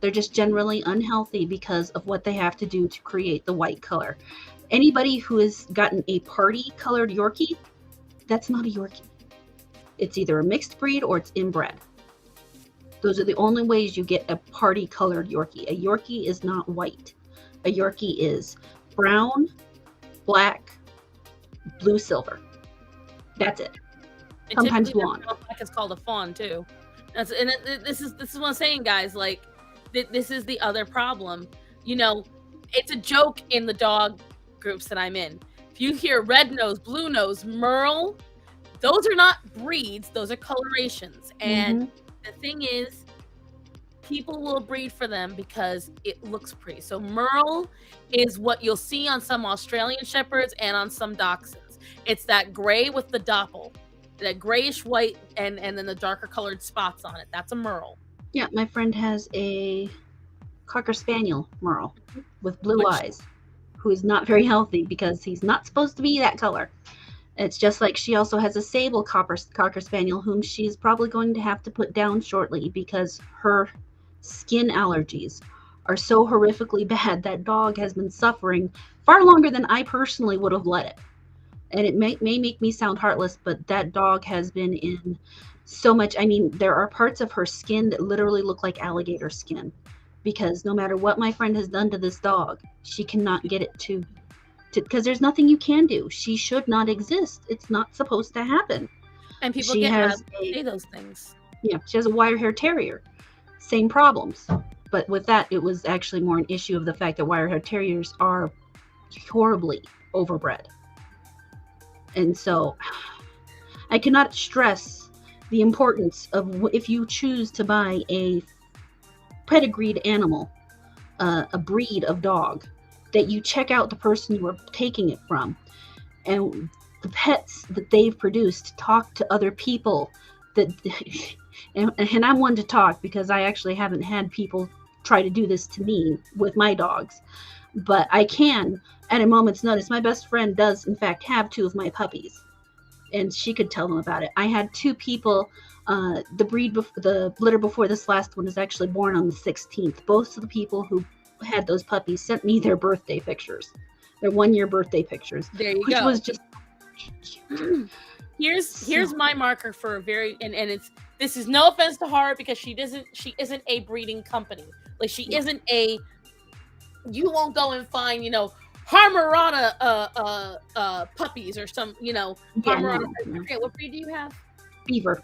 they're just generally unhealthy because of what they have to do to create the white color. Anybody who has gotten a party colored Yorkie, that's not a Yorkie. It's either a mixed breed or it's inbred. Those are the only ways you get a party colored Yorkie. A Yorkie is not white. A Yorkie is brown, black, blue, silver. That's it. Sometimes blonde. Black is called a fawn too. This is what I'm saying, guys. Like, this is the other problem. You know, it's a joke in the dog groups that I'm in. If you hear red nose, blue nose, merle, those are not breeds. Those are colorations. And the thing is, people will breed for them because it looks pretty. So merle is what you'll see on some Australian shepherds and on some dachshunds. It's that gray with the doppel, that grayish white, and then the darker colored spots on it. That's a merle. Yeah, my friend has a Cocker Spaniel merle with blue eyes, who is not very healthy because he's not supposed to be that color. It's just like she also has a sable Cocker Spaniel, whom she's probably going to have to put down shortly because her skin allergies are so horrifically bad. That dog has been suffering far longer than I personally would have let it. And it may make me sound heartless, but that dog has been in so much. I mean, there are parts of her skin that literally look like alligator skin. because no matter what my friend has done to this dog, she cannot get it to because there's nothing you can do. She should not exist. It's not supposed to happen. And people She get mad has when they say those things. Yeah, she has a wire hair terrier. Same problems. But with that, it was actually more an issue of the fact that wire hair terriers are horribly overbred. And so I cannot stress the importance of if you choose to buy a pedigreed animal, a breed of dog, that you check out the person you are taking it from and the pets that they've produced. Talk to other people that and I'm one to talk because I actually haven't had people try to do this to me with my dogs, but I can at a moment's notice. My best friend does in fact have 2 of my puppies, and she could tell them about it. I had 2 people. The litter before this last one is actually born on the 16th. Both of the people who had those puppies sent me their birthday pictures, their 1-year birthday pictures. There you which go. was just here's my marker for a very and it's this is no offense to Heart because she isn't a breeding company. Like she isn't a you won't go and find, StarMorata puppies or some, StarMorata. I forget, what breed do you have? Beaver.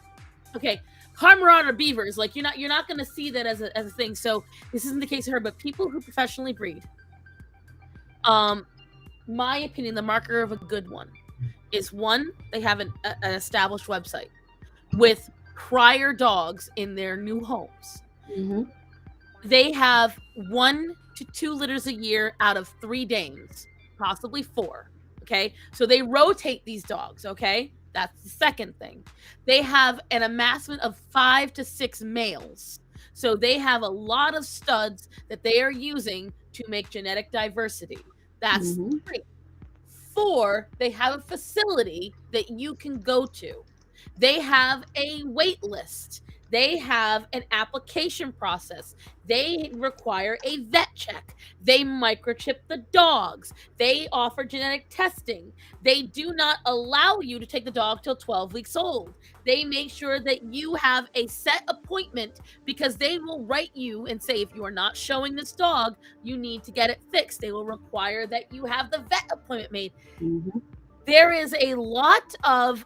Okay. StarMorata beavers, like you're not going to see that as a thing. So this isn't the case of her, but people who professionally breed, my opinion, the marker of a good one is one, they have an established website with prior dogs in their new homes. Mm-hmm. They have 1 to 2 litters a year out of 3 dames, possibly 4. Okay, so they rotate these dogs. Okay, that's the second thing. They have an amassment of 5 to 6 males. So they have a lot of studs that they are using to make genetic diversity. That's 3. 4, they have a facility that you can go to. They have a wait list. They have an application process. They require a vet check. They microchip the dogs. They offer genetic testing. They do not allow you to take the dog till 12 weeks old. They make sure that you have a set appointment because they will write you and say, if you are not showing this dog, you need to get it fixed. They will require that you have the vet appointment made. Mm-hmm. There is a lot of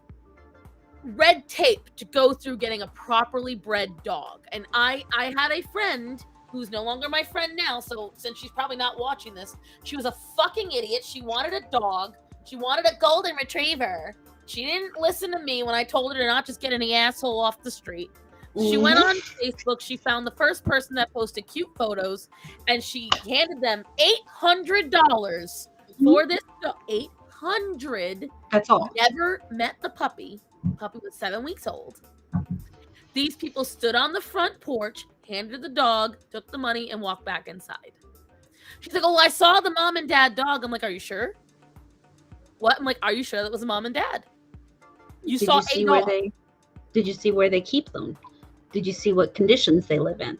red tape to go through getting a properly bred dog. And I had a friend who's no longer my friend now, so since she's probably not watching this, she was a fucking idiot. She wanted a dog. She wanted a golden retriever. She didn't listen to me when I told her to not just get any asshole off the street. She went on Facebook. She found the first person that posted cute photos, and she handed them $800 for this dog. $800. That's all. Never met the puppy. Puppy was 7 weeks old. These people stood on the front porch, handed the dog, took the money, and walked back inside. She's like, "Oh, I saw the mom and dad dog." I'm like, "Are you sure?" What? I'm like, "Are you sure that was a mom and dad?" Did you see where they keep them? Did you see what conditions they live in?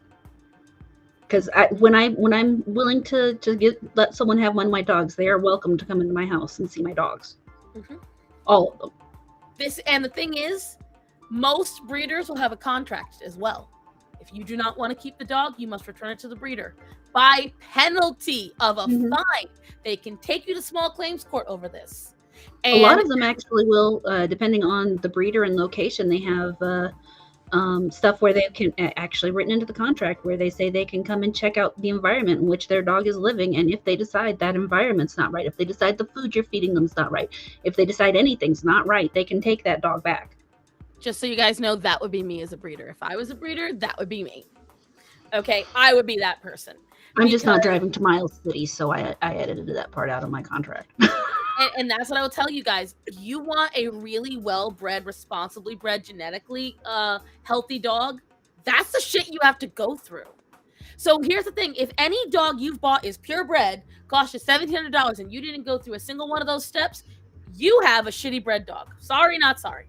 Because when I'm willing to let someone have one of my dogs, they are welcome to come into my house and see my dogs. Mm-hmm. All of them. And the thing is, most breeders will have a contract as well. If you do not want to keep the dog, you must return it to the breeder by penalty of a fine. They can take you to small claims court over this. And a lot of them actually will, depending on the breeder and location. They have stuff where they can actually written into the contract where they say they can come and check out the environment in which their dog is living, and if they decide that environment's not right, if they decide the food you're feeding them is not right, if they decide anything's not right, they can take that dog back. Just so you guys know, that would be me as a breeder. If I was a breeder, that would be me. Okay, I would be that person. I'm just not driving to Miles City, so I edited that part out of my contract. And that's what I will tell you guys. You want a really well-bred, responsibly bred, genetically healthy dog, that's the shit you have to go through. So here's the thing. If any dog you've bought is purebred, cost you $1,700, and you didn't go through a single one of those steps, you have a shitty bred dog. Sorry, not sorry.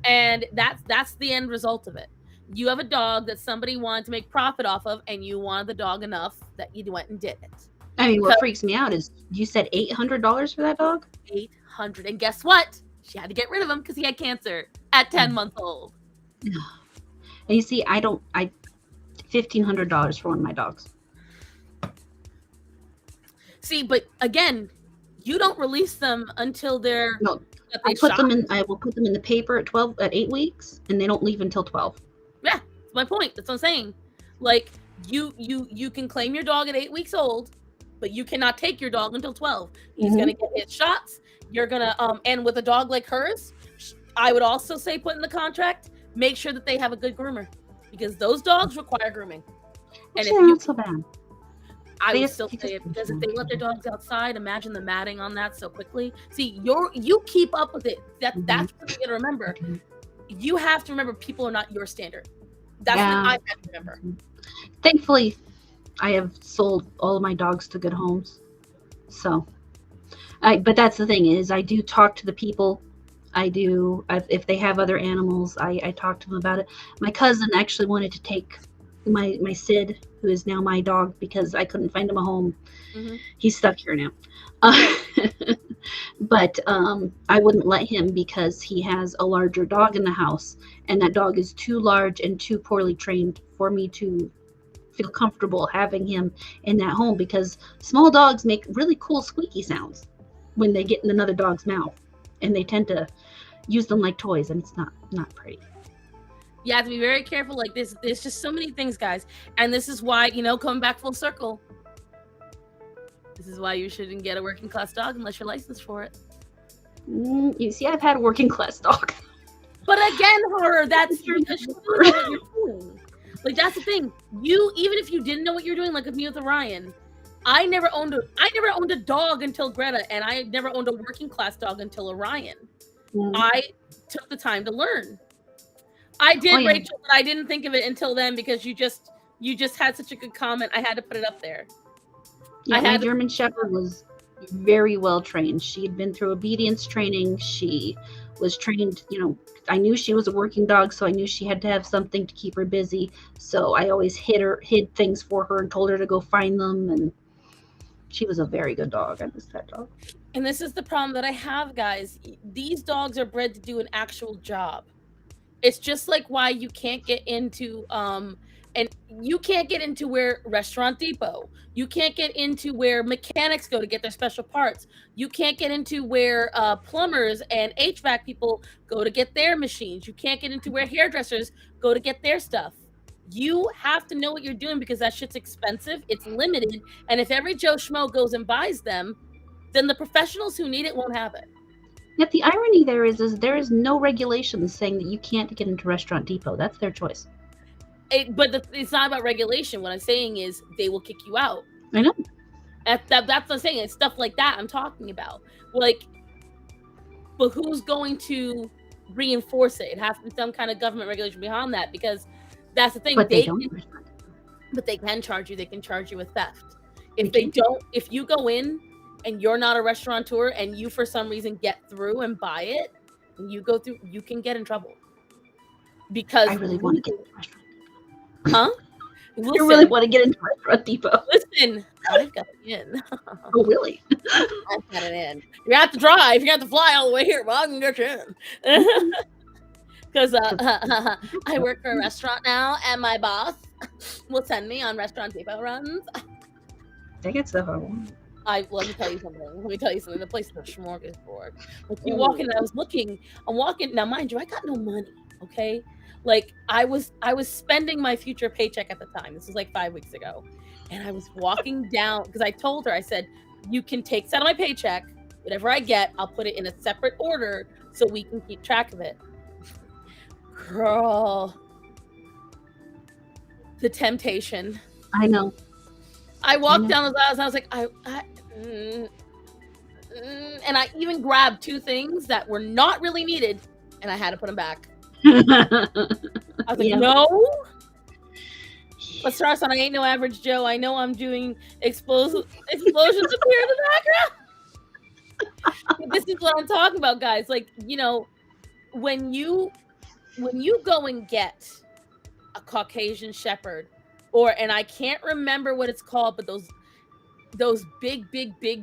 And that's the end result of it. You have a dog that somebody wanted to make profit off of, and you wanted the dog enough that you went and did it. I mean, what freaks me out is you said $800 for that dog? $800. And guess what? She had to get rid of him because he had cancer at 10 months old. And you see, $1,500 for one of my dogs. See, but again, you don't release them until they're No, that they shot. I will put them in the paper at 8 weeks, and they don't leave until 12. Yeah, that's my point. That's what I'm saying. Like you can claim your dog at 8 weeks old, but you cannot take your dog until 12. He's gonna get his shots. You're gonna and with a dog like hers, I would also say put in the contract, make sure that they have a good groomer, because those dogs require grooming. And Actually, if you not so bad. I would still say it, because if they let their dogs outside, imagine the matting on that so quickly. See, you keep up with it. That's what you gotta remember. You have to remember people are not your standard. That's what I have to remember. Thankfully, I have sold all of my dogs to good homes. So, but that's the thing is, I do talk to the people. If they have other animals, I talk to them about it. My cousin actually wanted to take my Sid, who is now my dog, because I couldn't find him a home. He's stuck here now. But I wouldn't let him because he has a larger dog in the house, and that dog is too large and too poorly trained for me to feel comfortable having him in that home, because small dogs make really cool squeaky sounds when they get in another dog's mouth, and they tend to use them like toys, and it's not pretty. You have to be very careful. Like this, there's just so many things, guys, and this is why, coming back full circle, this is why you shouldn't get a working class dog unless you're licensed for it. You see, I've had a working class dog. But again, horror, that's because you know what you're doing. Like, that's the thing. Even if you didn't know what you're doing, like with me with Orion, I never owned a dog until Greta, and I never owned a working class dog until Orion. I took the time to learn. I did, Rachel, but I didn't think of it until then, because you just had such a good comment. I had to put it up there. Yeah, my German Shepherd was very well trained. She had been through obedience training. She was trained, I knew she was a working dog, so I knew she had to have something to keep her busy. So I always hid things for her and told her to go find them, and she was a very good dog. I miss that dog. And this is the problem that I have, guys. These dogs are bred to do an actual job. It's just like why you can't get into and you can't get into where Restaurant Depot. You can't get into where mechanics go to get their special parts. You can't get into where plumbers and HVAC people go to get their machines. You can't get into where hairdressers go to get their stuff. You have to know what you're doing, because that shit's expensive. It's limited. And if every Joe Schmo goes and buys them, then the professionals who need it won't have it. Yet the irony there is there is no regulations saying that you can't get into Restaurant Depot. That's their choice. But it's not about regulation. What I'm saying is they will kick you out. I know. That's what I'm saying. It's stuff like that I'm talking about. Like, but who's going to reinforce it? It has to be some kind of government regulation behind that, because that's the thing. But they don't. But they can charge you. They can charge you with theft. If you go in and you're not a restaurateur and you for some reason get through and buy it, and you go through, you can get in trouble. Because I really want to get into Restaurant Depot. Huh? Listen, you really want to get into Restaurant Depot? Listen, I've got it in. Oh, really? I've got it in. You have to drive. You have to fly all the way here, but I can get you in. Because I work for a restaurant now, and my boss will send me on Restaurant Depot runs. I get stuff I want. Let me tell you something. The place is a smorgasbord. Like, you walk in, I'm walking. Now, mind you, I got no money, okay? Like, I was spending my future paycheck at the time. This was like 5 weeks ago. And I was walking down, because I told her, I said, you can take this out of my paycheck. Whatever I get, I'll put it in a separate order so we can keep track of it. Girl. The temptation. I know. I walked down those aisles and I was like, and I even grabbed 2 things that were not really needed, and I had to put them back. I was like, no. But Starson, I ain't no average Joe. I know I'm doing explosions up here in the background. This is what I'm talking about, guys. Like, when you go and get a Caucasian Shepherd, and I can't remember what it's called, but those big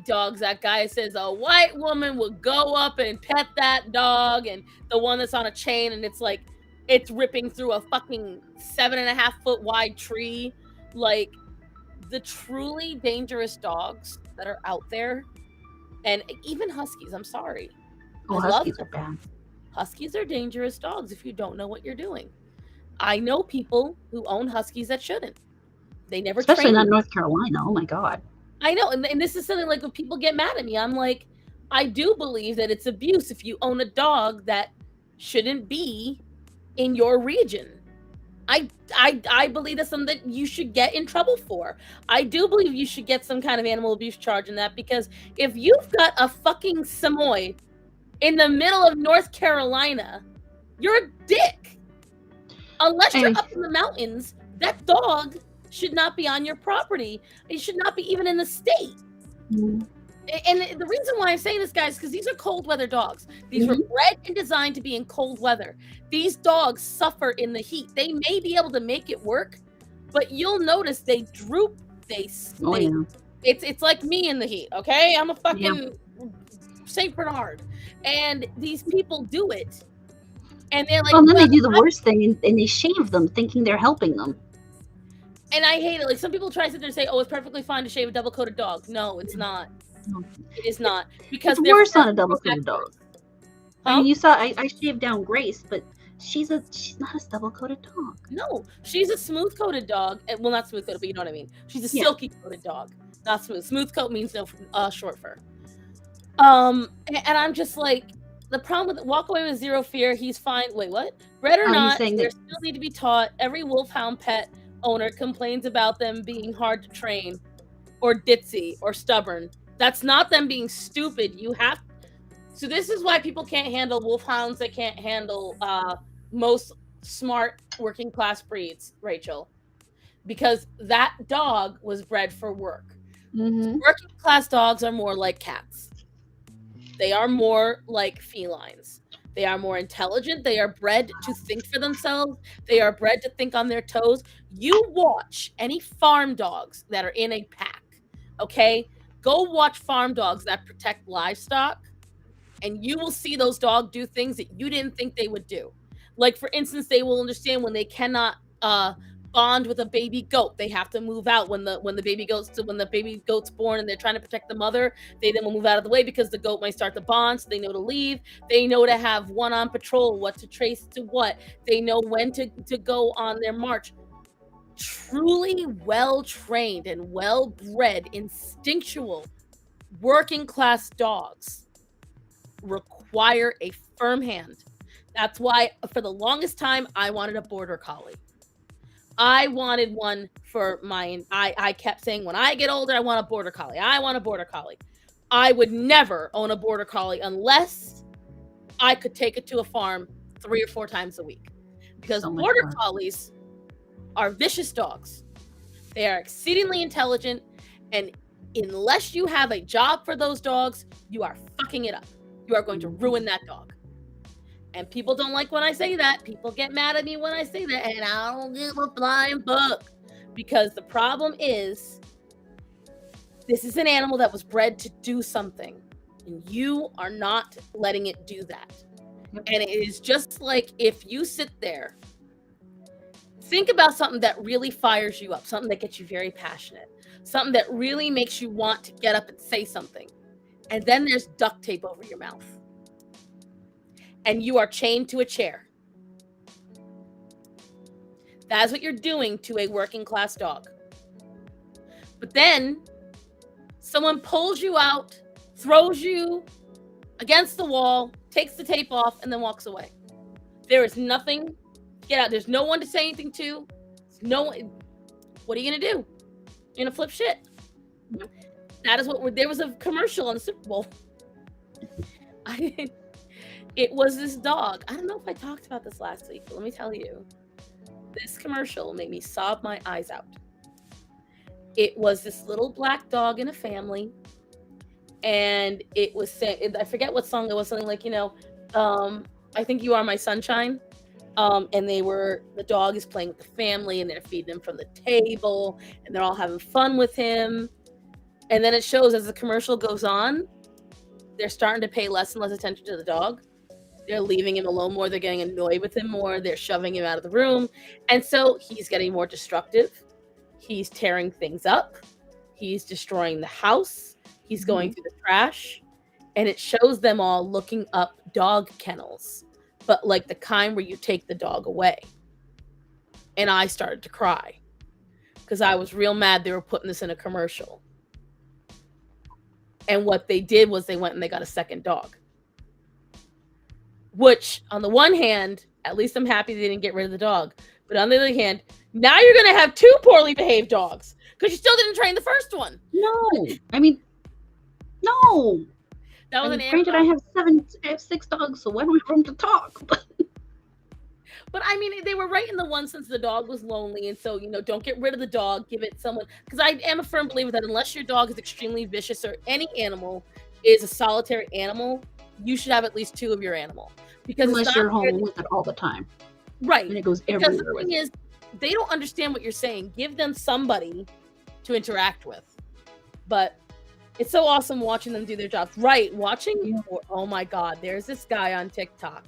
dogs, that guy says a white woman would go up and pet that dog, and the one that's on a chain, and it's like it's ripping through a fucking 7.5 foot wide tree. Like, the truly dangerous dogs that are out there, and even huskies. I'm sorry, Oh, I love huskies are bad. huskies are dangerous dogs if you don't know what you're doing. I know people who own huskies that shouldn't. They never Especially train not them. North Carolina. Oh my God. I know, and this is something like when people get mad at me, I'm like, I do believe that it's abuse if you own a dog that shouldn't be in your region. I believe that's something that you should get in trouble for. I do believe you should get some kind of animal abuse charge in that, because if you've got a fucking Samoyed in the middle of North Carolina, you're a dick. Unless I you're mean, up in the mountains, that dog should not be on your property. It should not be even in the state. mm-hmm. And the reason why I'm saying this, guys, because these are cold weather dogs. These were bred and designed to be in cold weather. These dogs suffer in the heat. They may be able to make it work, but you'll notice they droop. Oh yeah. It's like me in the heat. Okay, I'm a Yeah. fucking Saint Bernard, and these people do it, and they're like, Well, and then well, they do the worst thing and they shave them, thinking they're helping them. and I hate it. Like, some people try to sit there and say, "Oh, it's perfectly fine to shave a double-coated dog." No, it's not. No. It is not, It's because their worse fur on a double grows coated dog. backwards. I mean, you saw I shaved down Grace, but she's not a double coated dog. No, she's a smooth-coated dog. Well, not smooth-coated, but you know what I mean. She's a Yeah. silky-coated dog, not smooth. Smooth coat means no short fur. And I'm just like, the problem with walk away with zero fear. He's fine. Wait, what? Bred or Oh, he's not, saying they that. still need to be taught. Every wolfhound pet owner complains about them being hard to train, or ditzy, or stubborn. That's not them being stupid. You have. So this is why people can't handle wolfhounds. They can't handle most smart working class breeds, Rachel, because that dog was bred for work. Mm-hmm. Working class dogs are more like cats. They are more like felines. They are more intelligent. They are bred to think for themselves. They are bred to think on their toes. You watch any farm dogs that are in a pack, okay? Go watch farm dogs that protect livestock, and you will see those dogs do things that you didn't think they would do. Like, for instance, they will understand when they cannot bond with a baby goat. They have to move out when the baby goat's born, and they're trying to protect the mother. They then will move out of the way because the goat might start to bond. So they know to leave. They know to have one on patrol, what to trace to what. They know when to go on their march. Truly well trained and well bred, instinctual, working class dogs require a firm hand. That's why for the longest time I wanted a border collie. I wanted one for mine. I kept saying, when I get older, I want a border collie. I want a border collie. I would never own a border collie unless I could take it to a farm 3 or 4 times a week. Because border collies are vicious dogs. They are exceedingly intelligent, and unless you have a job for those dogs, you are fucking it up. You are going to ruin that dog. And people don't like when I say that. People get mad at me when I say that, and I don't give a flying fuck. Because the problem is, this is an animal that was bred to do something, and you are not letting it do that. And it is just like, if you sit there, think about something that really fires you up, something that gets you very passionate, something that really makes you want to get up and say something, and then there's duct tape over your mouth, and you are chained to a chair. That's what you're doing to a working class dog. But then someone pulls you out, throws you against the wall, takes the tape off, and then walks away. There is nothing. Get out. There's no one to say anything to. No. What are you gonna do? You're gonna flip shit. That is what. There was a commercial on the Super Bowl. It was this dog. I don't know if I talked about this last week, but let me tell you, this commercial made me sob my eyes out. It was this little black dog in a family, and it was saying, I forget what song it was, something like, I think You Are My Sunshine. And the dog is playing with the family, and they're feeding him from the table, and they're all having fun with him. And then it shows, as the commercial goes on, they're starting to pay less and less attention to the dog. They're leaving him alone more. They're getting annoyed with him more. They're shoving him out of the room. And so he's getting more destructive. He's tearing things up. He's destroying the house. He's going through the trash, and it shows them all looking up dog kennels, but like the kind where you take the dog away. And I started to cry because I was real mad they were putting this in a commercial. And what they did was they went and they got a second dog. Which, on the one hand, at least I'm happy they didn't get rid of the dog. But on the other hand, now you're going to have 2 poorly behaved dogs because you still didn't train the first one. No. I mean, no. That was granted, I have 6 dogs, so why don't I have room to talk? But I mean, they were right in the one sense the dog was lonely, and so, don't get rid of the dog, give it someone. Because I am a firm believer that unless your dog is extremely vicious or any animal is a solitary animal, you should have at least 2 of your animal. Because unless you're home with it all the time. Right. And it goes everywhere. Because the thing is, they don't understand what you're saying. Give them somebody to interact with. But it's so awesome watching them do their jobs. Right. Watching, oh my God, there's this guy on TikTok.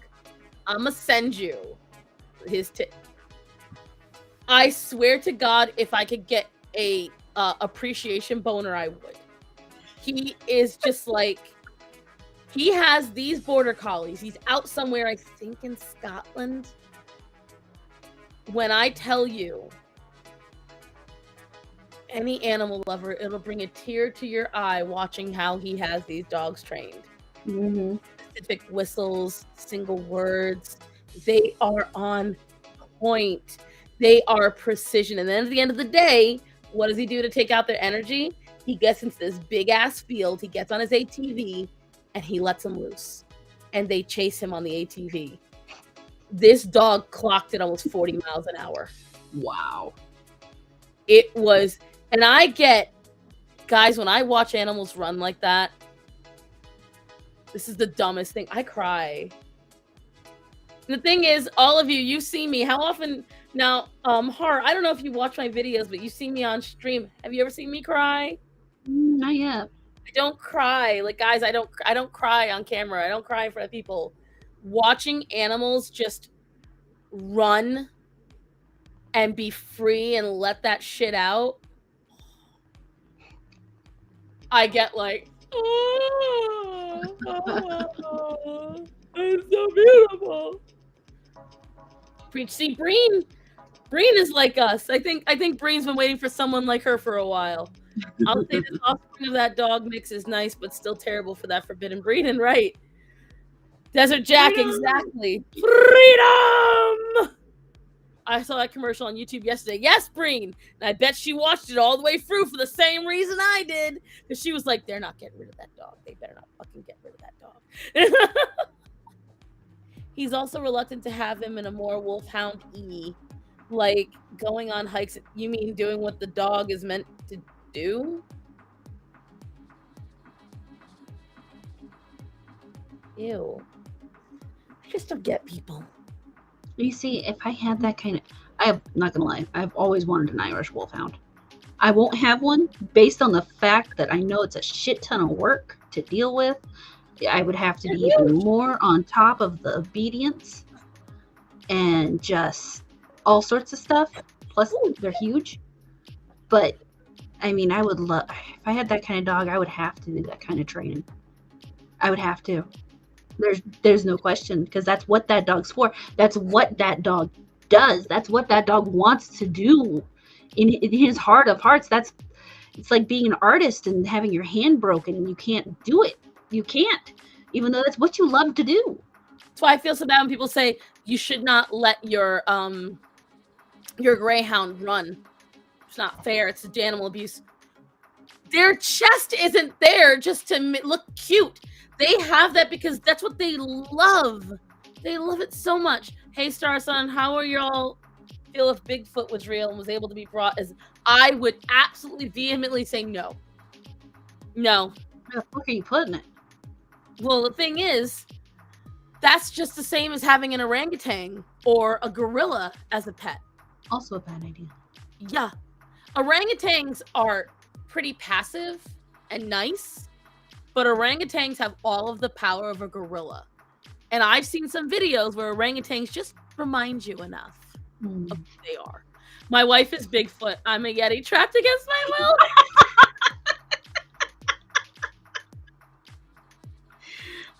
I'm going to send you his I swear to God, if I could get a appreciation boner, I would. He is just like, he has these border collies. He's out somewhere, I think in Scotland. When I tell you, any animal lover, it'll bring a tear to your eye watching how he has these dogs trained. Specific whistles, single words. They are on point. They are precision. And then at the end of the day, what does he do to take out their energy? He gets into this big ass field. He gets on his ATV and he lets them loose. And they chase him on the ATV. This dog clocked it almost 40 miles an hour. Wow. It was, and I get, guys, when I watch animals run like that, this is the dumbest thing. I cry. The thing is, all of you see me. How often now, Har, I don't know if you watch my videos, but you see me on stream. Have you ever seen me cry? Not yet. I don't cry. Like, guys, I don't cry on camera. I don't cry in front of people. Watching animals just run and be free and let that shit out, I get like, oh, it's so beautiful. See, Breen is like us. I think Breen's been waiting for someone like her for a while. I'll say the offspring of that dog mix is nice, but still terrible for that forbidden breed. And right, Desert Jack, freedom! Exactly. Freedom! I saw that commercial on YouTube yesterday. Yes, Breen. And I bet she watched it all the way through for the same reason I did. Because she was like, they're not getting rid of that dog. They better not fucking get rid of that dog. He's also reluctant to have him in a more wolfhound-y. Like, going on hikes. You mean doing what the dog is meant to do? Ew. I just don't get people. You see, if I had that kind of, I'm not gonna lie, I've always wanted an Irish wolfhound. I won't have one based on the fact that I know it's a shit ton of work to deal with. I would have to be even more on top of the obedience and just all sorts of stuff. Plus, they're huge. But I mean, I would love, if I had that kind of dog, I would have to do that kind of training. I would have to. There's no question, because that's what that dog's for. That's what that dog does. That's what that dog wants to do. In his heart of hearts, it's like being an artist and having your hand broken and you can't do it. You can't, even though that's what you love to do. That's why I feel so bad when people say you should not let your greyhound run. It's not fair. It's animal abuse. Their chest isn't there just to look cute. They have that because that's what they love. They love it so much. Hey, Star Son, how are y'all feel if Bigfoot was real and was able to be brought as? I would absolutely vehemently say no. No. Where the fuck are you putting it? Well, the thing is, that's just the same as having an orangutan or a gorilla as a pet. Also a bad idea. Yeah. Orangutans are pretty passive and nice, but orangutans have all of the power of a gorilla. And I've seen some videos where orangutans just remind you enough of who they are. My wife is Bigfoot. I'm a Yeti trapped against my will.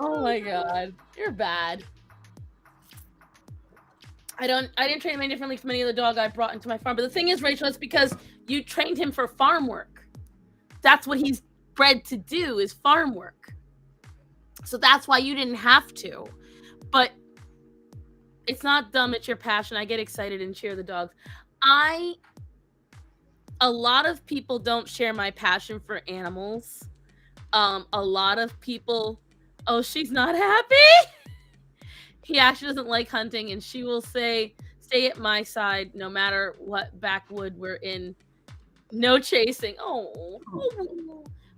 Oh my god, you're bad. I didn't train him any differently from any other dog I brought into my farm. But the thing is, Rachel, it's because you trained him for farm work. That's what he's bred to do, is farm work. So that's why you didn't have to. But it's not dumb, it's your passion. I get excited and cheer the dogs. A lot of people don't share my passion for animals. A lot of people, oh, she's not happy? He actually doesn't like hunting, and she will say, stay at my side no matter what backwood we're in. No chasing. Oh.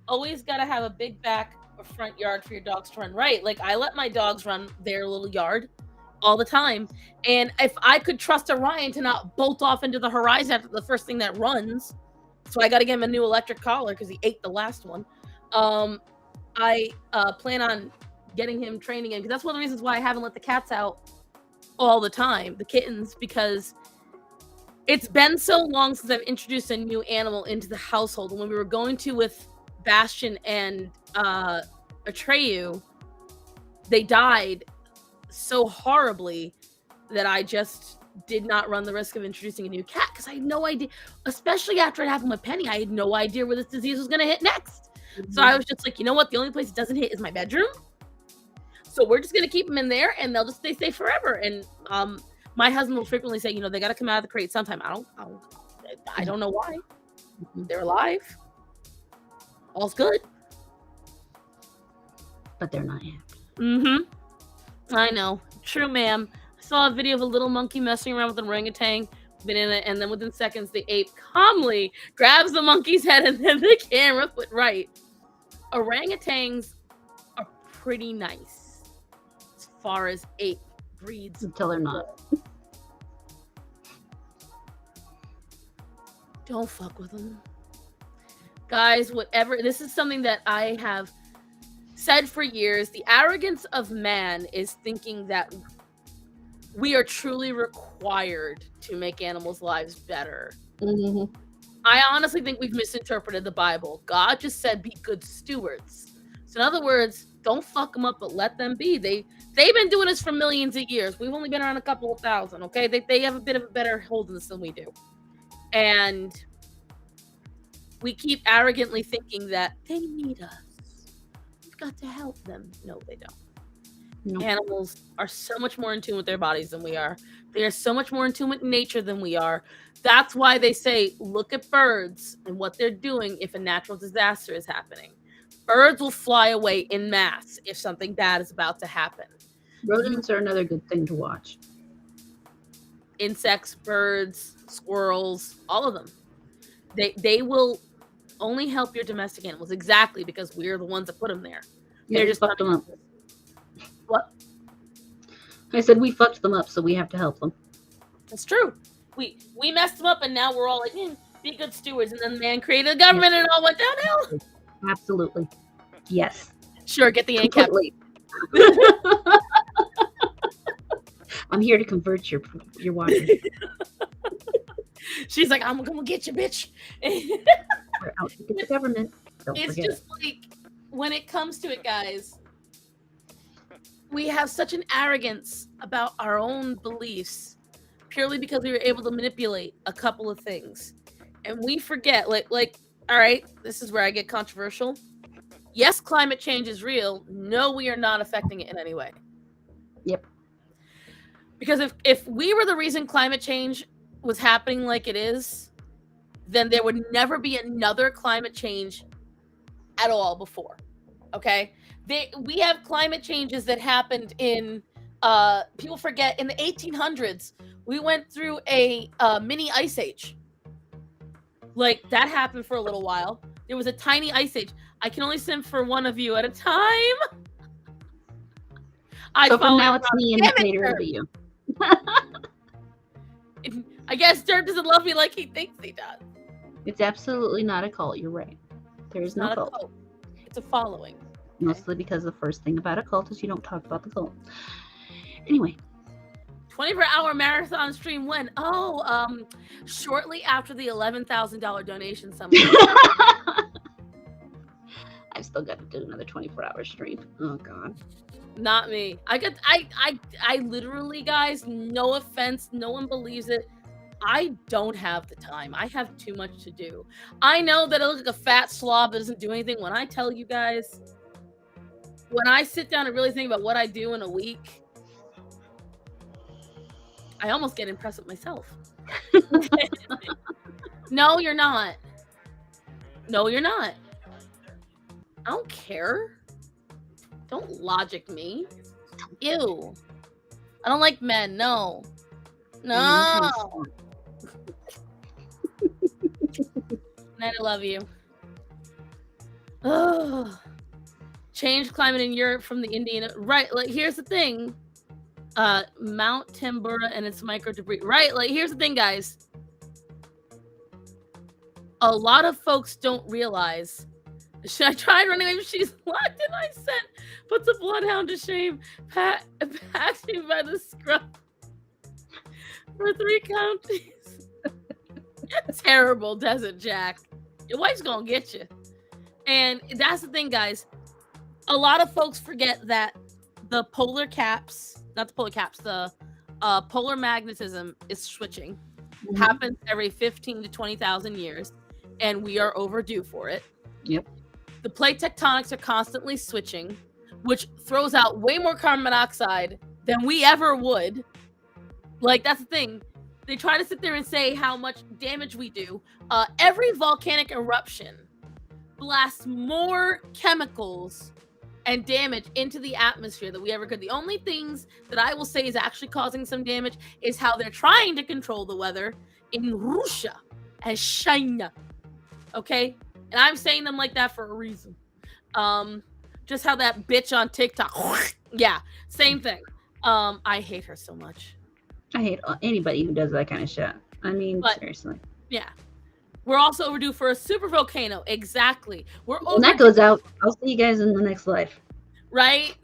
Always got to have a big back or front yard for your dogs to run. Right. Like, I let my dogs run their little yard all the time. And if I could trust Orion to not bolt off into the horizon after the first thing that runs, so I got to get him a new electric collar because he ate the last one. I plan on getting him training in, because that's one of the reasons why I haven't let the cats out all the time, the kittens, because it's been so long since I've introduced a new animal into the household. And when we were going to with Bastion and Atreyu, they died so horribly that I just did not run the risk of introducing a new cat, because I had no idea, especially after it happened with Penny, I had no idea where this disease was going to hit next. Mm-hmm. So I was just like, you know what? The only place it doesn't hit is my bedroom. So we're just going to keep them in there and they'll just stay safe forever. And my husband will frequently say, they got to come out of the crate sometime. I don't know why. They're alive. All's good. But they're not yet. Mm-hmm. I know. True, ma'am. I saw a video of a little monkey messing around with an orangutan, and then within seconds, the ape calmly grabs the monkey's head, and then the camera put right. Orangutans are pretty nice as far as ape breeds. Until they're not. Don't fuck with them. Guys, whatever. This is something that I have said for years. The arrogance of man is thinking that we are truly required to make animals' lives better. Mm-hmm. I honestly think we've misinterpreted the Bible. God just said be good stewards. So in other words, don't fuck them up, but let them be. They've been doing this for millions of years. We've only been around a couple of thousand, okay? They have a bit of a better hold on this than we do. And we keep arrogantly thinking that they need us. We've got to help them. No, they don't. Nope. Animals are so much more in tune with their bodies than we are. They are so much more in tune with nature than we are. That's why they say, look at birds and what they're doing if a natural disaster is happening. Birds will fly away en masse if something bad is about to happen. Rodents are another good thing to watch. Insects, birds, squirrels, all of them. They will only help your domestic animals, exactly because we're the ones that put them there. Yeah, they're just fucked them up. What? I said we fucked them up, so we have to help them. That's true. We messed them up, and now we're all like, be good stewards. And then man created a government, and it all went downhill. Absolutely. Yes. Sure, get the ANCAP. I'm here to convert your water. She's like, I'm gonna get you, bitch. We're out to get the government. It's just like, when it comes to it, guys, we have such an arrogance about our own beliefs purely because we were able to manipulate a couple of things. And we forget, like, all right, this is where I get controversial. Yes, climate change is real. No, we are not affecting it in any way. Yep. Because if we were the reason climate change was happening like it is, then there would never be another climate change at all before. Okay? We have climate changes that happened in, people forget, in the 1800s, we went through a mini ice age. Like, that happened for a little while. There was a tiny ice age. I can only send for one of you at a time. So from now it's me and the Vader will be you. I guess Dirk doesn't love me like he thinks he does. It's absolutely not a cult. You're right. There is no cult. It's a following. Mostly because the first thing about a cult is you don't talk about the cult. Anyway. 24-hour marathon stream when? Shortly after the $11,000 donation summit. still got to do another 24-hour stream. Oh God. Not me. I literally, guys, no offense, no one believes it. I don't have the time. I have too much to do. I know that I look like a fat slob that doesn't do anything. When I tell you guys, when I sit down and really think about what I do in a week, I almost get impressed with myself. No, you're not. No, you're not. I don't care. Don't logic me. Ew. I don't like men. No. No. And I love you. Oh. Change climate in Europe from the Indian. Right. Like, here's the thing. Mount Tambora and its micro debris. Right. Like, here's the thing, guys. A lot of folks don't realize. I tried running away, she's locked, and I sent puts a bloodhound to shame, passing by the scrub for 3 counties. Terrible Desert Jack. Your wife's gonna get you. And that's the thing, guys. A lot of folks forget that the polar caps, not the polar caps, the polar magnetism is switching. Mm-hmm. Happens every 15 to 20,000 years, and we are overdue for it. Yep. The plate tectonics are constantly switching, which throws out way more carbon monoxide than we ever would. Like, that's the thing. They try to sit there and say how much damage we do. Every volcanic eruption blasts more chemicals and damage into the atmosphere that we ever could. The only things that I will say is actually causing some damage is how they're trying to control the weather in Russia and China. Okay? And I'm saying them like that for a reason. Just how that bitch on TikTok. Yeah, same thing. I hate her so much. I hate anybody who does that kind of shit. I mean, seriously. Yeah. We're also overdue for a super volcano. Exactly. When that goes out, I'll see you guys in the next life. Right?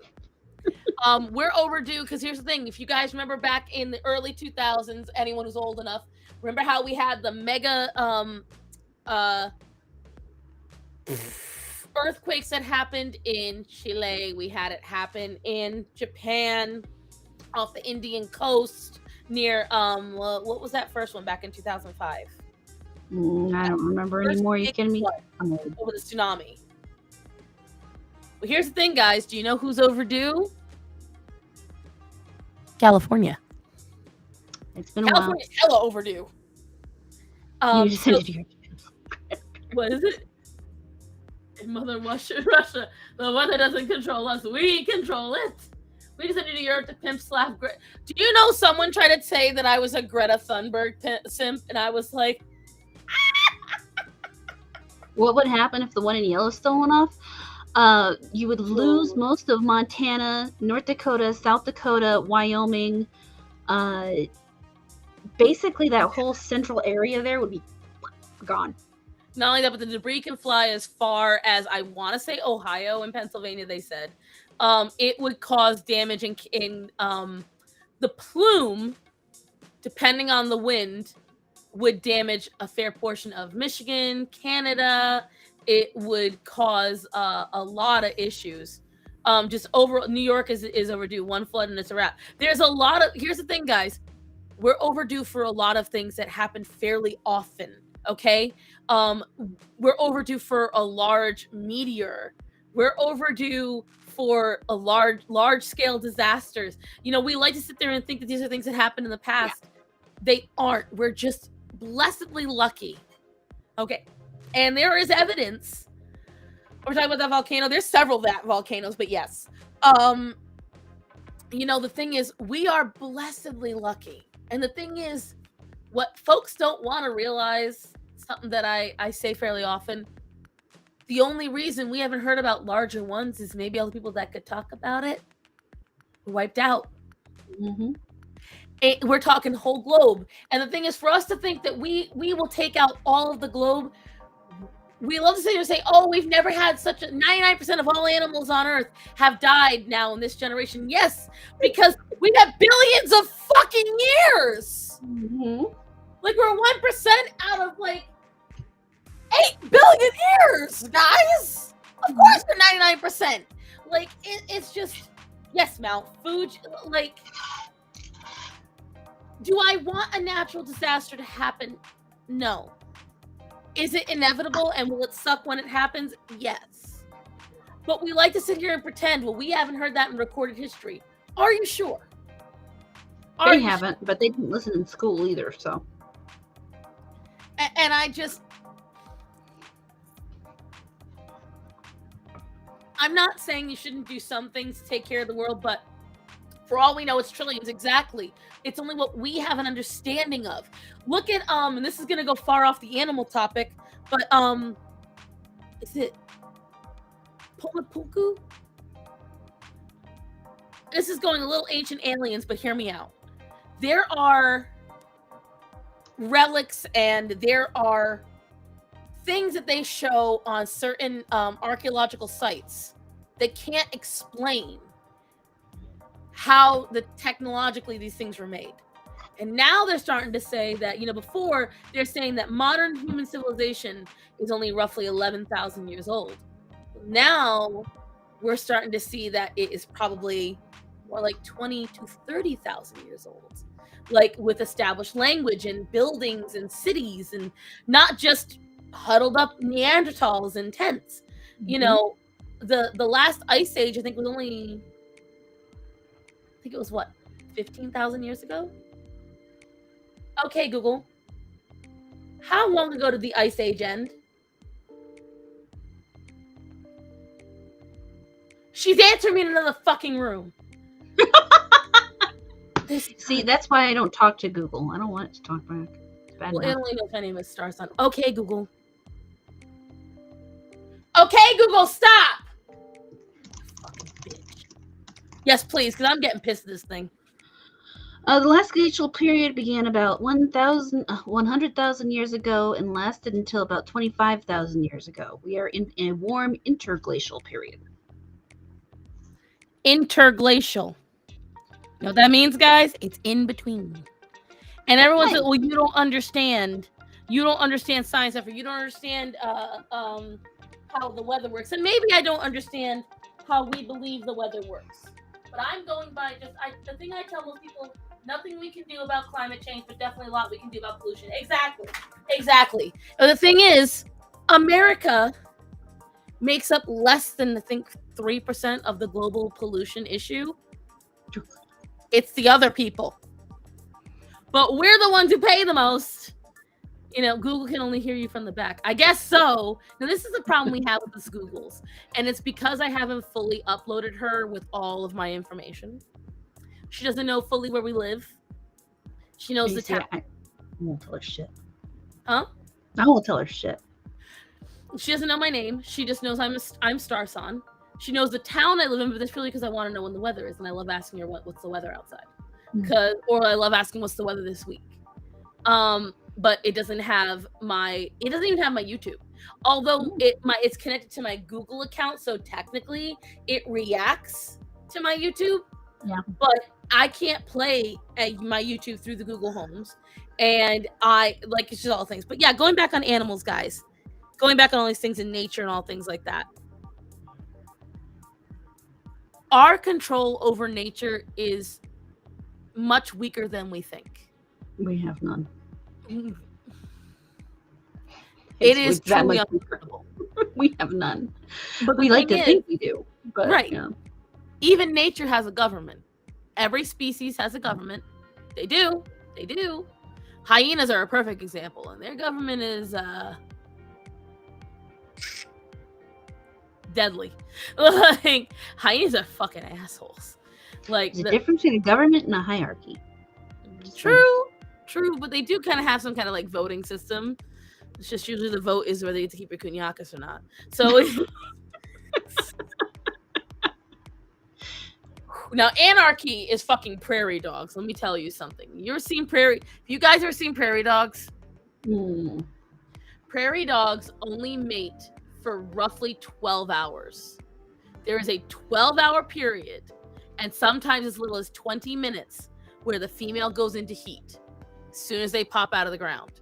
We're overdue because here's the thing. If you guys remember back in the early 2000s, anyone who's old enough, remember how we had the mega earthquakes that happened in Chile. We had it happen in Japan, off the Indian coast, near what was that first one back in 2005? I don't remember anymore. Are you kidding me? Over the tsunami. Well, here's the thing, guys. Do you know who's overdue? California. It's been a while. California's hella overdue. You just sent it to your what is it? Mother Russia, the weather doesn't control us. We control it. We just sent you to Europe to pimp slap. Do you know someone tried to say that I was a Greta Thunberg simp? And I was like... What would happen if the one in Yellowstone went off? You would lose most of Montana, North Dakota, South Dakota, Wyoming. Basically, that whole central area there would be gone. Not only that, but the debris can fly as far as, I want to say, Ohio and Pennsylvania, they said. It would cause damage in the plume, depending on the wind, would damage a fair portion of Michigan, Canada. It would cause a lot of issues. Just over New York is overdue. One flood and it's a wrap. There's a lot of, here's the thing, guys. We're overdue for a lot of things that happen fairly often. Okay. We're overdue for a large meteor. We're overdue for a large scale disasters. You know, we like to sit there and think that these are things that happened in the past. Yeah. They aren't. We're just blessedly lucky. Okay. And there is evidence. We're talking about that volcano. There's several that volcanoes, but yes. You know, the thing is, we are blessedly lucky. And the thing is, what folks don't want to realize, something that I say fairly often, the only reason we haven't heard about larger ones is maybe all the people that could talk about it were wiped out. Mm-hmm. We're talking whole globe. And the thing is, for us to think that we will take out all of the globe, we love to sit here and say, oh, we've never had such a 99% of all animals on Earth have died now in this generation. Yes, because we've had billions of fucking years. Mm-hmm. Like, we're 1% out of like 8 billion years, guys. Of course they're 99%. Like, it's just, yes, Mal, food, like, do I want a natural disaster to happen? No. Is it inevitable and will it suck when it happens? Yes. But we like to sit here and pretend, well, we haven't heard that in recorded history. Are you sure? They haven't, but they didn't listen in school either, so. And I'm not saying you shouldn't do some things to take care of the world, but for all we know, it's trillions. Exactly. It's only what we have an understanding of. Look at, and this is going to go far off the animal topic, but, is it Pulapuku? This is going a little ancient aliens, but hear me out. There are relics and there are things that they show on certain archaeological sites that can't explain how technologically these things were made. And now they're starting to say that, before they're saying that modern human civilization is only roughly 11,000 years old. Now we're starting to see that it is probably more like 20 to 30,000 years old, like with established language and buildings and cities, and not just huddled up Neanderthals in tents. The last ice age, I think, was only, it was what, 15,000 years ago? Okay, Google. How long ago did the ice age end? She's answering me in another fucking room. See, that's why I don't talk to Google. I don't want it to talk back. It's bad Well, it enough. only knows my name is Starson. Okay, Google. Okay, Google, stop! Fucking bitch. Yes, please, because I'm getting pissed at this thing. The last glacial period began about 100,000 years ago and lasted until about 25,000 years ago. We are in a warm interglacial period. Interglacial. You know what that means, guys? It's in between. And everyone says, well, you don't understand. You don't understand science, or you don't understand how the weather works. And maybe I don't understand how we believe the weather works. But I'm going by the thing I tell most people, nothing we can do about climate change, but definitely a lot we can do about pollution. Exactly. And the thing is, America makes up less than, I think, 3% of the global pollution issue. It's the other people. But we're the ones who pay the most. Google can only hear you from the back. I guess so. Now, this is the problem we have with this Googles. And it's because I haven't fully uploaded her with all of my information. She doesn't know fully where we live. She knows the town. I won't tell her shit. Huh? I won't tell her shit. She doesn't know my name. She just knows I'm Starson. She knows the town I live in, but that's really because I want to know when the weather is. And I love asking her what's the weather outside. Or I love asking what's the weather this week. But it doesn't have it doesn't even have my YouTube. Although it's connected to my Google account, so technically it reacts to my YouTube. Yeah. But I can't play my YouTube through the Google Homes. And it's just all things. But yeah, going back on animals, guys. Going back on all these things in nature and all things like that. Our control over nature is much weaker than we think. We have none. It is truly incredible. We have none. But we like to think we do. But, right. Even nature has a government. Every species has a government. They do. Hyenas are a perfect example, and their government is deadly. Like, hyenas are fucking assholes. Like, there's a difference between a government and a hierarchy. True, but they do kind of have some kind of like voting system. It's just usually the vote is whether you get to keep your kunyakas or not. So now anarchy is fucking prairie dogs. Let me tell you something. You guys ever seen prairie dogs? Prairie dogs only mate for roughly 12 hours. There is a 12-hour period, and sometimes as little as 20 minutes, where the female goes into heat as soon as they pop out of the ground.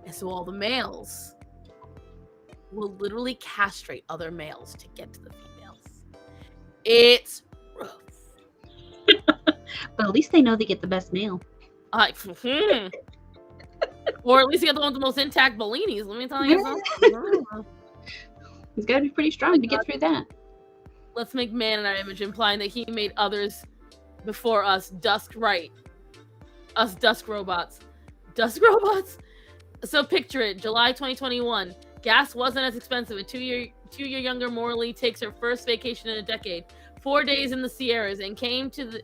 And so all the males will literally castrate other males to get to the females. It's rough. But at least they know they get the best male. Or at least you get the one with the most intact Bellinis. Let me tell you something. He's got to be pretty strong to get through that. Let's make man in our image, implying that he made others before us dusk right. Us dusk robots. Dusk robots? So picture it, July 2021. Gas wasn't as expensive. A two-year younger Morley takes her first vacation in a decade. 4 days in the Sierras and came to the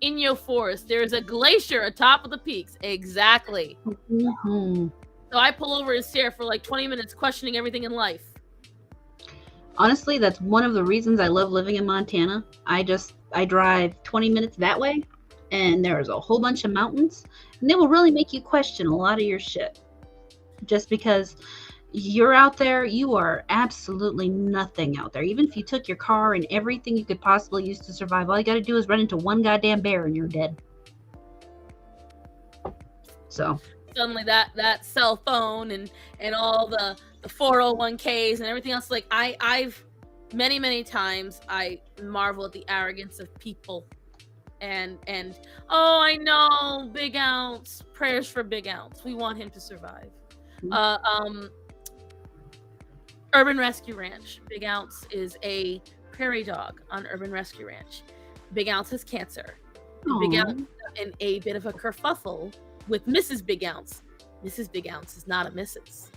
Inyo Forest. There is a glacier atop of the peaks. Exactly. Mm-hmm. So I pull over and stare for like 20 minutes, questioning everything in life. Honestly, that's one of the reasons I love living in Montana. I drive 20 minutes that way, and there's a whole bunch of mountains, and they will really make you question a lot of your shit. Just because you're out there, you are absolutely nothing out there. Even if you took your car and everything you could possibly use to survive, all you got to do is run into one goddamn bear and you're dead. So suddenly that cell phone and all the 401ks and everything else, like I've many times I marvel at the arrogance of people and oh, I know, Big Ounce, prayers for Big Ounce, we want him to survive. Urban Rescue Ranch, Big Ounce is a prairie dog on Urban Rescue Ranch. Big Ounce has cancer. Big Ounce in a bit of a kerfuffle with Mrs. Big Ounce. Mrs. Big Ounce is not a Mrs.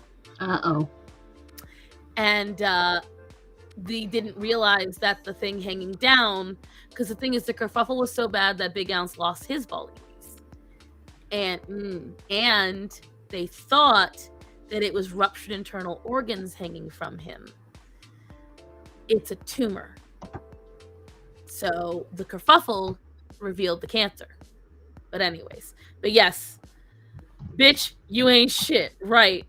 And they didn't realize that the thing hanging down, because the thing is, the kerfuffle was so bad that Big Ounce lost his ball piece. And they thought that it was ruptured internal organs hanging from him. It's a tumor. So the kerfuffle revealed the cancer. But anyways, but yes, bitch, you ain't shit, right?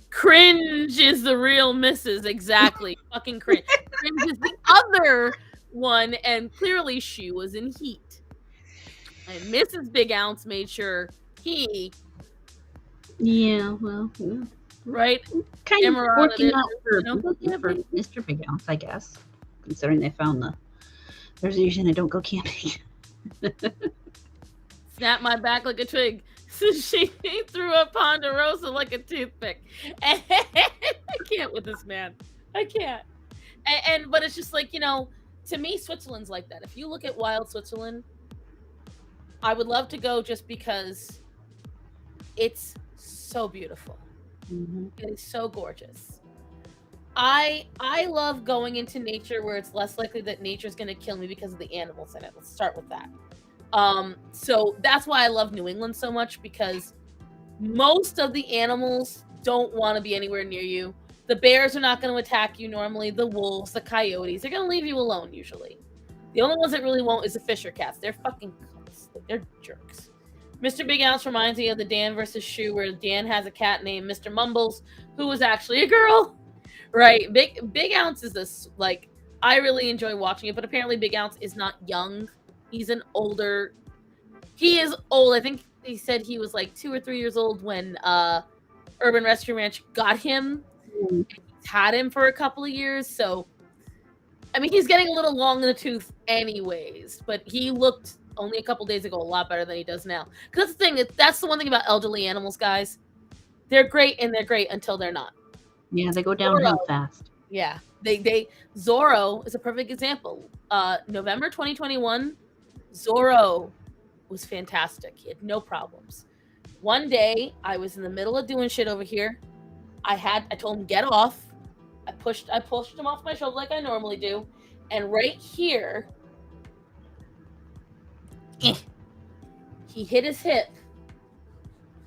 Cringe is the real Mrs. Exactly. Fucking cringe. Cringe is the other one, and clearly she was in heat. And Mrs. Big Ounce made sure he... Yeah, well... Yeah. Right? Kind of working out for Mr. Big Ounce, I guess. Considering they found the... There's a reason I don't go camping. Snap my back like a twig. So she threw a ponderosa like a toothpick. And I can't with this man. I can't. But it's just like, to me, Switzerland's like that. If you look at wild Switzerland, I would love to go just because it's so beautiful. Mm-hmm. It is so gorgeous. I love going into nature where it's less likely that nature's going to kill me because of the animals in it. Let's start with that. So that's why I love New England so much, because most of the animals don't want to be anywhere near you. The bears are not going to attack you normally. The wolves, the coyotes, they're going to leave you alone usually. The only ones that really won't is the fisher cats. They're fucking cunts. They're jerks. Mr. Big Ounce reminds me of the Dan versus Shoe, where Dan has a cat named Mr. Mumbles, who was actually a girl. Right. Big Ounce is this, like, I really enjoy watching it, but apparently Big Ounce is not young. He's an older... He is old. I think he said he was like 2 or 3 years old when Urban Rescue Ranch got him. And he's had him for a couple of years, so... I mean, he's getting a little long in the tooth anyways, but he looked only a couple days ago a lot better than he does now. Because that's the thing. That's the one thing about elderly animals, guys. They're great, and they're great until they're not. Yeah, they go downhill fast. Yeah. Zorro is a perfect example. November 2021, Zorro was fantastic. He had no problems. One day, I was in the middle of doing shit over here. I told him, get off. I pushed him off my shoulder like I normally do. And right here, he hit his hip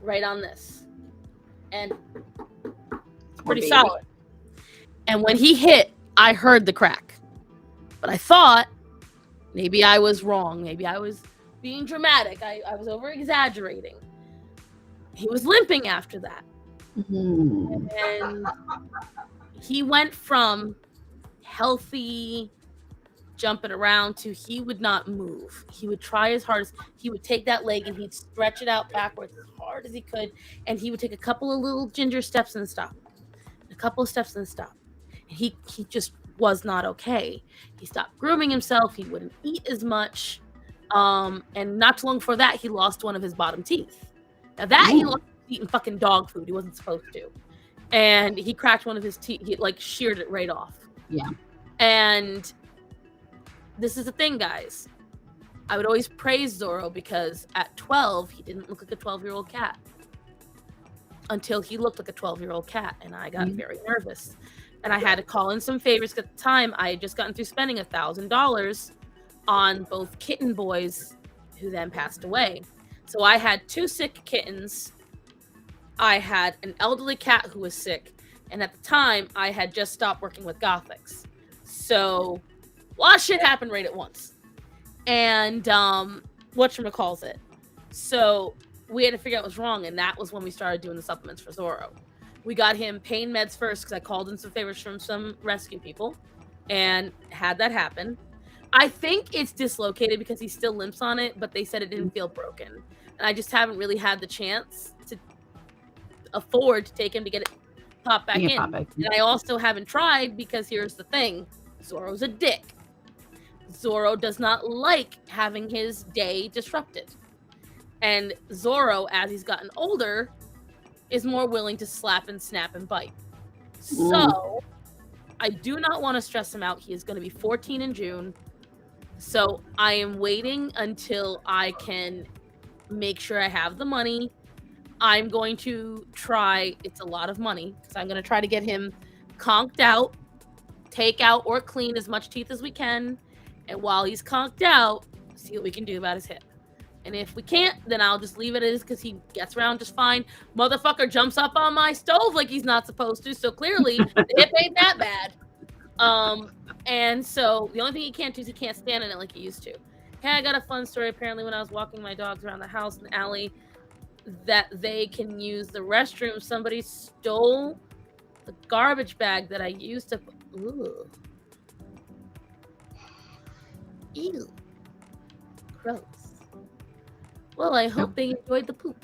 right on this. And it's pretty solid. And when he hit, I heard the crack. But I thought maybe I was wrong. Maybe I was being dramatic. I was over-exaggerating. He was limping after that. Mm-hmm. And he went from healthy, jumping around, to he would not move. He would try as hard as... He would take that leg and he'd stretch it out backwards as hard as he could. And he would take a couple of little ginger steps and stop. a couple of steps and stopped. He just was not okay. He stopped grooming himself. He wouldn't eat as much. And not too long before that, he lost one of his bottom teeth. Now that he lost eating fucking dog food, he wasn't supposed to. And he cracked one of his teeth. He like sheared it right off. Yeah. And this is the thing, guys. I would always praise Zorro because at 12, he didn't look like a 12-year-old cat. Until he looked like a 12-year-old cat, and I got very nervous. And I had to call in some favors because at the time I had just gotten through spending $1,000 on both kitten boys who then passed away. So I had 2 sick kittens. I had an elderly cat who was sick. And at the time, I had just stopped working with Gothics. So a lot of shit happened right at once. And whatchamacallit. So we had to figure out what was wrong, and that was when we started doing the supplements for Zorro. We got him pain meds first because I called in some favors from some rescue people and had that happen. I think it's dislocated because he still limps on it, but they said it didn't feel broken. And I just haven't really had the chance to afford to take him to get it popped back in. And I also haven't tried because here's the thing. Zorro's a dick. Zorro does not like having his day disrupted. And Zorro, as he's gotten older, is more willing to slap and snap and bite. So, I do not want to stress him out. He is going to be 14 in June. So, I am waiting until I can make sure I have the money. I'm going to try, it's a lot of money, because I'm going to try to get him conked out, take out or clean as much teeth as we can. And while he's conked out, see what we can do about his hip. And if we can't, then I'll just leave it as because he gets around just fine. Motherfucker jumps up on my stove like he's not supposed to. So clearly, the hip ain't that bad. And so the only thing he can't do is he can't stand in it like he used to. Hey, I got a fun story. Apparently, when I was walking my dogs around the house in the alley, that they can use the restroom. Somebody stole the garbage bag that I used to. Ooh. Ew. Gross. Well, I hope they enjoyed the poop.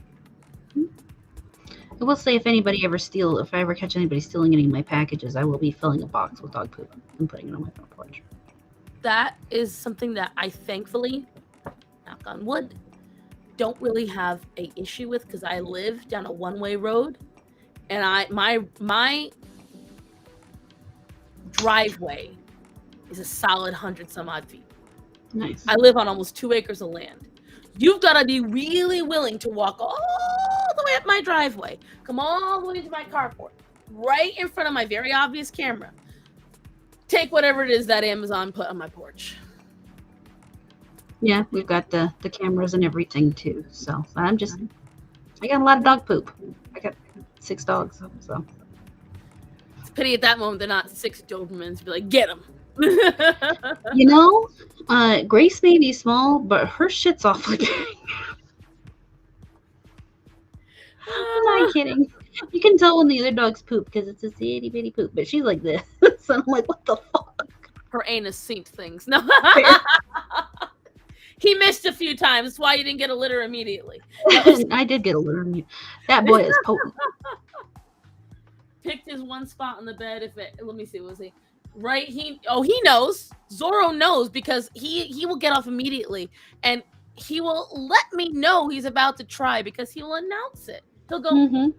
I will say if I ever catch anybody stealing any of my packages, I will be filling a box with dog poop and putting it on my front porch. That is something that I thankfully, knock on wood, don't really have a issue with because I live down a one-way road and my driveway is a solid 100 some odd feet. Nice. I live on almost 2 acres of land. You've got to be really willing to walk all the way up my driveway, come all the way to my carport, right in front of my very obvious camera. Take whatever it is that Amazon put on my porch. Yeah, we've got the cameras and everything too. So I got a lot of dog poop. I got 6 dogs. So it's a pity at that moment they're not 6 Dobermans to be like, get them. You know, Grace may be small, but her shit's awfully big. I'm not kidding. You can tell when the other dogs poop because it's a itty bitty poop, but she's like this. So I'm like, what the fuck? Her anus synced things. No. He missed a few times. That's why you didn't get a litter immediately. I did get a litter. That boy is potent. Picked his one spot on the bed. Let me see. Was he right? He knows. Zorro knows because he will get off immediately and he will let me know he's about to try because he will announce it. He'll go,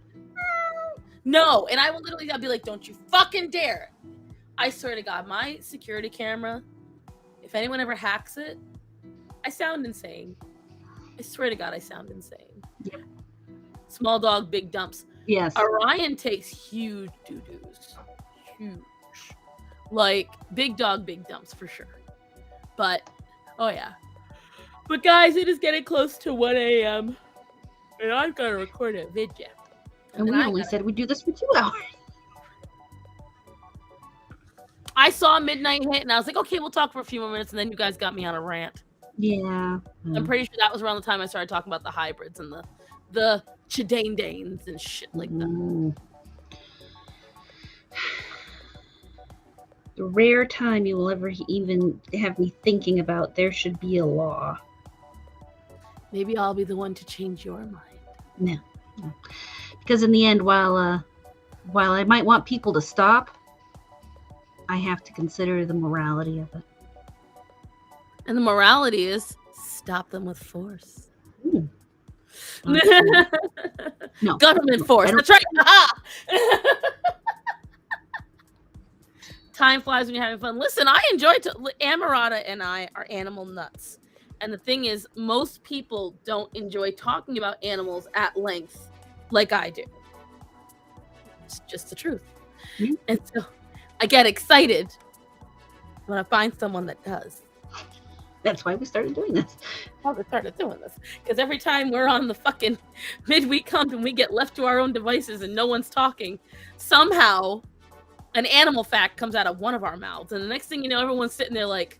no, and I'll be like, don't you fucking dare. I swear to God, my security camera, if anyone ever hacks it, I sound insane. I swear to God, I sound insane. Yeah. Small dog, big dumps. Yes. Orion takes huge doo-doos. Huge. Like, big dog, big dumps for sure. But, oh yeah. But guys, it is getting close to 1 a.m. And I've got to record a video. And we only said we'd do this for 2 hours. I saw midnight hit and I was like, okay, we'll talk for a few more minutes. And then you guys got me on a rant. Yeah. I'm pretty sure that was around the time I started talking about the hybrids and the Chidane-danes and shit like that. The rare time you will ever even have me thinking about there should be a law. Maybe I'll be the one to change your mind. No. Because in the end, while while I might want people to stop, I have to consider the morality of it. And the morality is stop them with force. Ooh. No. Government force. That's right. Time flies when you're having fun. Listen, I enjoy StarMorata and I are animal nuts. And the thing is, most people don't enjoy talking about animals at length like I do. It's just the truth. Mm-hmm. And so I get excited when I find someone that does. That's why we started doing this. Because every time we're on the fucking midweek hump and we get left to our own devices and no one's talking, somehow an animal fact comes out of one of our mouths. And the next thing you know, everyone's sitting there like,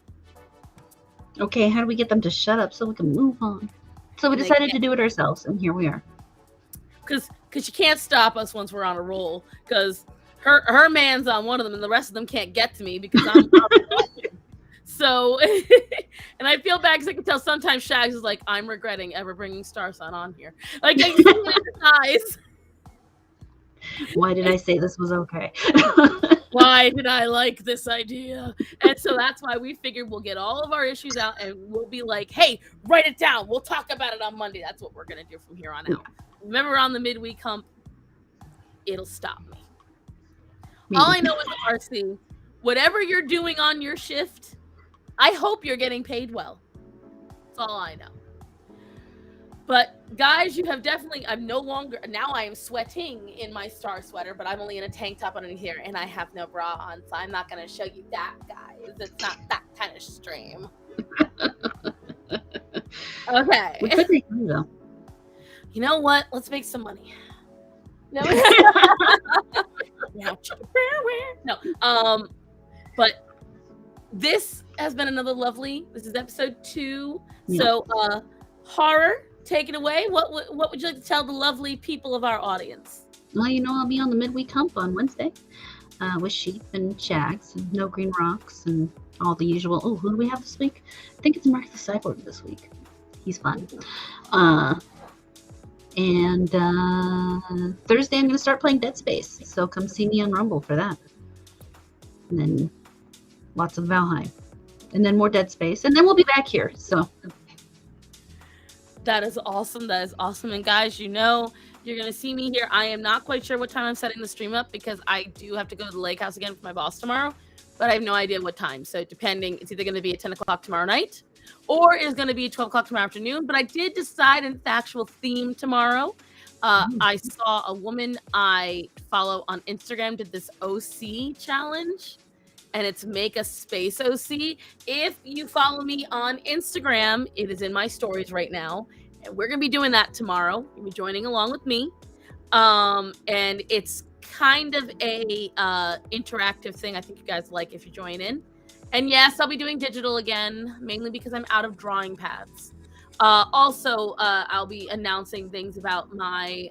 okay, how do we get them to shut up so we can move on? So we decided to do it ourselves, and here we are. Because you can't stop us once we're on a roll. Because her man's on one of them and the rest of them can't get to me because I'm So, and I feel bad because I can tell sometimes Shags is like, I'm regretting ever bringing Starson on here. Like, I see it in his eyes. Why did I say this was okay? Why did I like this idea? And so that's why we figured we'll get all of our issues out and we'll be like, hey, write it down. We'll talk about it on Monday. That's what we're going to do from here on out. Remember, on the midweek hump, it'll stop me. All I know is, RC, whatever you're doing on your shift, I hope you're getting paid well. That's all I know. But guys, you have definitely, I'm no longer, now I am sweating in my star sweater, but I'm only in a tank top underneath here and I have no bra on, so I'm not going to show you that, guys. It's not that kind of stream. Okay. We could make money, though. You know what? Let's make some money. No. But this has been another lovely, this is episode 2. Yep. So, Horror, take it away. What would you like to tell the lovely people of our audience? Well, you know, I'll be on the midweek hump on Wednesday with Sheep and Shags and No Green Rocks and all the usual. Oh, who do we have this week? I think it's Mark the Cyborg this week. He's fun. And Thursday I'm going to start playing Dead Space, so come see me on Rumble for that. And then lots of Valheim. And then more Dead Space. And then we'll be back here, so... That is awesome. That is awesome. And guys, you know, you're going to see me here. I am not quite sure what time I'm setting the stream up because I do have to go to the lake house again for my boss tomorrow, but I have no idea what time. So depending, it's either going to be at 10 o'clock tomorrow night or it's going to be 12 o'clock tomorrow afternoon. But I did decide an actual theme tomorrow. I saw a woman I follow on Instagram did this OC challenge. And it's Make a Space OC. If you follow me on Instagram, it is in my stories right now. And we're going to be doing that tomorrow. You'll be joining along with me. And it's kind of a interactive thing I think you guys like if you join in. And yes, I'll be doing digital again, mainly because I'm out of drawing pads. Also, I'll be announcing things about my...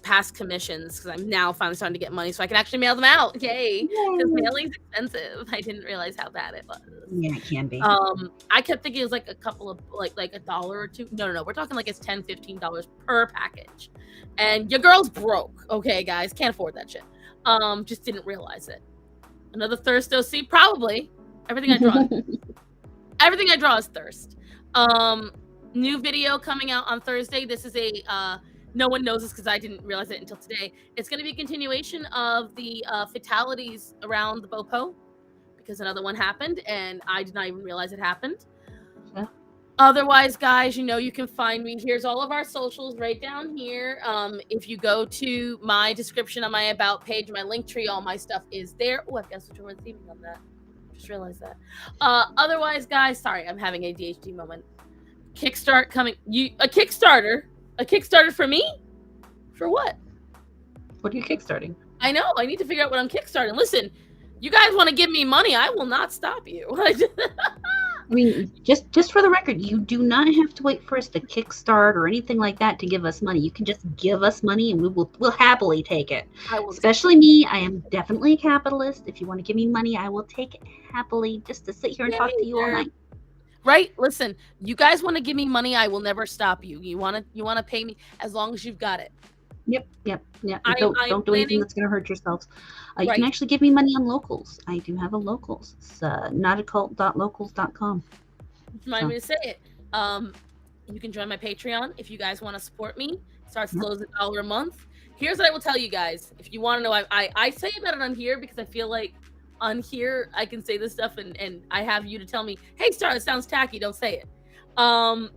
past commissions because I'm now finally starting to get money so I can actually mail them out. Yay! Because mailing's expensive. I didn't realize how bad it was. Yeah, it can be. I kept thinking it was like a couple of like $1 or $2. No. We're talking like it's $10-15 per package. And your girl's broke. Okay, guys, can't afford that shit. Just didn't realize it. Another thirst OC, probably. Everything I draw is thirst. New video coming out on Thursday. This is a no one knows this because I didn't realize it until today. It's going to be a continuation of the fatalities around the Bopo because another one happened and I did not even realize it happened. Yeah. Otherwise, guys, you know, you can find me. Here's all of our socials right down here. If you go to my description on my About page, my link tree, all my stuff is there. Oh, I've got such a receiving on that. Just realized that. Otherwise, guys, sorry, I'm having a ADHD moment. Kickstart coming. A Kickstarter for me? For what? What are you kickstarting? I know. I need to figure out what I'm kickstarting. Listen, you guys want to give me money, I will not stop you. I mean, just for the record, you do not have to wait for us to kickstart or anything like that to give us money. You can just give us money and we'll happily take it. Especially me. I am definitely a capitalist. If you want to give me money, I will take it happily just to sit here and talk to you all night. Right? Listen, you guys want to give me money, I will never stop you. You want to pay me as long as you've got it. Yep. I'm Don't do anything planning. that's going to hurt yourselves. You can Right. actually give me money on locals. I do have a locals. It's notaccult.locals.com. Remind me to say it. You can join my Patreon if you guys want to support me. Starts as Yep. low as $1 a month. Here's what I will tell you guys. If you want to know, I say about it on here because I feel like on here I can say this stuff and I have you to tell me, hey Star, that sounds tacky, don't say it. I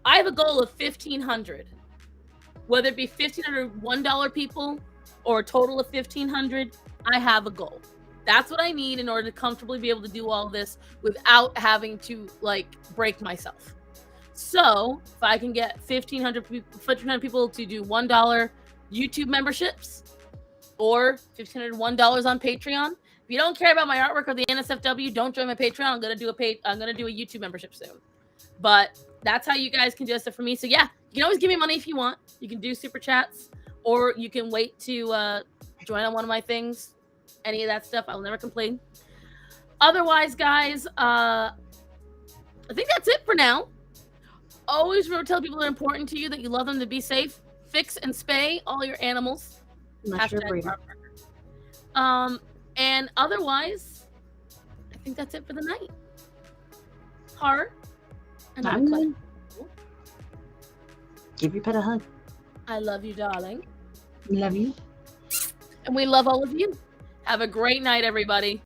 have a goal of 1,500. Whether it be 1,500 $1 people or a total of 1,500, I have a goal. That's what I need in order to comfortably be able to do all this without having to like break myself. So if I can get 1,500 people to do $1 YouTube memberships or $1,500 $1 on Patreon. If you don't care about my artwork or the NSFW, don't join my Patreon. I'm gonna do a YouTube membership soon. But that's how you guys can do stuff for me. So yeah, you can always give me money if you want. You can do super chats, or you can wait to join on one of my things. Any of that stuff, I'll never complain. Otherwise, guys, I think that's it for now. Always remember to tell people that are important to you that you love them, to be safe. Fix and spay all your animals. Unless you're a breeder. And otherwise, I think that's it for the night. Heart. I'm good. Give your pet a hug. I love you, darling. Love you. And we love all of you. Have a great night, everybody.